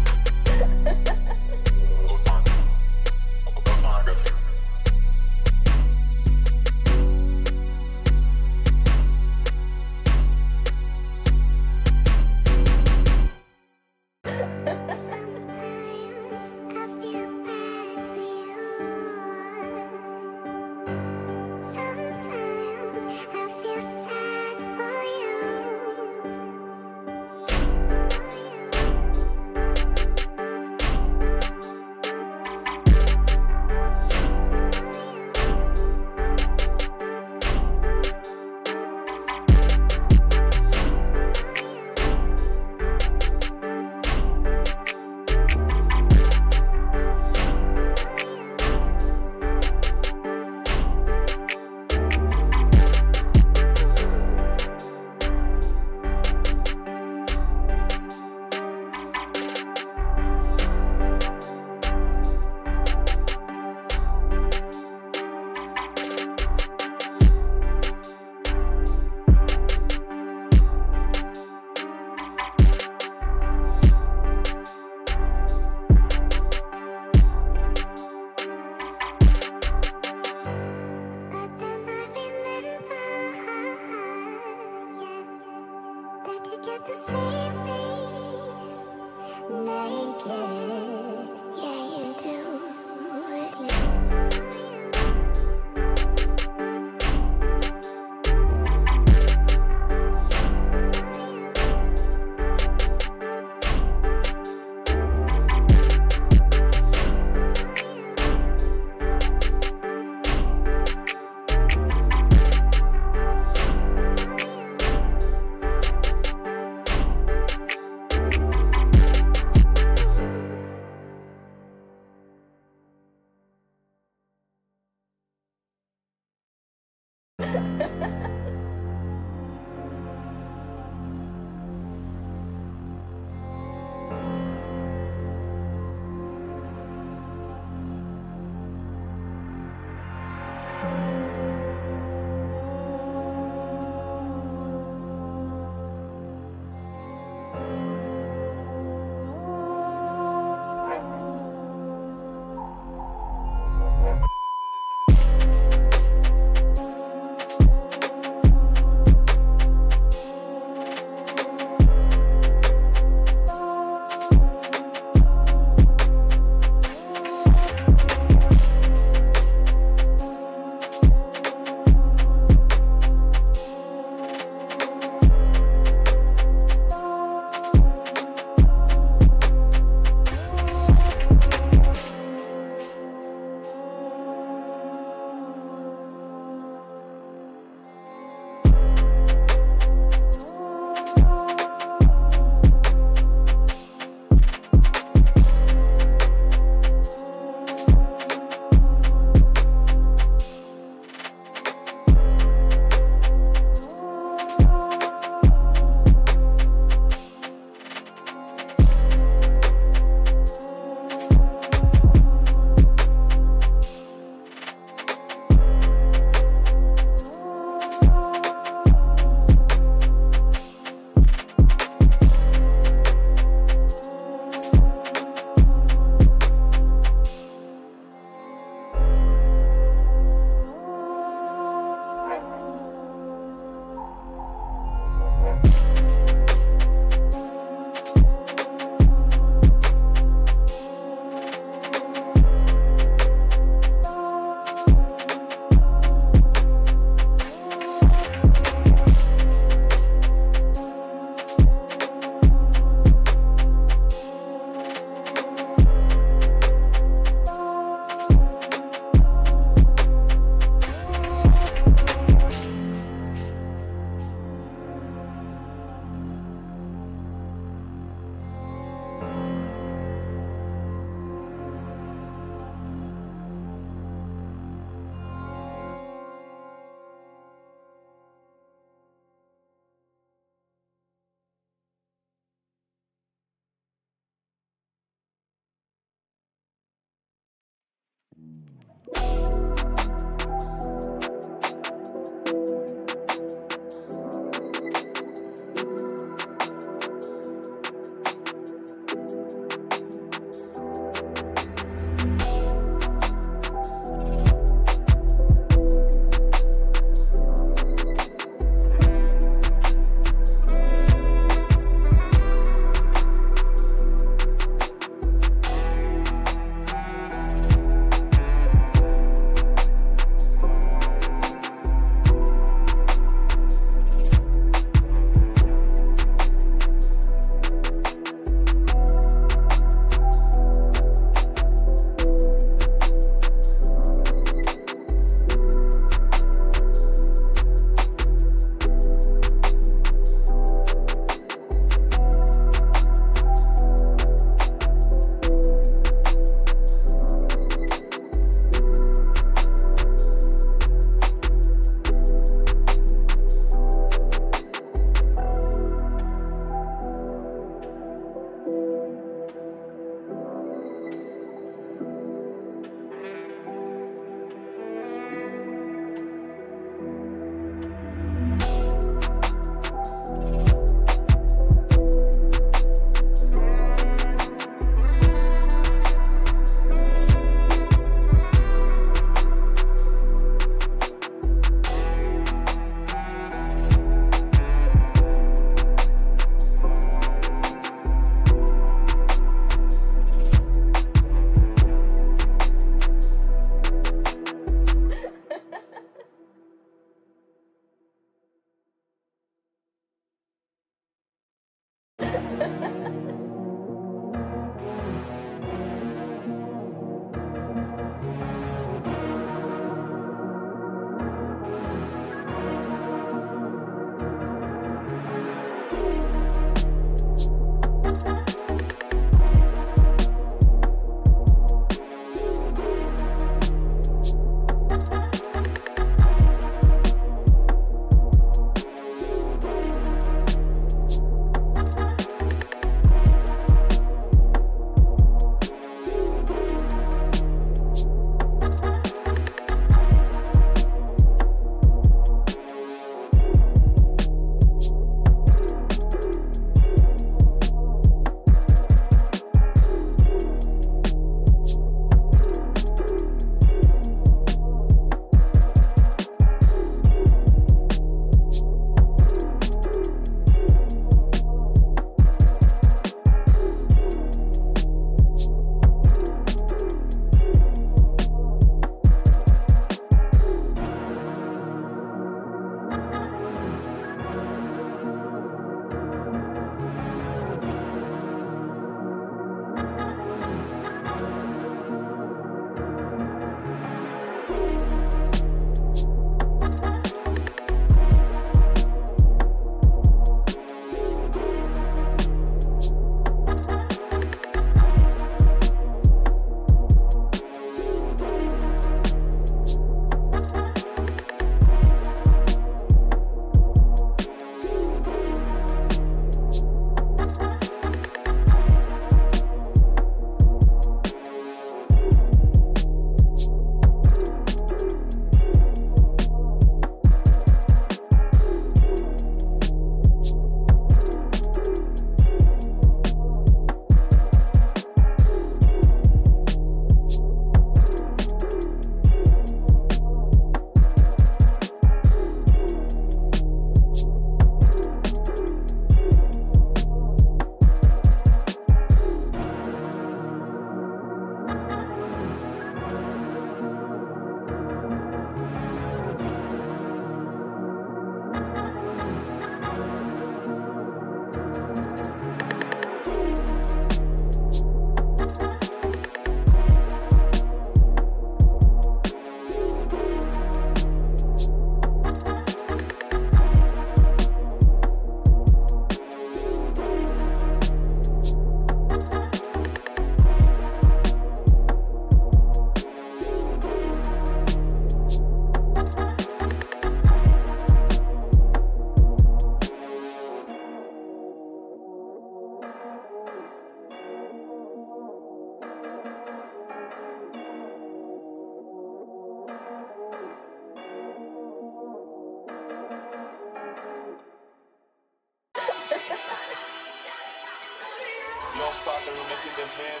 making the head.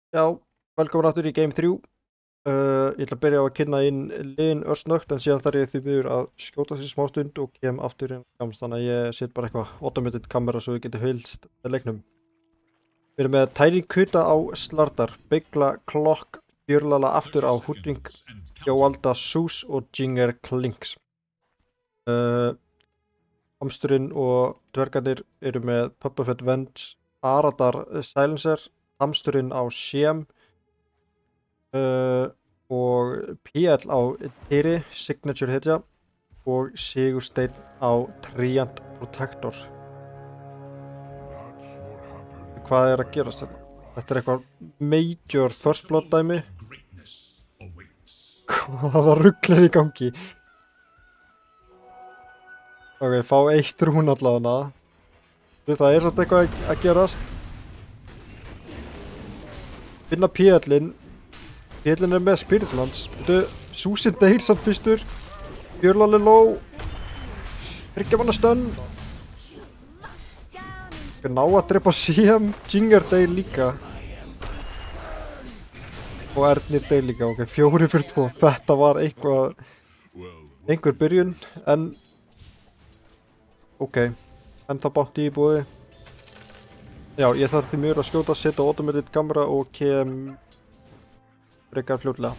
Já, velkomin aftur í Game 3. Ég ætla að byrja á að kynna inn liðin örsnögt en síðan þarf ég því miður að skjóta sér smá stund og kem aftur inn gamst, þannig að ég set bara eitthvað automated kamera svo við getum fylgst með leiknum. Við erum með Tiny Kuta á Slardar, Bigla Clock, Björlala aftur á Hoodwink, Jóalda Sus og Jinger Klinks. Hamsturinn og dvergarnir eru með Puppafett Venge, Aradar Silencer, Hamsturinn á Shem og PL á Tyri, Signature Hetja og Sigursteinn á Triant Protector. Hvað er að gerast hérna? Þetta er eitthvað major first blood dæmi. Hvaða rugl er í gangi? Ok, fá 1 rún allavega. Það er svolítið eitthvað að gerast. Finna PL-in. PL-in er með Spirit Lance. Susin deyr samt fyrstur. Björlali low. Tryggja manna stönn. Skal ná að drepa CM. Jinger deyr líka. Og Ernir deyr líka. Ok, 4 fyrir 2. Þetta var einhver byrjun. En ok. En það bátti í búið. Já, ég þarf því mjög að skjóta, setja automated kamera og kem frekar fljótlega.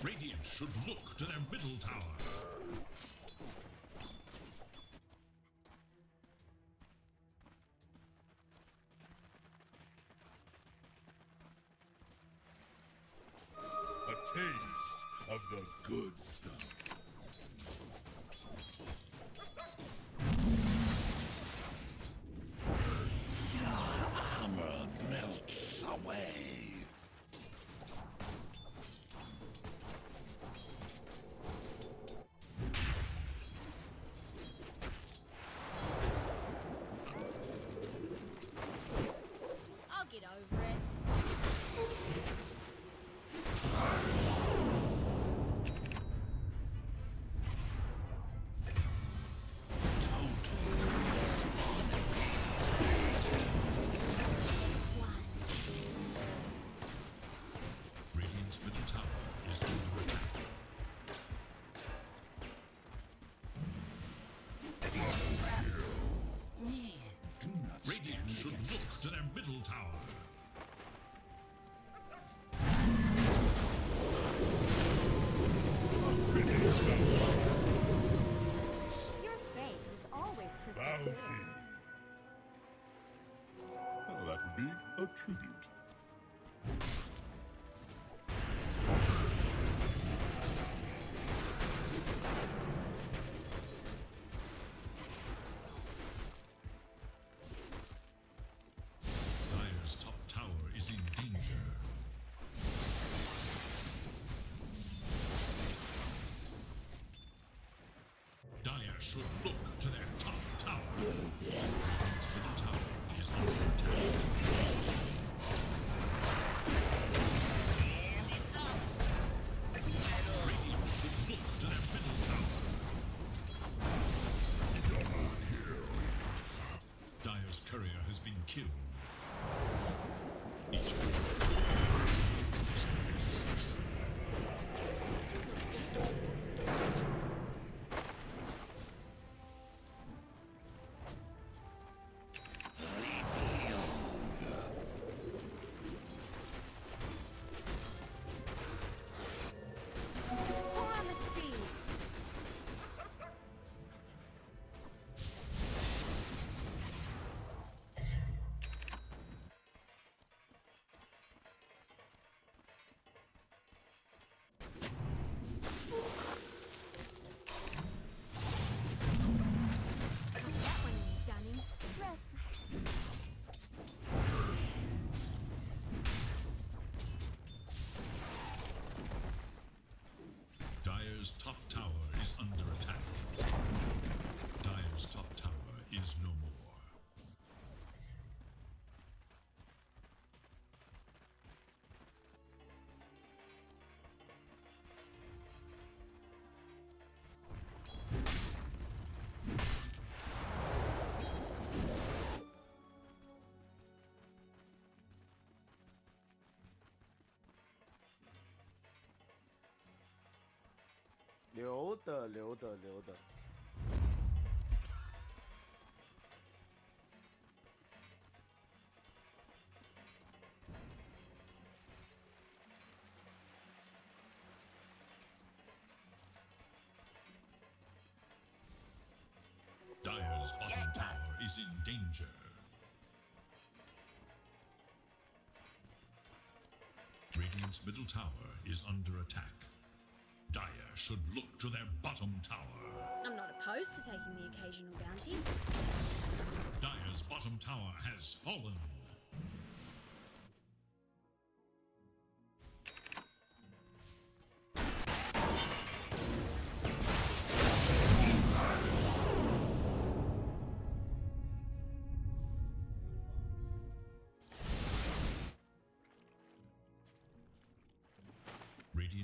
Radiant should look to their middle tower. A taste of the good stuff. Armor melts away. I'll get over it. Radiant's middle tower is under attack. Radiant should look to their middle tower. Your faith is always crystal Bounty. clear. Well, that would be a tribute. Dire's top tower is in danger. Dire should look to their top tower. Radiant's middle tower is under attack. Radiant should look to their middle tower. Dire's courier has been killed. Each is missed. Pour on the speed. Is that one you dunning? Dress. Dire's top tower is under attack. Dire's top tower is no more.留的，留的，留的。 Dire's bottom tower is in danger. Radiant's middle tower is under attack. Dire should look to their bottom tower. I'm not opposed to taking the occasional bounty. Dire's bottom tower has fallen.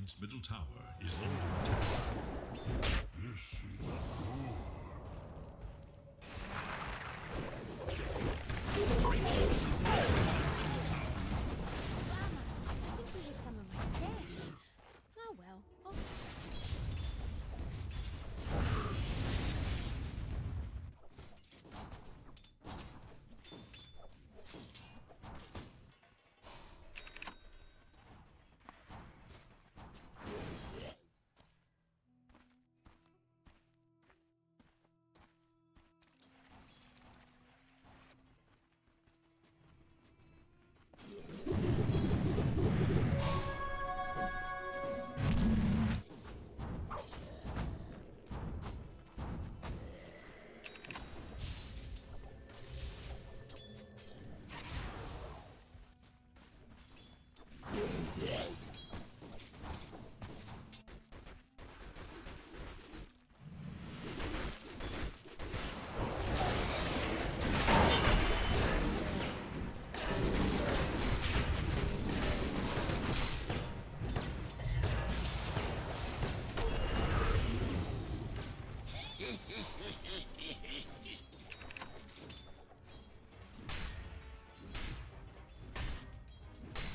Radiant's middle tower is under attack. This is gore. I think we hit some of my stash. Oh well. Oh.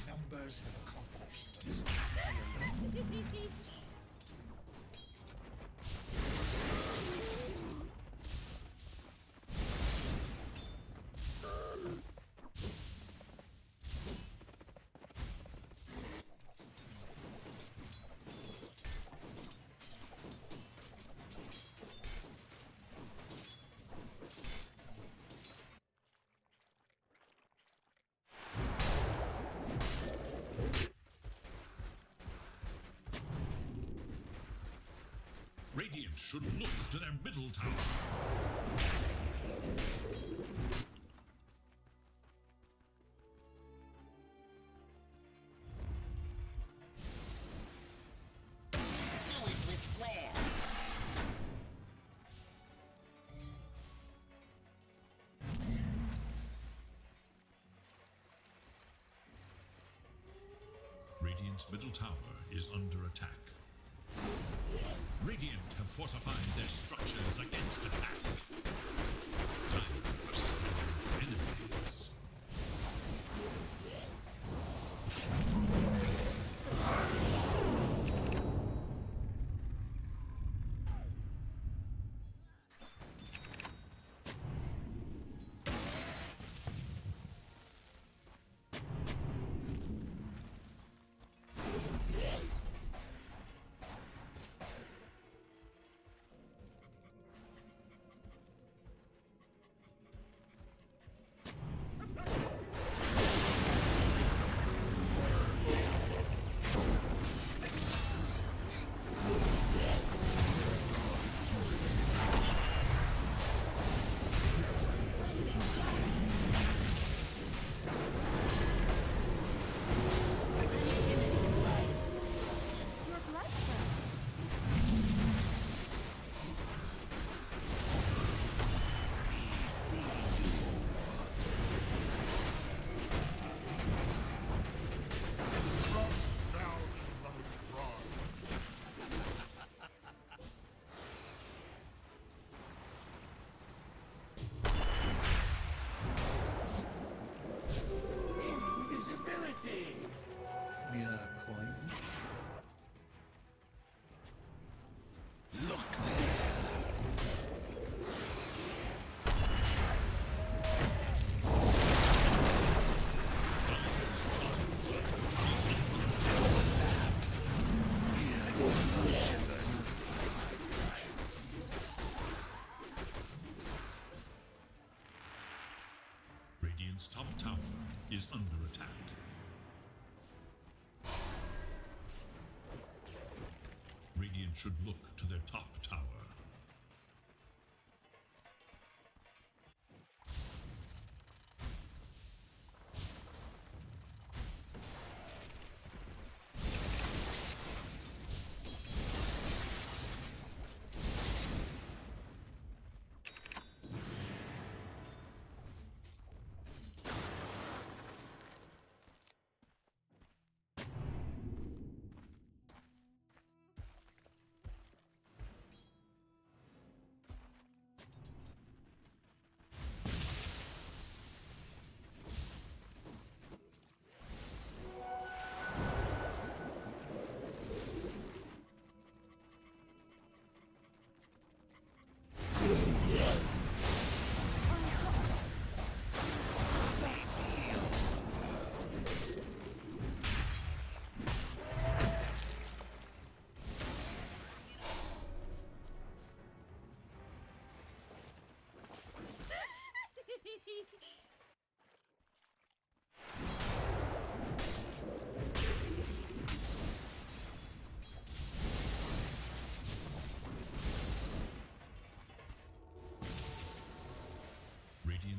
Numbers have accomplished this. Radiant should look to their middle tower. Do it with flair. Radiant's middle tower is under attack. Radiant have fortified their structures against attack. Dire serve enemies. Invisibility! Mere coin. Look there! Radiant's top tower is under attack. Radiant should look to their top tower.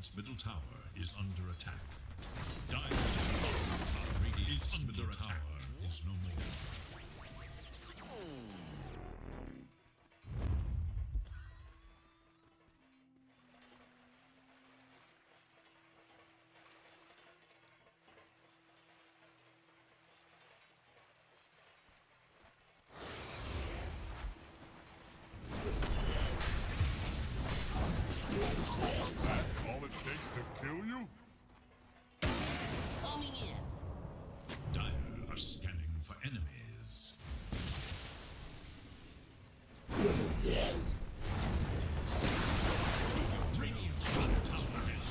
Radiant's middle tower is under attack. Dire's bottom tower Radiant's middle tower is no more. That's all it takes to kill you? Coming in. Dire are scanning for enemies. Radiant's bottom tower is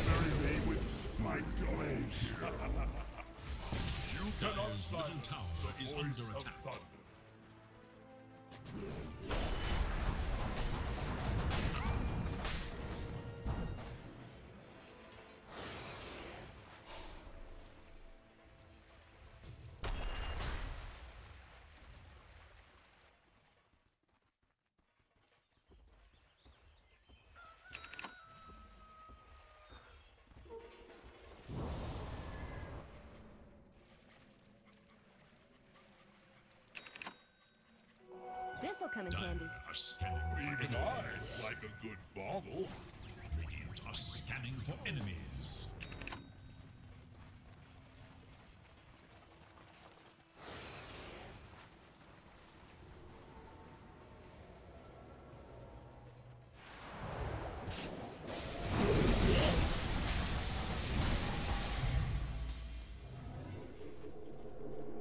Bury me with my blades. You cannot Dire's middle silence tower the is voice under of attack. thunder. This'll come in handy. Dire are scanning for Even enemies. I like a good bauble. Radiant are scanning for enemies.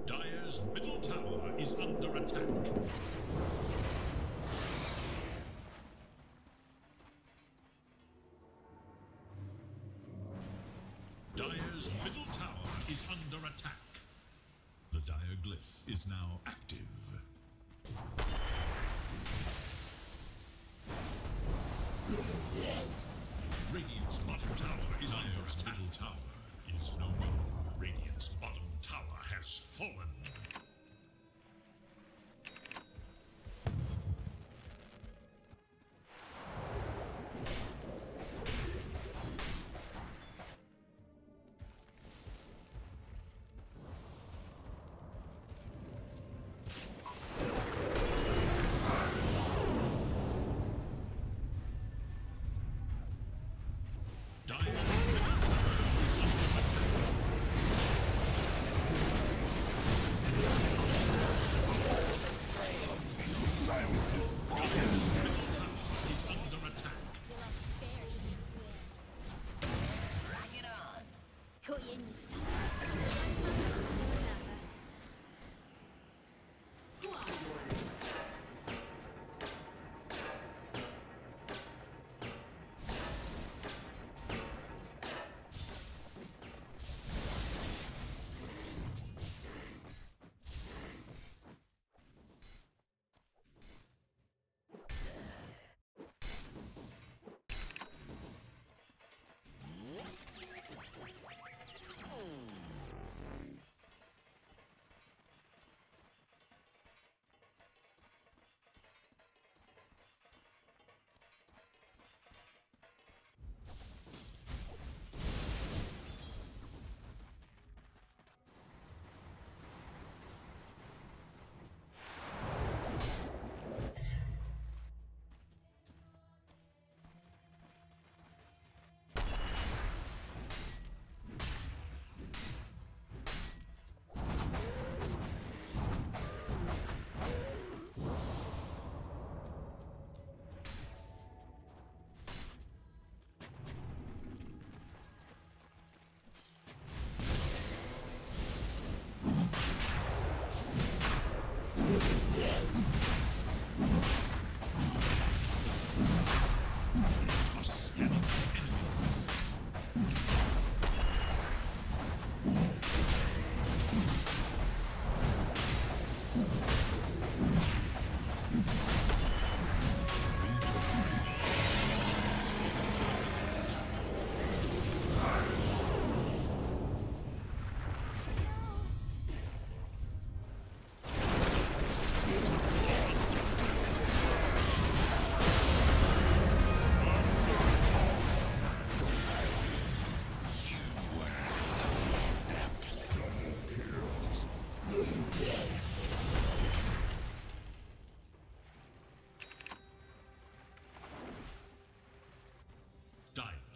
Dire's middle tower is under attack. Dire's middle tower is under attack. The Dire Glyph is now active. Radiant's bottom tower is under attack. Middle tower is no more. Radiant's bottom tower has fallen. Dire's middle tower is under attack.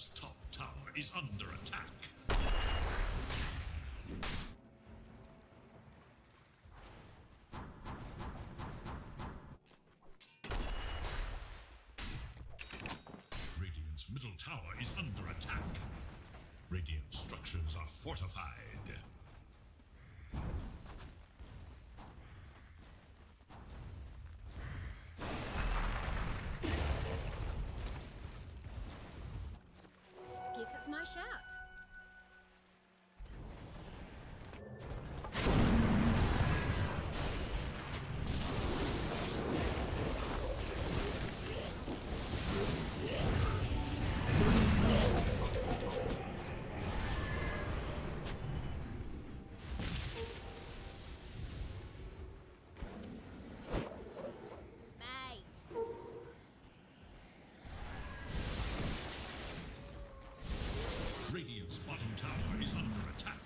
Dire's top tower is under attack. Radiant's middle tower is under attack. Radiant structures are fortified. Guess it's my shout. Radiant's bottom tower is under attack.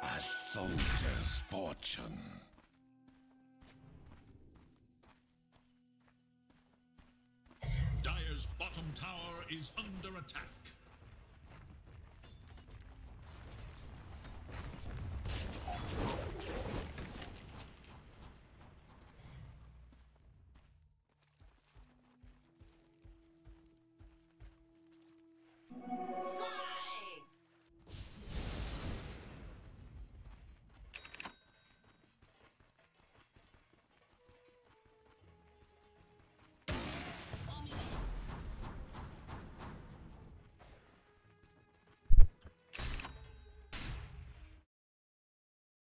A soldier's fortune. Dire's bottom tower is under attack.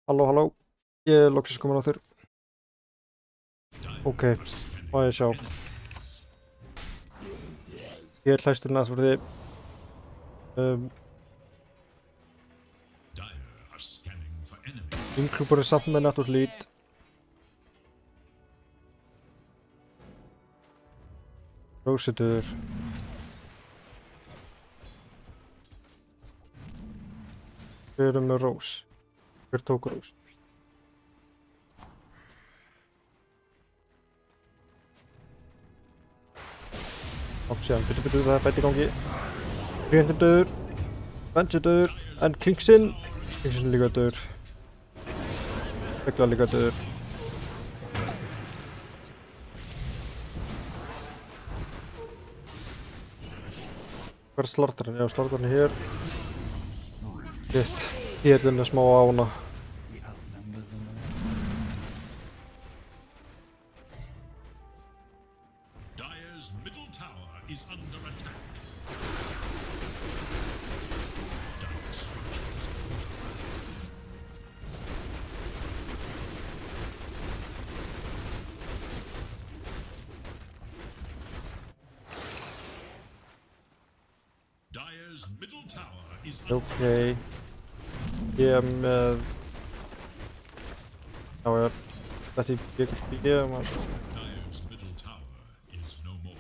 Halló, ég er loksins komin á þér. Ok, má ég sjá. Ég er hlæstur næstverði. Vínklúpur er samt með Natural Lead. Rósitur. Við erum með Rós. Hver tók Rós? Síðan, byttu, það er fætt í gangi. Klientin döður. Benji döður. En Klingsinn. Klingsinn líka döður. Begla líka döður. Hver er slartarinn? Já, slartarinn er hér. Shit. Hérlinn er smá ána. Dire's middle tower is under attack. Dire's structures are fortified. Dire's middle tower is under Okay. Ég er með... Já, ég er... Þetta er BKB, maður. Dire's middle tower is no more.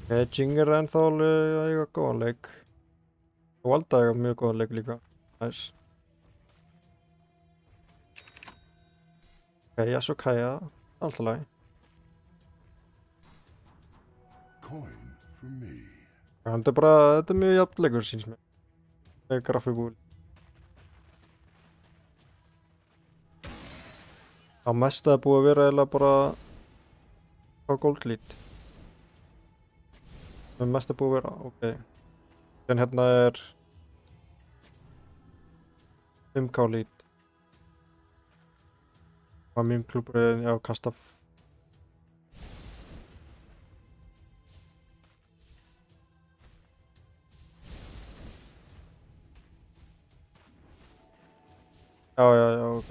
Ok, Jing er ennþá alveg að eiga góðan leik. Og Valda eiga mjög góðan leik líka. Nice. Ok, Yasuo Kaya. Alltaf lagi. Coin for me. Þetta er bara... Þetta er mjög jafn leikur, síns mér. Með grafíkúl. Á mesta er búið að vera eiginlega bara... Á gold lead. Það mest er búið að vera, ok. En hérna er... 5k lead. Og mým klúburinn, já, kasta... Já, ok.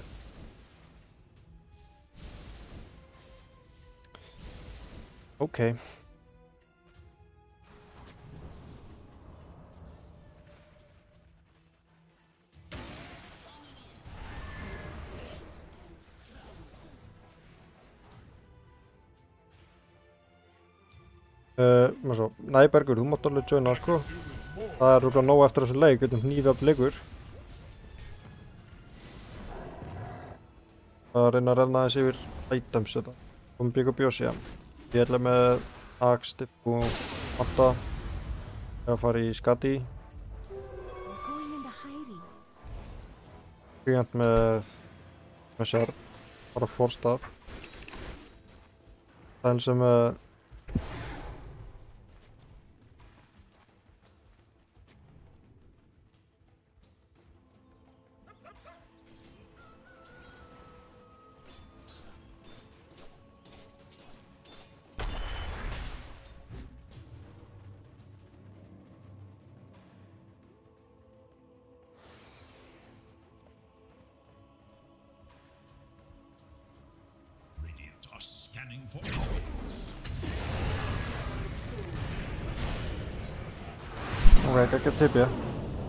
Okay. Maður svo, Næbergur, þú mátt alveg joina, sko. Það er rúglega nóg eftir þessum leik, getum hnífið upp leikur. Það reyna að renna aðeins yfir items þetta. Komum bygg og bjósi, já. Ég ætla með Axe, Stiff og Manta. Ég er að fara í Skadi. Gríant með sér. Bara fórstað. Það er sem Scanning for enemies. Ok, ekki tipja.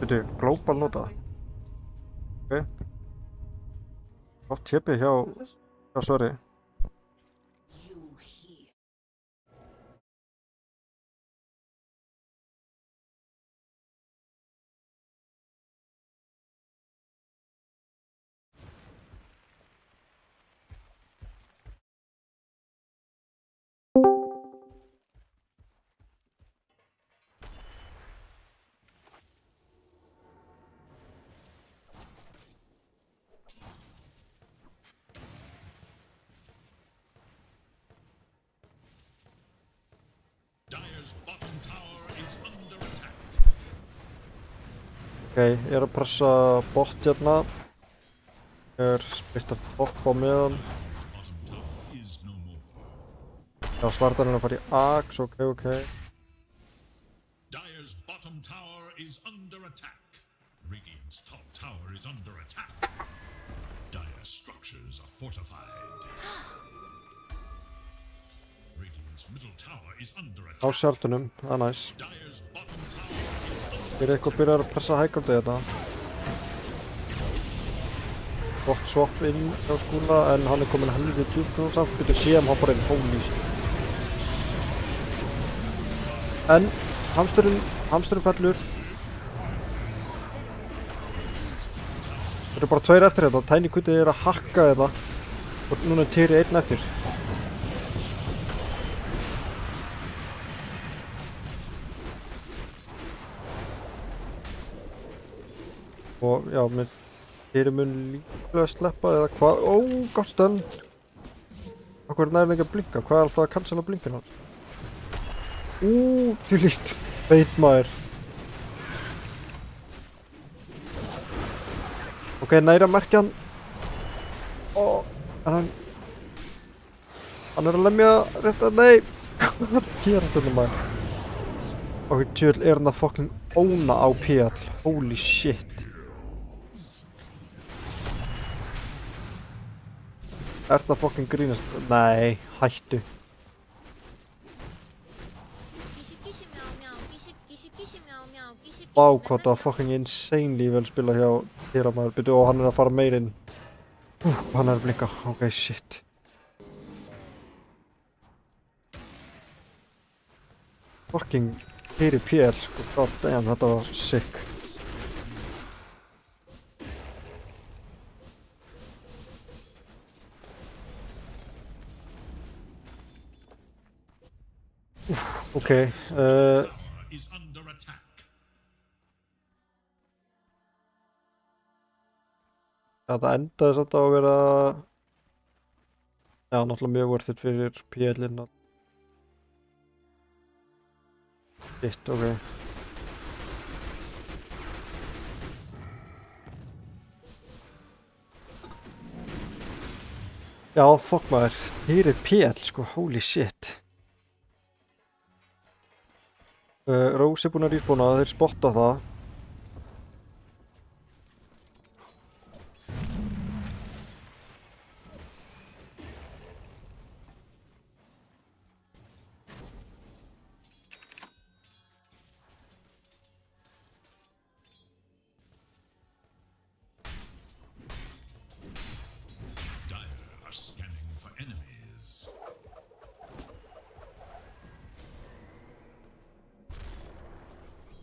Veitu, global nota. Ok. Gott tipja hjá Sverri. Dire's bottom tower is under attack. Ok, ég er að pressa bot hérna. Ég er spist að hoppa á meðan. Bottom tower is no more. Já, svartarinn að fara í Axe, ok. Dire's bottom tower is under attack. Radiant's top tower is under attack. Dire's structures are fortified. Radiant's middle tower is under Á attack. sjartunum, það er næs. Dire's bottom tower is under Ég er eitthvað byrjar að pressa hægaldið þetta. Gott swap inn hjá Skúla, en hann er komin helvið djúpt nú samt. Byrju CM hoppar inn, holy shit. En hamsturinn fellur. Það eru bara 2 eftir þetta og Tiny Kuti er að hakka þetta. Og núna er Tyri 1 eftir. Og já, með Tyri mun líklega sleppa eða hvað? Ó, gott stönn! Akkur er nærlega ekki að blinka? Hvað er alltaf að cancela blinkina? Því lít! Veit maður! Ok, næra merkja hann. Ó, en hann er að lemja rétt að, nei! Hvað er að gera þetta maður? Ok, tjöld er hann að fucking óna á PL. Holy shit. Er það fucking grínast? Nei, hættu. Vá, hvað það fucking insanely vel spila hjá Tyra maður. Byrju, og hann er að fara meirinn. Hann er að blinka. Ok, shit. Fucking Tyri PL, sko. God damn, þetta var sick. Ok, is under attack. þetta endaði samt á að vera, já, náttúrulega mjög worth it fyrir PL-inn. Shit, ok. Já, fuck maður, Tyri PL, sko, holy shit. Rose er búinn að respawna, þeir spotta það.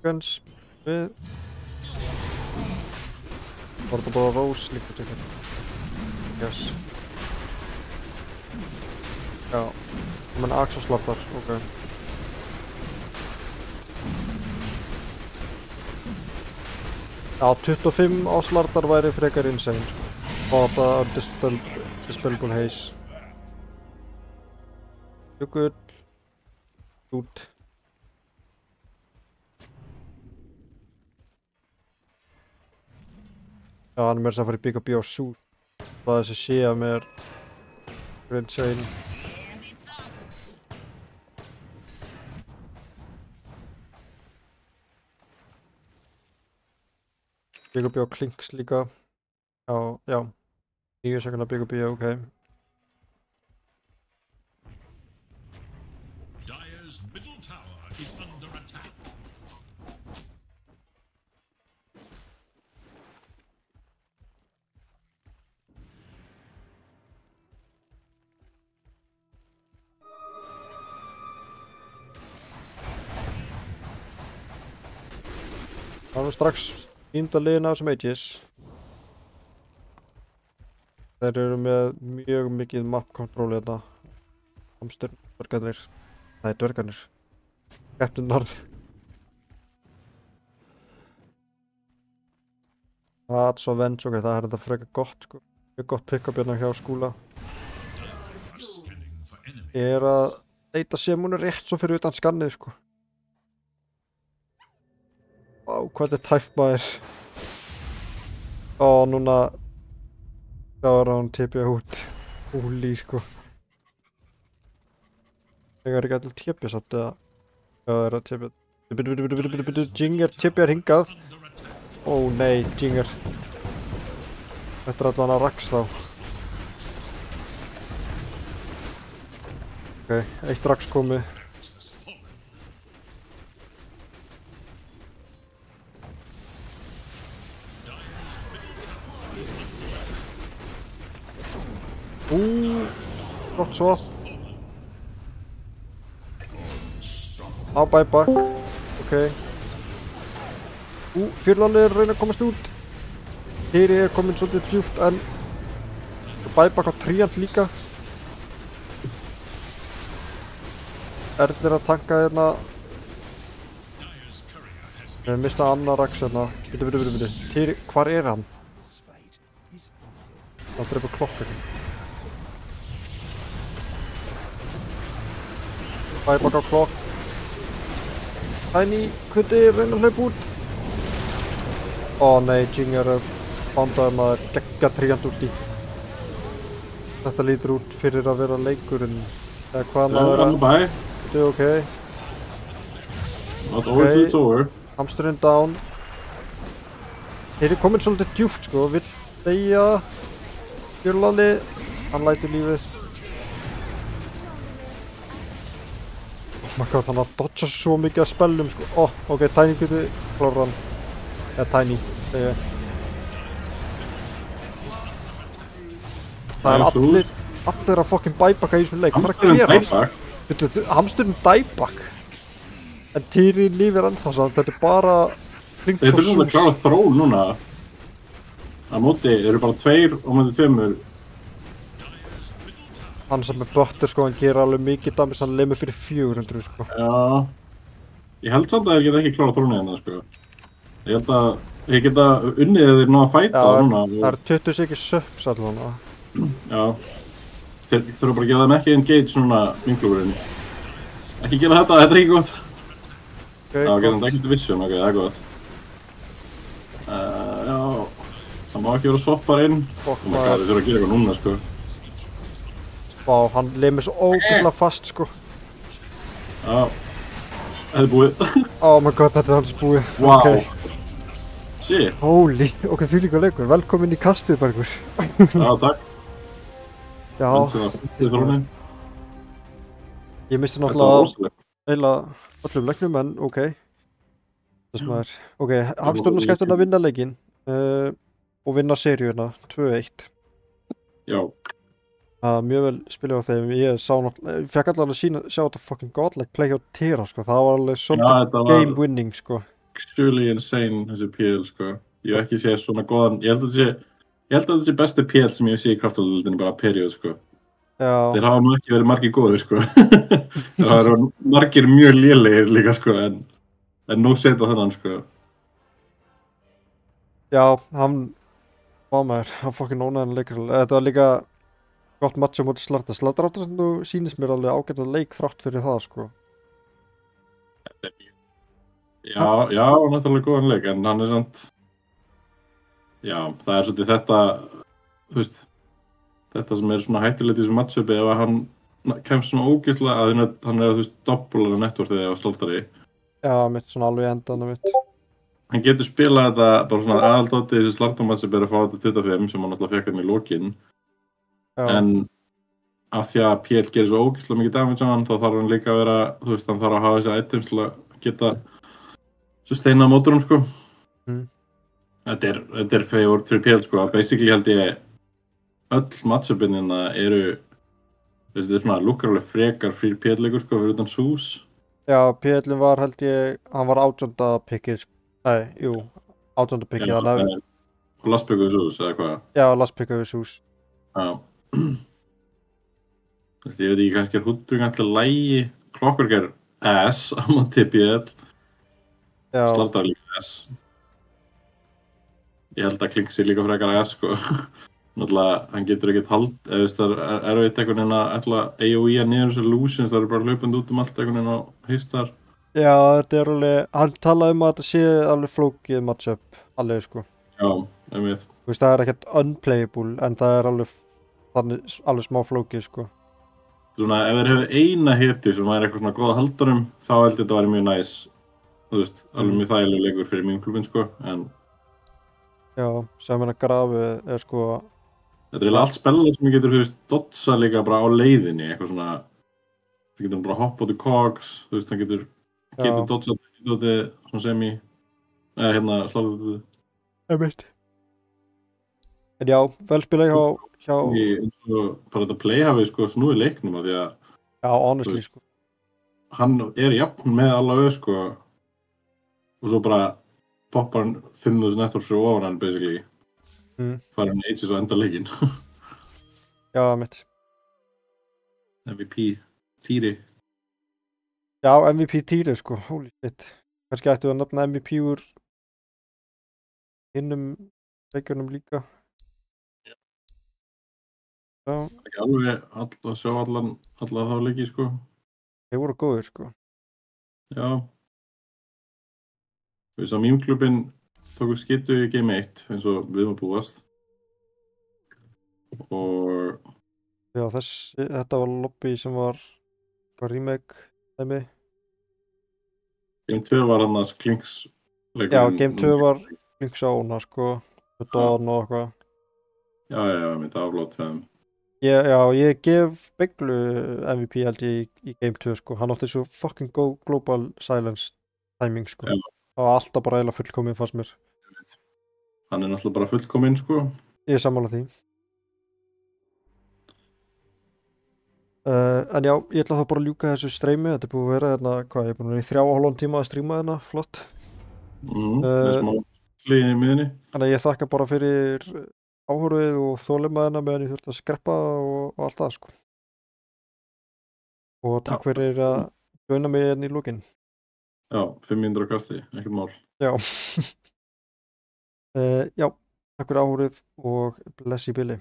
Guns við. Var þetta bara Rose líka til þetta? Yes. Já, menn Axoslartar, ok. Já, 25 áslartar væri frekar insane, sko. Og það Dispellable Haze. Jökull. Út. Já, hann er meira að fara í BKB og Súr. Það er þessi Shea með insane. BKB og Klinks líka. Já. 9 sekundar BKB, ok. Dire's middle tower is under attack. Það er nú strax ímda liðin af þessum Aegis. Þeir eru með mjög mikið map control hérna. Hamstur, dvergarnir. Nei, dvergarnir. Keptunar. That's of Venge, ok, það er þetta frekar gott, sko. Mjög gott pick-up hérna hjá Skúla. Ég er að leita sem hún er rétt svo fyrir utan skannið, sko. Vá, hvað þetta er tæft maður. Ó, núna er hann tipja út. Húli, sko. Ég er ekki alltaf tipja samt, eða? Já, það er að tipja. Jinger tipjar hingað. Ó, nei, Jinger. Þetta er allan að Rax þá. Ok, eitt Rax komið. Gott svo. Á buyback. Ok. Fjörlanir er að reyna að komast út. Týri er komin svolítið djúpt en buyback á tríant líka. Erlir að tanka hérna. Ég mista annar Rax hérna. Bitu. Týri, hvar er hann? Það drepa klokk ekki. Buyback á klokk. Tiny, Kuti, reyna að hlaupa út. Ó nei, Jinger er bandaði maður gegga tríant út í. Þetta lítur út fyrir að vera leikurinn. Eða hvað maður er að... Þetta er ok. Hamsturinn down. Þeir eru komin svolítið djúpt, sko. Vill deyja. Fjörlali. Hann lætur lífið. Oh my god, hann að dodga svo mikið að spellum, sko. Ó, ok, Tiny getur klára hann. Eða Tiny, segi ég. Það er allir að fucking buybacka í þessum leik. Hvað er að gera? Veitu, hamsturinn dieback. En Týri lífir ennþá samt, þetta er bara Klinks og Sús. Þeir fyrir svona að klára þról núna. Á móti, þeir eru bara 2 og móti 2. Hann sem er butter, sko, hann gerir alveg mikið damage, hann lemur fyrir 400, sko. Já. Ég held samt að þeir geta ekki klára þrónið hérna, sko. Ég held að þeir geta unnið þegar þeir ná að fæta núna. Já, það er 20 sikið subs allavega. Já. Þeir þurfa bara að gefa þeim ekki engage svona vinklúurinn. Ekki gera þetta er ekki gott. Okay, já, getum þetta ekki til vision, ok, það er gott. Já. Það má ekki vera swappar inn. Oh my god, þeir þurfa að gera eitthvað núna, sko. Vá, hann lemur svo ógeðslega fast, sko. Já. Þetta er búið. Oh my god, þetta er hans búið. Wow. Okay. Shit. Holy, ok, því líka leikur. Velkomin í kastið, Bergur. Já, takk. Já. Ég misti náttúrulega eiginlega öllum leiknum, en ok. Þess maður. Ok, Hamsturinn skemmtinn að vinna leikinn. Og vinna seríuna, 2-1. Já. Mjög vel spilið á þeim. Ég fekk allavega að sjá þetta fucking godlike play á Tera, sko. Það var alveg svolítið game winning, sko. actually insane þessi PL sko. Ég hef ekki séð svona góðan, ég held að þetta sé besti PL sem ég hef séð í kraftadeildinni bara period sko. Já. Þeir hafa nú ekki verið margir góðir sko. Þeir hafa verið margir mjög lélegir líka sko, en nú setja þennan sko. Já, hann fucking ónæðan leikur. Þetta var líka gott match á móti Slardar. Slardar áttur sem þú sýnist mér alveg ágættan leik þrátt fyrir það sko. Já, náttúrulega góðan leik, en hann samt. Já, það svolítið þetta, þú veist, þetta sem svona hættulegt í þessu matchupi ef hann kemst svona ógeðslega að hann þú veist, doppulaða networthið á Slardari. Já, mitt svona alveg endanum mitt. Hann getur spilað þetta bara svona aðaldótið þessi Slardar-matchup að fá þetta 25 sem hann alltaf fekk hann í lokin. Já. En af því að PL gerir svo ógeðslega mikið damage á hann, þá þarf hann líka að vera, þú veist, hann þarf að hafa þessi items til að geta sustaina mótorum, sko. Þetta er favor fyrir PL, sko. Basically held ég öll matchupinina eru, þetta er svona lukkar alveg frekar fyrir PL-leikur, sko, fyrir utan Sús. Já, PL-in var held ég, hann var 18. pickið, sko. Nei, jú, 18. pickið, þannig að... Og lastpikkuð við Sús, eða hvað? Já, lastpikkuð við Sús. Já. Ég veit ekki, kannski Húddving alltaf lægi, Clockwork er S á móti PL. Já. Slardar líka S. Ég held að Klink sé líka frekar S, sko. Náttúrulega, hann getur ekkert eða það er erfitt einhvern veginn að ætla AOE niður þessu illusions, það eru bara hlaupandi út allt einhvern veginn á haustar. Já, þetta er alveg, hann talaði að þetta sé alveg flókið matchup, alveg, sko. Já, einmitt. Þú veist, það er ekkert unplayable, en það er alveg smá flókið, sko. Svona, ef þeir hefðu eina hitu sem væri eitthvað svona góða haldarum, þá held þetta að væri mjög næs. Þú veist, alveg mjög þægileg leikur fyrir mjög klubin, sko, en... Já, sem hennar grafið er sko... Þetta er allt spelað sem ég getur, þú veist, dodsa líka bara á leiðinni, eitthvað svona... Það getur bara hoppa út í cogs, þú veist, það getur dodsa út í svona semi... Eða hérna, sláðu út í... Einmitt. En já, vel spilað hjá... Bara þetta play hafið, sko, snúið leiknum að því að... Já, honestly, sko. Hann er jafn með alla sko... Og svo bara... poppar hann 5.000 network fyrir ofan hann, basically. Fara hann í Aegis og enda leikinn. Já, mitt. MVP, Týri. Já, MVP Týri, sko. Holy shit. Kannski ættu að nefna MVP úr hinnum leikjunum líka. Já. Ekki alveg að sjá alla þá leiki, sko. Þeir voru góðir, sko. Já. Þú veist að mýmklubin tóku skyttu í Game 1 eins og við varum búast. Og... Já, þetta var lobby sem var remake dæmi. Game 2 var annars Klinks leikurinn. Já, Game 2 var Klinks ána, sko. Með Dawn og eitthvað. Já, mitt aflót þeim. Já, ég gef Beglu MVP held ég í Game 2, sko. Hann átti svo fucking góð global silence timing, sko. Já. Það var alltaf bara eiginlega fullkominn fannst mér. Hann er náttúrulega bara fullkominn, sko. Ég er sammála því. En já, ég ætla þá bara að ljúka þessu streymi. Þetta er búið að vera hérna, hvað, ég er búin að vera í 3,5 tíma að stríma hérna, flott. Með smá hliðin í miðinni. Þannig að ég þakka bara fyrir áhorfið og þolinmæðina meðan ég þurfti að skreppa og allt það, sko. Og takk fyrir að joina mig hérna í lokin. Já, 500 kasti, ekkert mál. Já. Já, takk fyrir áhorfið og bless í bili.